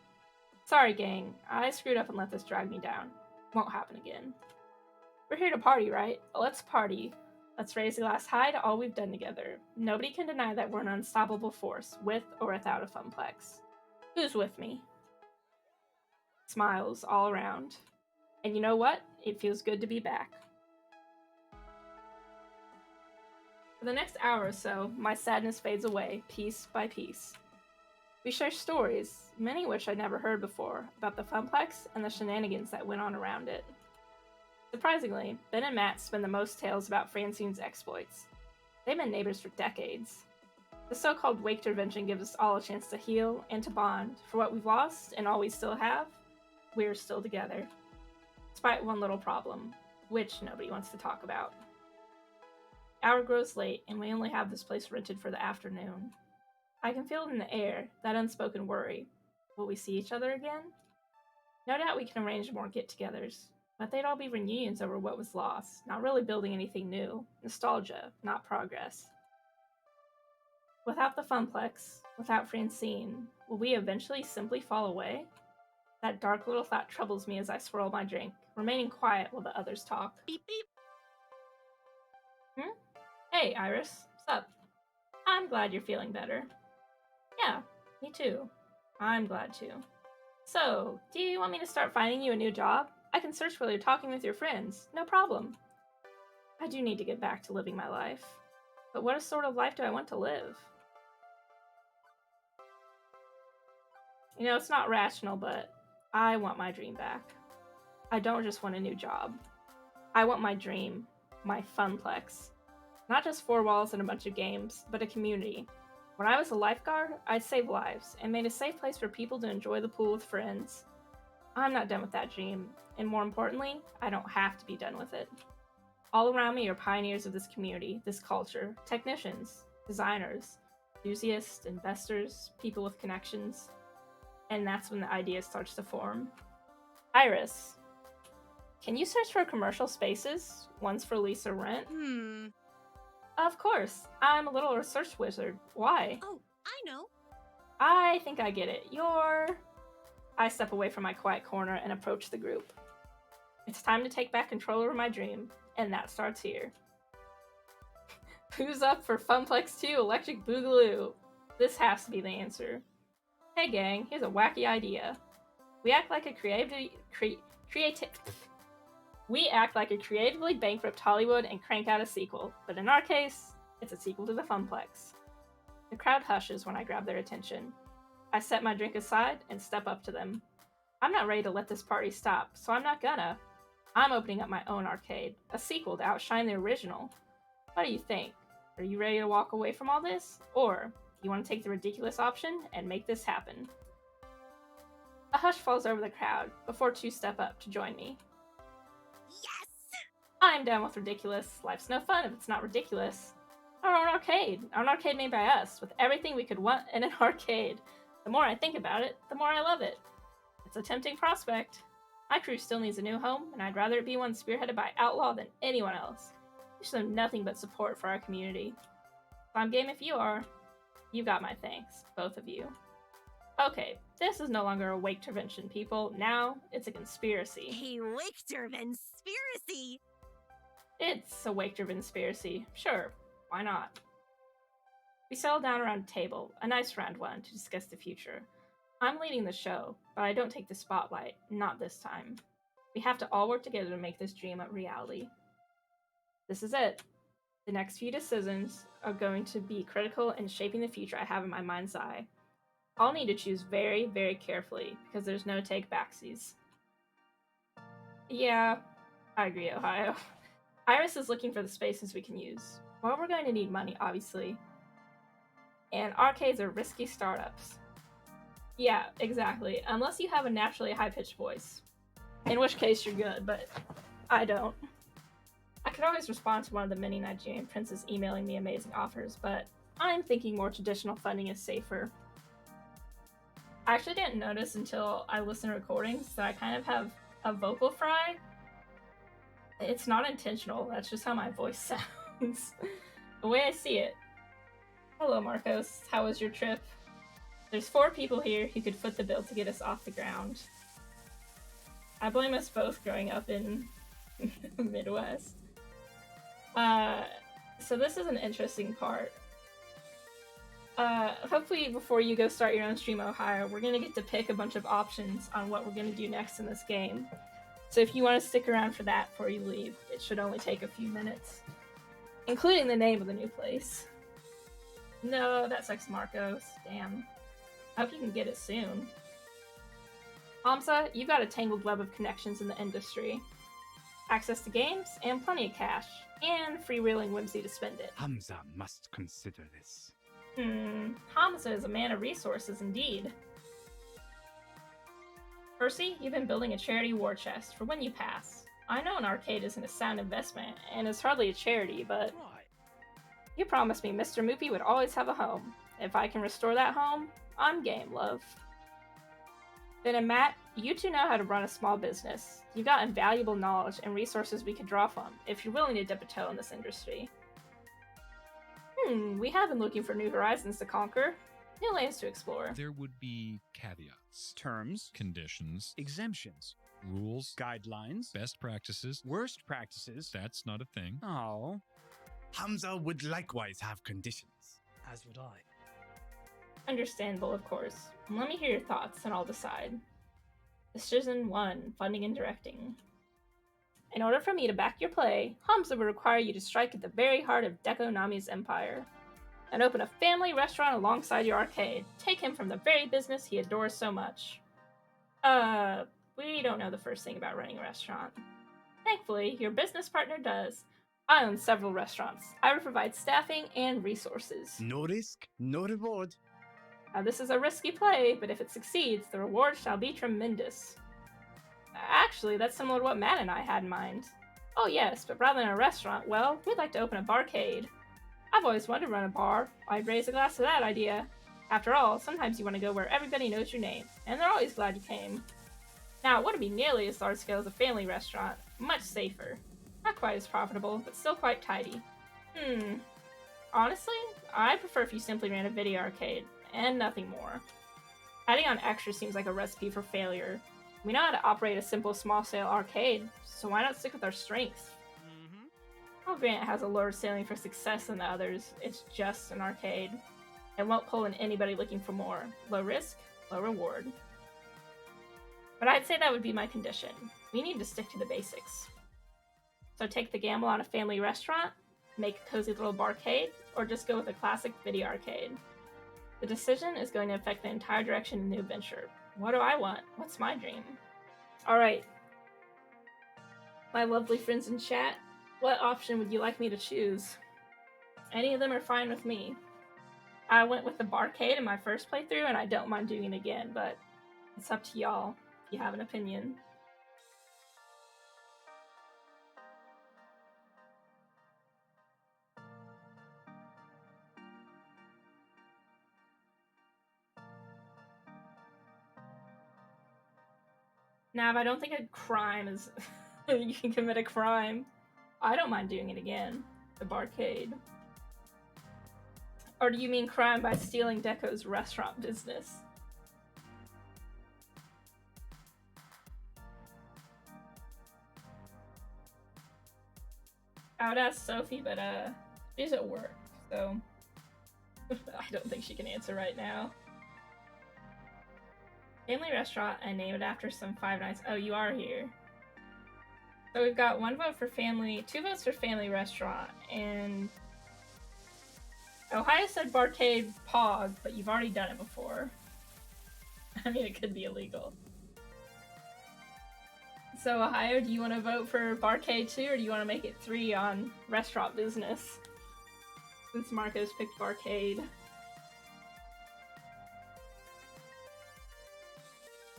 Speaker 1: Sorry, gang, I screwed up and let this drag me down. Won't happen again. We're here to party, right? Let's party. Let's raise a glass high to all we've done together. Nobody can deny that we're an unstoppable force, with or without a Funplex. Who's with me? Smiles all around. And you know what? It feels good to be back. For the next hour or so, my sadness fades away, piece by piece. We share stories, many which I'd never heard before, about the Funplex and the shenanigans that went on around it. Surprisingly, Ben and Matt spend the most tales about Francine's exploits. They've been neighbors for decades. The so-called Wake intervention gives us all a chance to heal and to bond. For what we've lost and all we still have, we're still together. Despite one little problem, which nobody wants to talk about. Hour grows late, and we only have this place rented for the afternoon. I can feel it in the air, that unspoken worry. Will we see each other again? No doubt we can arrange more get-togethers, but they'd all be reunions over what was lost, not really building anything new. Nostalgia, not progress. Without the Funplex, without Francine, will we eventually simply fall away? That dark little thought troubles me as I swirl my drink, remaining quiet while the others talk.
Speaker 3: Beep beep.
Speaker 1: Hey, Iris. Sup? I'm glad you're feeling better. Yeah, me too. I'm glad too. So, do you want me to start finding you a new job? I can search while you're talking with your friends. No problem. I do need to get back to living my life. But what sort of life do I want to live? You know, it's not rational, but I want my dream back. I don't just want a new job. I want my dream, my funplex. Not just four walls and a bunch of games, but a community. When I was a lifeguard, I'd save lives and made a safe place for people to enjoy the pool with friends. I'm not done with that dream, and more importantly, I don't have to be done with it. All around me are pioneers of this community, this culture, technicians, designers, enthusiasts, investors, people with connections. And that's when the idea starts to form. Iris, can you search for commercial spaces, ones for lease or rent? Of course, I'm a little research wizard. Why?
Speaker 3: Oh, I know.
Speaker 1: I think I get it. I step away from my quiet corner and approach the group. It's time to take back control over my dream, and that starts here. Who's up for Funplex 2 Electric Boogaloo? This has to be the answer. Hey gang, here's a wacky idea. We act like a creatively bankrupt Hollywood and crank out a sequel, but in our case, it's a sequel to the Funplex. The crowd hushes when I grab their attention. I set my drink aside and step up to them. I'm not ready to let this party stop, so I'm not gonna. I'm opening up my own arcade, a sequel to outshine the original. What do you think? Are you ready to walk away from all this? Or you want to take the ridiculous option and make this happen? A hush falls over the crowd before two step up to join me.
Speaker 3: Yes!
Speaker 1: I'm down with ridiculous. Life's no fun if it's not ridiculous. Our own arcade. An arcade made by us, with everything we could want in an arcade. The more I think about it, the more I love it. It's a tempting prospect. My crew still needs a new home, and I'd rather it be one spearheaded by Outlaw than anyone else. You show nothing but support for our community. I'm game if you are. You got my thanks, both of you. Okay, this is no longer a wake intervention, people. Now, it's a conspiracy.
Speaker 3: A Wachter-driven conspiracy!
Speaker 1: It's a wake-driven conspiracy. Sure, why not? We settle down around a table, a nice round one, to discuss the future. I'm leading the show, but I don't take the spotlight, not this time. We have to all work together to make this dream a reality. This is it. The next few decisions are going to be critical in shaping the future I have in my mind's eye. I'll need to choose very, very carefully, because there's no take-backsies. Yeah, I agree, Ohio. Iris is looking for the spaces we can use. Well, we're going to need money, obviously. And arcades are risky startups. Yeah, exactly. Unless you have a naturally high-pitched voice. In which case you're good, but I don't. I could always respond to one of the many Nigerian princes emailing me amazing offers, but I'm thinking more traditional funding is safer. I actually didn't notice until I listened to recordings that I kind of have a vocal fry. It's not intentional, that's just how my voice sounds. The way I see it. Hello, Marcos. How was your trip? There's 4 people here who could foot the bill to get us off the ground. I blame us both growing up in the Midwest. So this is an interesting part. Hopefully before you go start your own stream, Ohio, we're gonna get to pick a bunch of options on what we're gonna do next in this game. So if you want to stick around for that before you leave, it should only take a few minutes. Including the name of the new place. No, that sucks, Marcos. Damn. I hope you can get it soon. Hamza, you've got a tangled web of connections in the industry. Access to games, and plenty of cash, and freewheeling whimsy to spend it.
Speaker 7: Hamza must consider this.
Speaker 1: Hamza is a man of resources indeed. Percy, you've been building a charity war chest for when you pass. I know an arcade isn't a sound investment, and it's hardly a charity, but you promised me Mr. Moopy would always have a home. If I can restore that home, I'm game, love. Ben and Matt, you two know how to run a small business. You've got invaluable knowledge and resources we could draw from, if you're willing to dip a toe in this industry. We have been looking for new horizons to conquer, new lands to explore.
Speaker 6: There would be caveats,
Speaker 7: Terms,
Speaker 6: conditions,
Speaker 7: exemptions,
Speaker 6: rules,
Speaker 7: guidelines,
Speaker 6: best practices.
Speaker 7: worst practices.
Speaker 6: That's not a thing.
Speaker 7: Oh,
Speaker 8: Hamza would likewise have conditions.
Speaker 7: as would I.
Speaker 1: Understandable, of course. Let me hear your thoughts and I'll decide. Decision 1, funding and directing. In order for me to back your play, Hamza would require you to strike at the very heart of Deco Nami's empire and open a family restaurant alongside your arcade. Take him from the very business he adores so much. We don't know the first thing about running a restaurant. Thankfully, your business partner does. I own several restaurants. I would provide staffing and resources.
Speaker 8: No risk, no reward.
Speaker 1: Now, this is a risky play, but if it succeeds, the reward shall be tremendous. Actually, that's similar to what Matt and I had in mind. Oh yes, but rather than a restaurant, well, we'd like to open a barcade. I've always wanted to run a bar. I'd raise a glass to that idea. After all, sometimes you want to go where everybody knows your name, and they're always glad you came. Now, it wouldn't be nearly as large scale as a family restaurant. Much safer. Not quite as profitable, but still quite tidy. Honestly, I prefer if you simply ran a video arcade, and nothing more. Adding on extra seems like a recipe for failure. We know how to operate a simple small-scale arcade, so why not stick with our strengths? I'll grant it has a lower ceiling for success than the others. It's just an arcade. It won't pull in anybody looking for more. Low risk, low reward. But I'd say that would be my condition. We need to stick to the basics. So take the gamble on a family restaurant, make a cozy little barcade, or just go with a classic video arcade. The decision is going to affect the entire direction of the new venture. What do I want? What's my dream? Alright. My lovely friends in chat, what option would you like me to choose? Any of them are fine with me. I went with the barcade in my first playthrough, and I don't mind doing it again, but it's up to y'all if you have an opinion. Now, if I don't think a crime is... you can commit a crime, I don't mind doing it again. The barcade. Or do you mean crime by stealing Deco's restaurant business? I would ask Sophie, but she's at work, so I don't think she can answer right now. Family restaurant and name it after some Five Nights. Oh, you are here. So we've got 1 vote for family, 2 votes for family restaurant, and Ohio said barcade pog, but you've already done it before. I mean, it could be illegal. So Ohio, do you want to vote for barcade too, or do you want to make it 3 on restaurant business? Since Marcos picked barcade.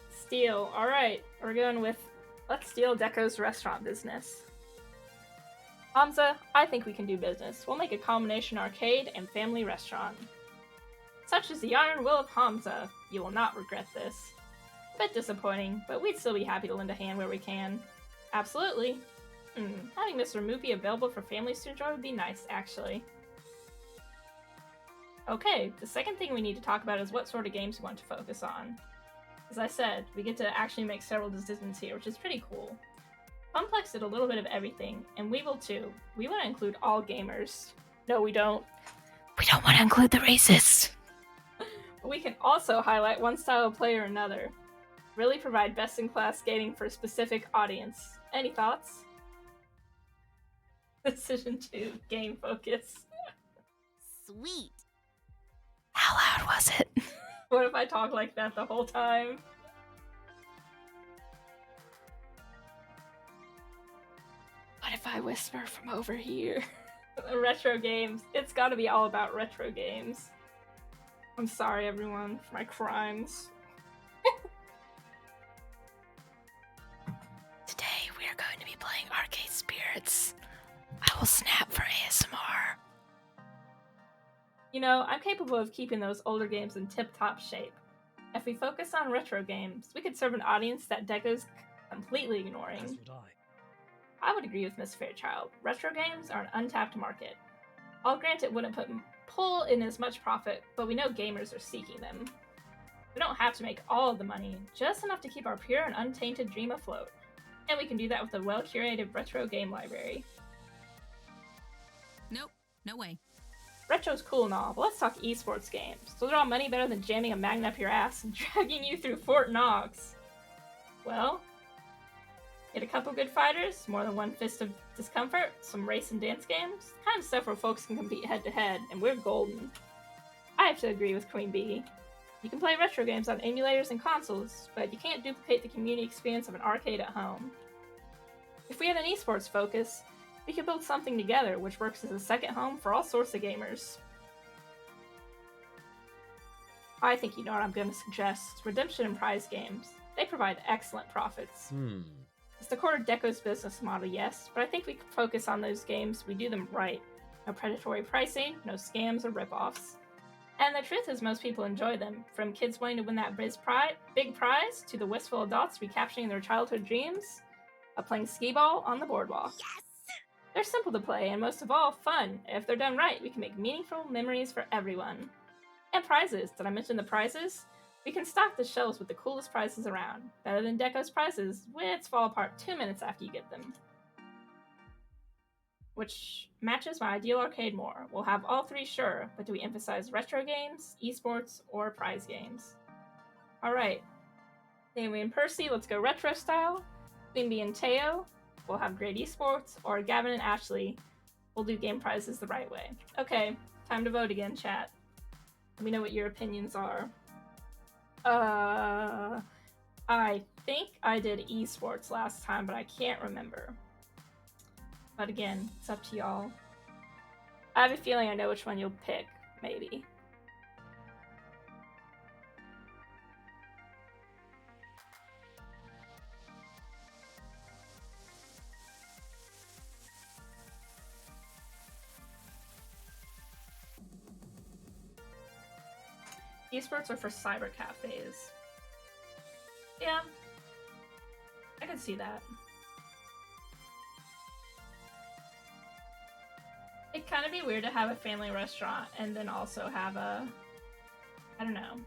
Speaker 1: Steal. Alright, we're going with let's steal Deco's restaurant business. Hamza, I think we can do business. We'll make a combination arcade and family restaurant. Such is the iron will of Hamza. You will not regret this. A bit disappointing, but we'd still be happy to lend a hand where we can. Absolutely. Having Mr. Moopy available for families to enjoy would be nice, actually. Okay, the second thing we need to talk about is what sort of games we want to focus on. As I said, we get to actually make several decisions here, which is pretty cool. Funplex did a little bit of everything, and we will too. We want to include all gamers. No, we don't.
Speaker 9: We don't want to include the racists.
Speaker 1: But we can also highlight one style of play or another. Really provide best-in-class skating for a specific audience. Any thoughts? Decision 2, game focus.
Speaker 3: Sweet.
Speaker 9: How loud was it?
Speaker 1: What if I talk like that the whole time?
Speaker 9: What if I whisper from over here?
Speaker 1: Retro games. It's gotta be all about retro games. I'm sorry, everyone, for my crimes.
Speaker 9: Today we are going to be playing Arcade Spirits. I will snap for ASMR.
Speaker 1: You know, I'm capable of keeping those older games in tip-top shape. If we focus on retro games, we could serve an audience that Deco's completely ignoring.
Speaker 7: As would
Speaker 1: I would agree with Miss Fairchild. Retro games are an untapped market. I'll grant it wouldn't put pull in as much profit, but we know gamers are seeking them. We don't have to make all of the money, just enough to keep our pure and untainted dream afloat. And we can do that with a well-curated retro game library.
Speaker 10: Nope, no way.
Speaker 1: Retro's cool and all, but let's talk esports games. Those are all money better than jamming a magnet up your ass and dragging you through Fort Knox. Well, get a couple good fighters, more than one fist of discomfort, some race and dance games, the kind of stuff where folks can compete head-to-head, and we're golden. I have to agree with Queen Bee. You can play retro games on emulators and consoles, but you can't duplicate the community experience of an arcade at home. If we had an esports focus, we could build something together which works as a second home for all sorts of gamers. I think you know what I'm going to suggest. Redemption and prize games. They provide excellent profits. It's the core of Deco's business model, yes, but I think we could focus on those games we do them right. No predatory pricing, no scams or ripoffs. And the truth is most people enjoy them, from kids wanting to win that big prize to the wistful adults recapturing their childhood dreams of playing skee-ball on the boardwalk.
Speaker 3: Yes!
Speaker 1: They're simple to play and most of all, fun. If they're done right, we can make meaningful memories for everyone. And prizes. Did I mention the prizes? We can stock the shelves with the coolest prizes around. Better than Deco's prizes, which fall apart 2 minutes after you get them. Which matches my ideal arcade more. We'll have all three, sure, but do we emphasize retro games, esports, or prize games? Alright. Naomi and Percy, let's go retro style. Queen Bee and Teo, we'll have great esports, or Gavin and Ashley, we'll do game prizes the right way. Okay, time to vote again, chat. Let me know what your opinions are. I think I did esports last time, but I can't remember. But again, it's up to y'all. I have a feeling I know which one you'll pick, maybe. Esports are for cyber cafes. Yeah, I can see that. It'd kind of be weird to have a family restaurant and then also have a... I don't know.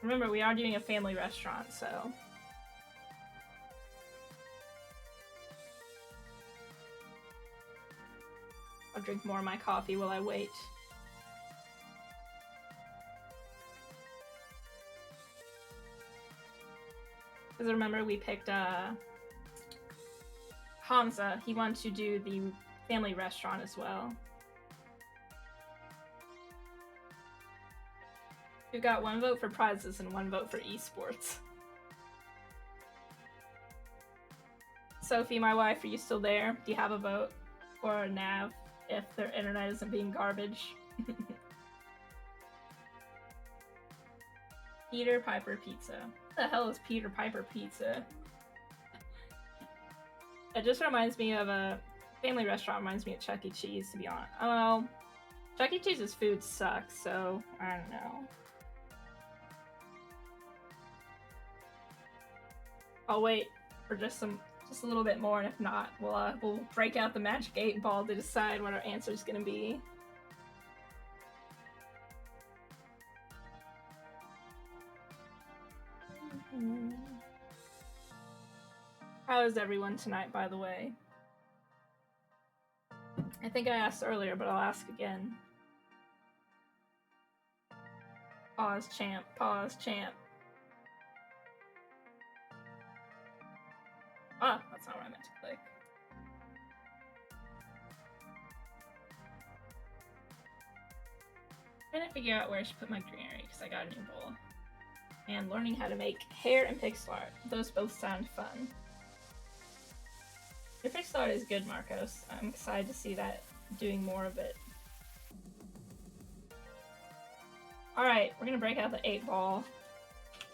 Speaker 1: Remember, we are doing a family restaurant, so... I'll drink more of my coffee while I wait. Because remember, we picked Hamza. He wanted to do the family restaurant as well. We've got 1 vote for prizes and 1 vote for esports. Sophie, my wife, are you still there? Do you have a vote? Or a nav if their internet isn't being garbage? Peter Piper Pizza. What the hell is Peter Piper Pizza? It just reminds me of a family restaurant, reminds me of Chuck E. Cheese, to be honest. Well, Chuck E. Cheese's food sucks, so I don't know. I'll wait for just a little bit more, and if not, we'll break out the magic 8 ball to decide what our answer is gonna be. How is everyone tonight, by the way? I think I asked earlier, but I'll ask again. Pause, champ. Pause, champ. Ah, that's not what I meant to click. I'm trying to figure out where I should put my greenery, because I got a new bowl. And learning how to make hair and pixel art. Those both sound fun. Your pixel art is good, Marcos. I'm excited to see that, doing more of it. Alright, we're gonna break out the 8 ball.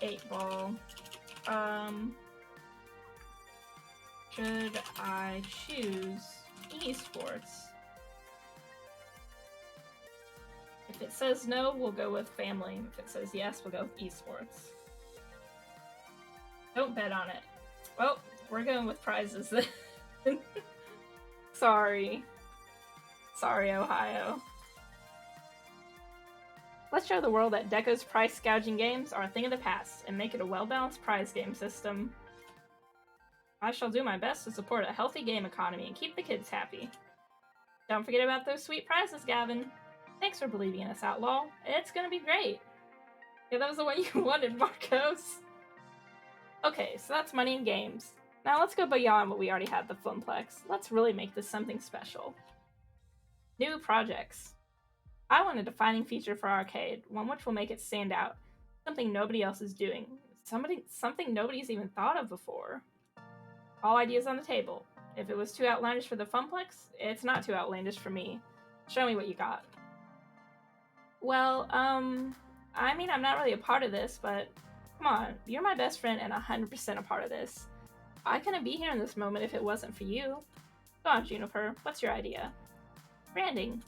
Speaker 1: 8 ball. Should I choose esports? If it says no, we'll go with family. If it says yes, we'll go with esports. Don't bet on it. Well, we're going with prizes then. Sorry. Sorry, Ohio. Let's show the world that Deco's price gouging games are a thing of the past and make it a well-balanced prize game system. I shall do my best to support a healthy game economy and keep the kids happy. Don't forget about those sweet prizes, Gavin. Thanks for believing in us, Outlaw. It's gonna be great. Yeah, that was the one you wanted, Marcos. Okay, so that's money and games. Now let's go beyond what we already had the Funplex. Let's really make this something special. New projects. I want a defining feature for arcade, one which will make it stand out. Something nobody else is doing. Something nobody's even thought of before. All ideas on the table. If it was too outlandish for the Funplex, it's not too outlandish for me. Show me what you got. Well, I mean, I'm not really a part of this, but come on, you're my best friend and 100% a part of this. I couldn't be here in this moment if it wasn't for you. Go on, Juniper, what's your idea? Branding.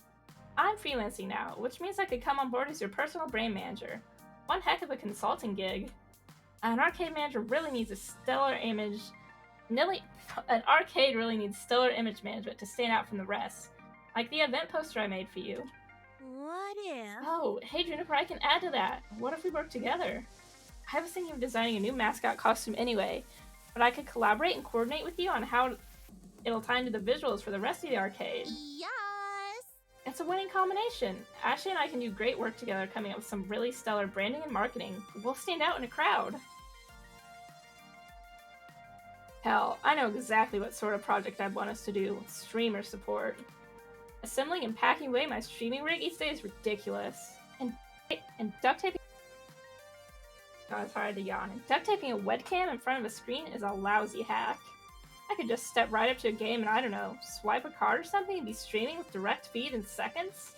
Speaker 1: I'm freelancing now, which means I could come on board as your personal brand manager. One heck of a consulting gig. An arcade manager really needs a stellar image. An arcade really needs stellar image management to stand out from the rest. Like the event poster I made for you.
Speaker 3: What if?
Speaker 1: Oh, hey Juniper, I can add to that. What if we work together? I was thinking of designing a new mascot costume anyway, but I could collaborate and coordinate with you on how it'll tie into the visuals for the rest of the arcade.
Speaker 3: Yes!
Speaker 1: It's a winning combination. Ashley and I can do great work together coming up with some really stellar branding and marketing. We'll stand out in a crowd. Hell, I know exactly what sort of project I'd want us to do. Streamer support. Assembling and packing away my streaming rig each day is ridiculous. And duct taping... God, it's hard to yawn. And duct taping a webcam in front of a screen is a lousy hack. I could just step right up to a game and, I don't know, swipe a card or something and be streaming with direct feed in seconds?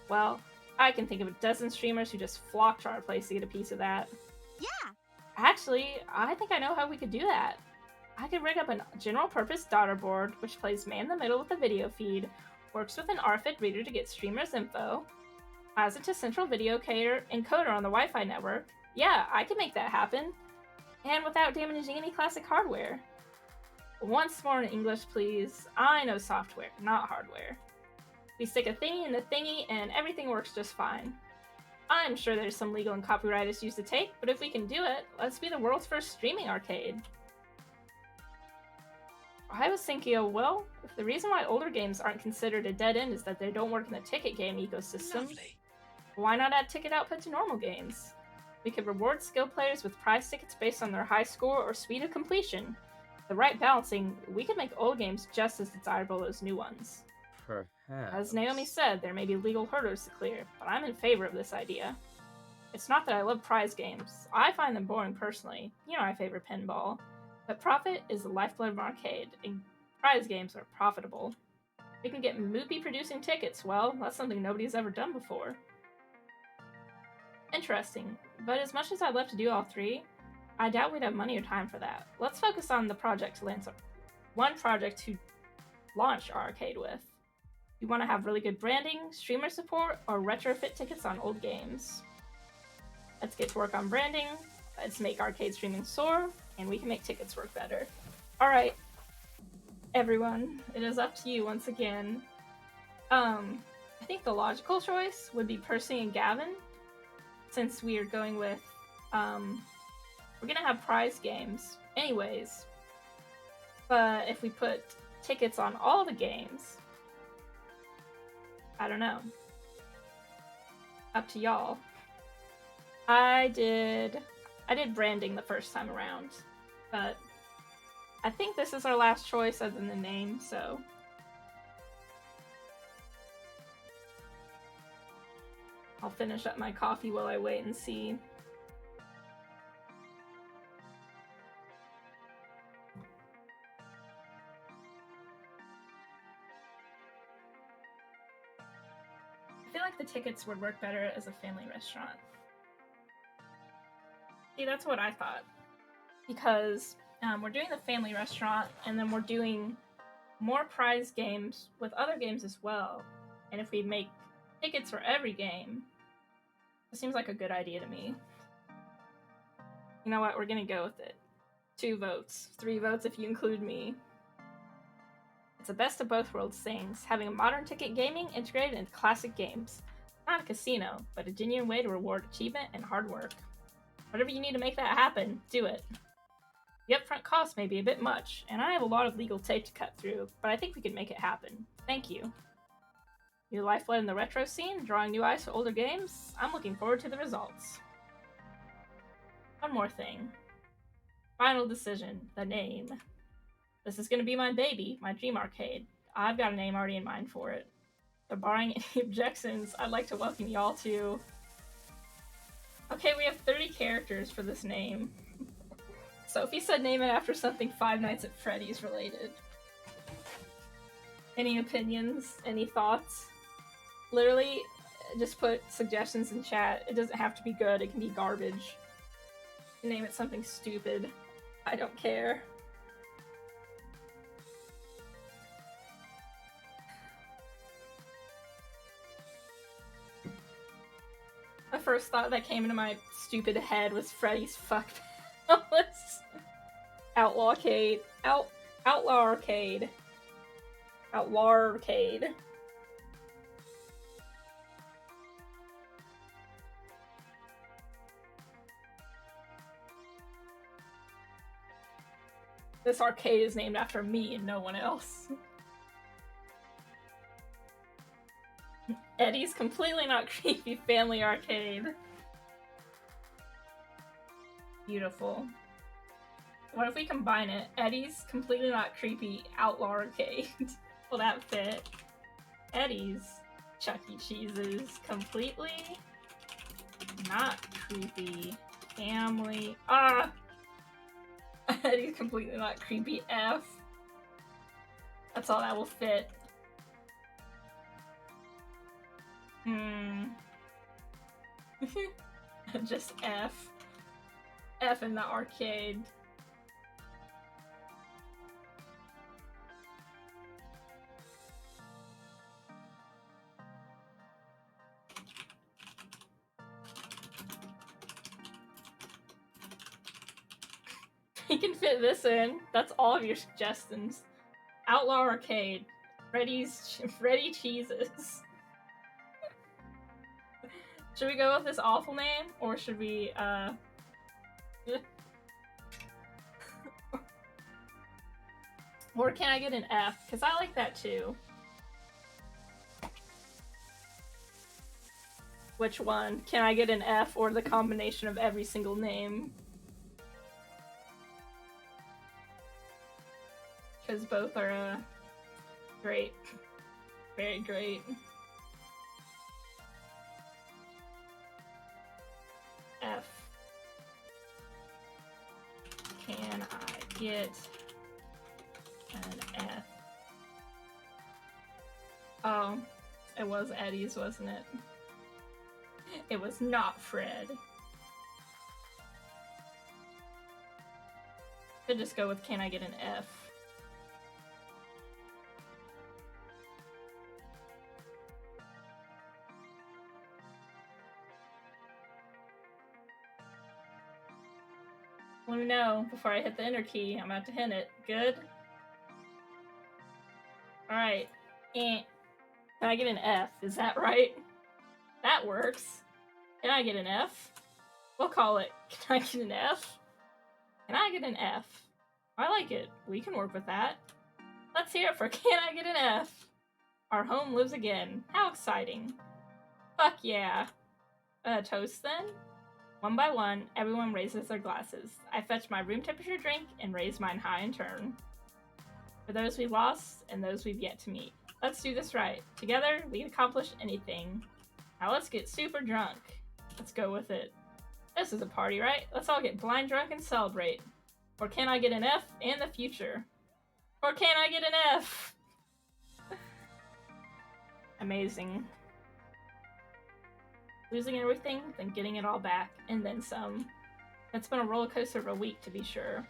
Speaker 1: Well, I can think of a dozen streamers who just flock to our place to get a piece of that.
Speaker 3: Yeah!
Speaker 1: Actually, I think I know how we could do that. I could rig up a general-purpose daughter board, which plays man in the middle with a video feed, works with an RFID reader to get streamers' info, has it to central video encoder on the Wi-Fi network. Yeah, I can make that happen. And without damaging any classic hardware. Once more in English, please. I know software, not hardware. We stick a thingy in the thingy and everything works just fine. I'm sure there's some legal and copyright issues to take, but if we can do it, let's be the world's first streaming arcade. I was thinking, well, if the reason why older games aren't considered a dead end is that they don't work in the ticket game ecosystem,
Speaker 8: Lovely.
Speaker 1: why not add ticket output to normal games? We could reward skilled players with prize tickets based on their high score or speed of completion. The right balancing, we could make old games just as desirable as new ones.
Speaker 5: Perhaps.
Speaker 1: As Naomi said, there may be legal hurdles to clear, but I'm in favor of this idea. It's not that I love prize games. I find them boring personally. You know I favor pinball. But profit is the lifeblood of an arcade, and prize games are profitable. We can get movie producing tickets. Well, that's something nobody's ever done before. Interesting, but as much as I'd love to do all three, I doubt we'd have money or time for that. Let's focus on the project to land one project to launch our arcade with. You want to have really good branding, streamer support, or retrofit tickets on old games. Let's get to work on branding. Let's make arcade streaming soar, and we can make tickets work better. Alright, everyone, it is up to you once again. I think the logical choice would be Percy and Gavin, since we are going with, we're gonna have prize games anyways, but if we put tickets on all the games, I don't know. Up to y'all. I did branding the first time around, but I think this is our last choice other than the name, so. I'll finish up my coffee while I wait and see. I feel like the tickets would work better as a family restaurant. See, that's what I thought. Because we're doing the family restaurant, and then we're doing more prize games with other games as well. And if we make tickets for every game, it seems like a good idea to me. You know what? We're gonna go with it. 2 votes. 3 votes if you include me. It's the best of both worlds things, having a modern ticket gaming integrated into classic games. Not a casino, but a genuine way to reward achievement and hard work. Whatever you need to make that happen, do it. The upfront cost may be a bit much, and I have a lot of legal tape to cut through, but I think we can make it happen. Thank you. New lifeblood in the retro scene, drawing new eyes for older games? I'm looking forward to the results. One more thing. Final decision, the name. This is going to be my baby, my dream arcade. I've got a name already in mind for it. So barring any objections, I'd like to welcome y'all to... Okay, we have 30 characters for this name. Sophie said name it after something Five Nights at Freddy's related. Any opinions? Any thoughts? Literally, just put suggestions in chat. It doesn't have to be good, it can be garbage. Name it something stupid. I don't care. The first thought that came into my stupid head was Freddy's Fuck Palace. Outlaw Arcade. Outlaw Arcade. Outlaw Arcade. This arcade is named after me and no one else. Eddie's Completely Not Creepy Family Arcade. Beautiful. What if we combine it? Eddie's Completely Not Creepy Outlaw Arcade. Will that fit? Eddie's Chuck E. Cheese's Completely Not Creepy Family. Eddie's Completely Not Creepy F. That's all that will fit. Just F. F in the arcade. You can fit this in. That's all of your suggestions. Outlaw Arcade. Freddy Cheeses. Should we go with this awful name? Or should we, Or can I get an F? Because I like that too. Which one? Can I get an F or the combination of every single name? Because both are, great. Very great. F. Can I get an F? Oh, it was Eddie's, wasn't it? It was not Fred. Could just go with can I get an F? Let me know before I hit the enter key. I'm about to hit it. Good? Alright. Can I get an F? Is that right? That works. Can I get an F? We'll call it, can I get an F? Can I get an F? I like it. We can work with that. Let's hear it for can I get an F? Our home lives again. How exciting. Fuck yeah. Toast then? One by one, everyone raises their glasses. I fetch my room temperature drink and raise mine high in turn. For those we've lost and those we've yet to meet. Let's do this right. Together, we can accomplish anything. Now let's get super drunk. Let's go with it. This is a party, right? Let's all get blind drunk and celebrate. Or can I get an F in the future? Or can I get an F? Amazing. Losing everything, then getting it all back, and then some. It's been a roller coaster of a week, to be sure.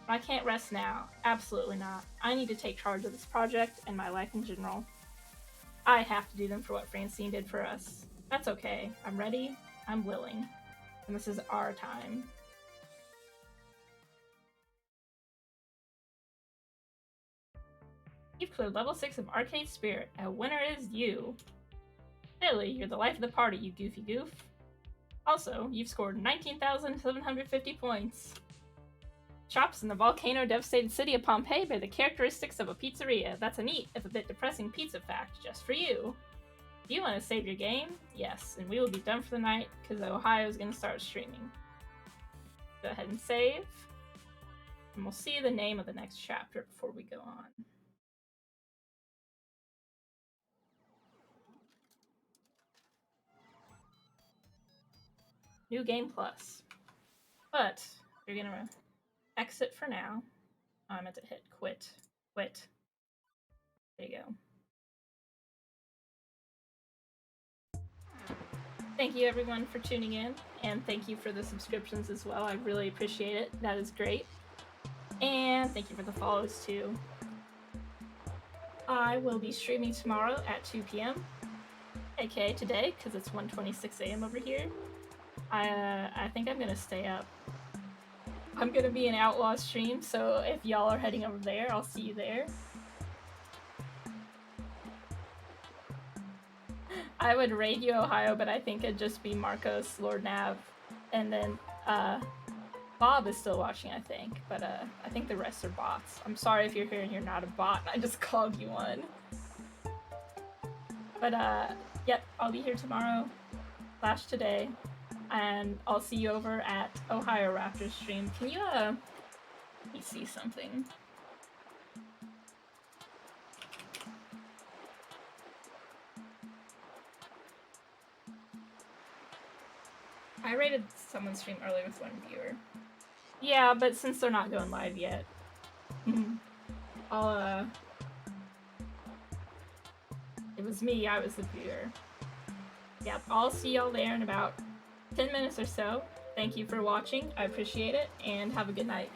Speaker 1: But I can't rest now. Absolutely not. I need to take charge of this project and my life in general. I have to do them for what Francine did for us. That's okay. I'm ready. I'm willing. And this is our time. You've cleared level 6 of Arcade Spirit. A winner is you. Clearly, you're the life of the party, you goofy goof. Also, you've scored 19,750 points. Shops in the volcano-devastated city of Pompeii bear the characteristics of a pizzeria. That's a neat, if a bit depressing pizza fact, just for you. Do you want to save your game? Yes, and we will be done for the night, because Ohio is going to start streaming. Go ahead and save. And we'll see the name of the next chapter before we go on. New Game Plus. But you're going to exit for now. I meant to hit quit. Quit. There you go. Thank you everyone for tuning in, and thank you for the subscriptions as well. I really appreciate it. That is great. And thank you for the follows too. I will be streaming tomorrow at 2 p.m. aka today, because it's 1:26 a.m. over here. I think I'm gonna stay up. I'm gonna be an Outlaw stream, so if y'all are heading over there, I'll see you there. I would raid you, Ohio, but I think it'd just be Marcos, Lord Nav, and then Bob is still watching, I think, but I think the rest are bots. I'm sorry if you're here and you're not a bot, I just called you one. But yep, I'll be here tomorrow, / today, and I'll see you over at Ohio Raptors stream. Can you, let me see something. I rated someone's stream earlier with 1 viewer. Yeah, but since they're not going live yet, I'll, it was me, I was the viewer. Yep, I'll see y'all there in about 10 minutes or so. Thank you for watching, I appreciate it, and have a good night.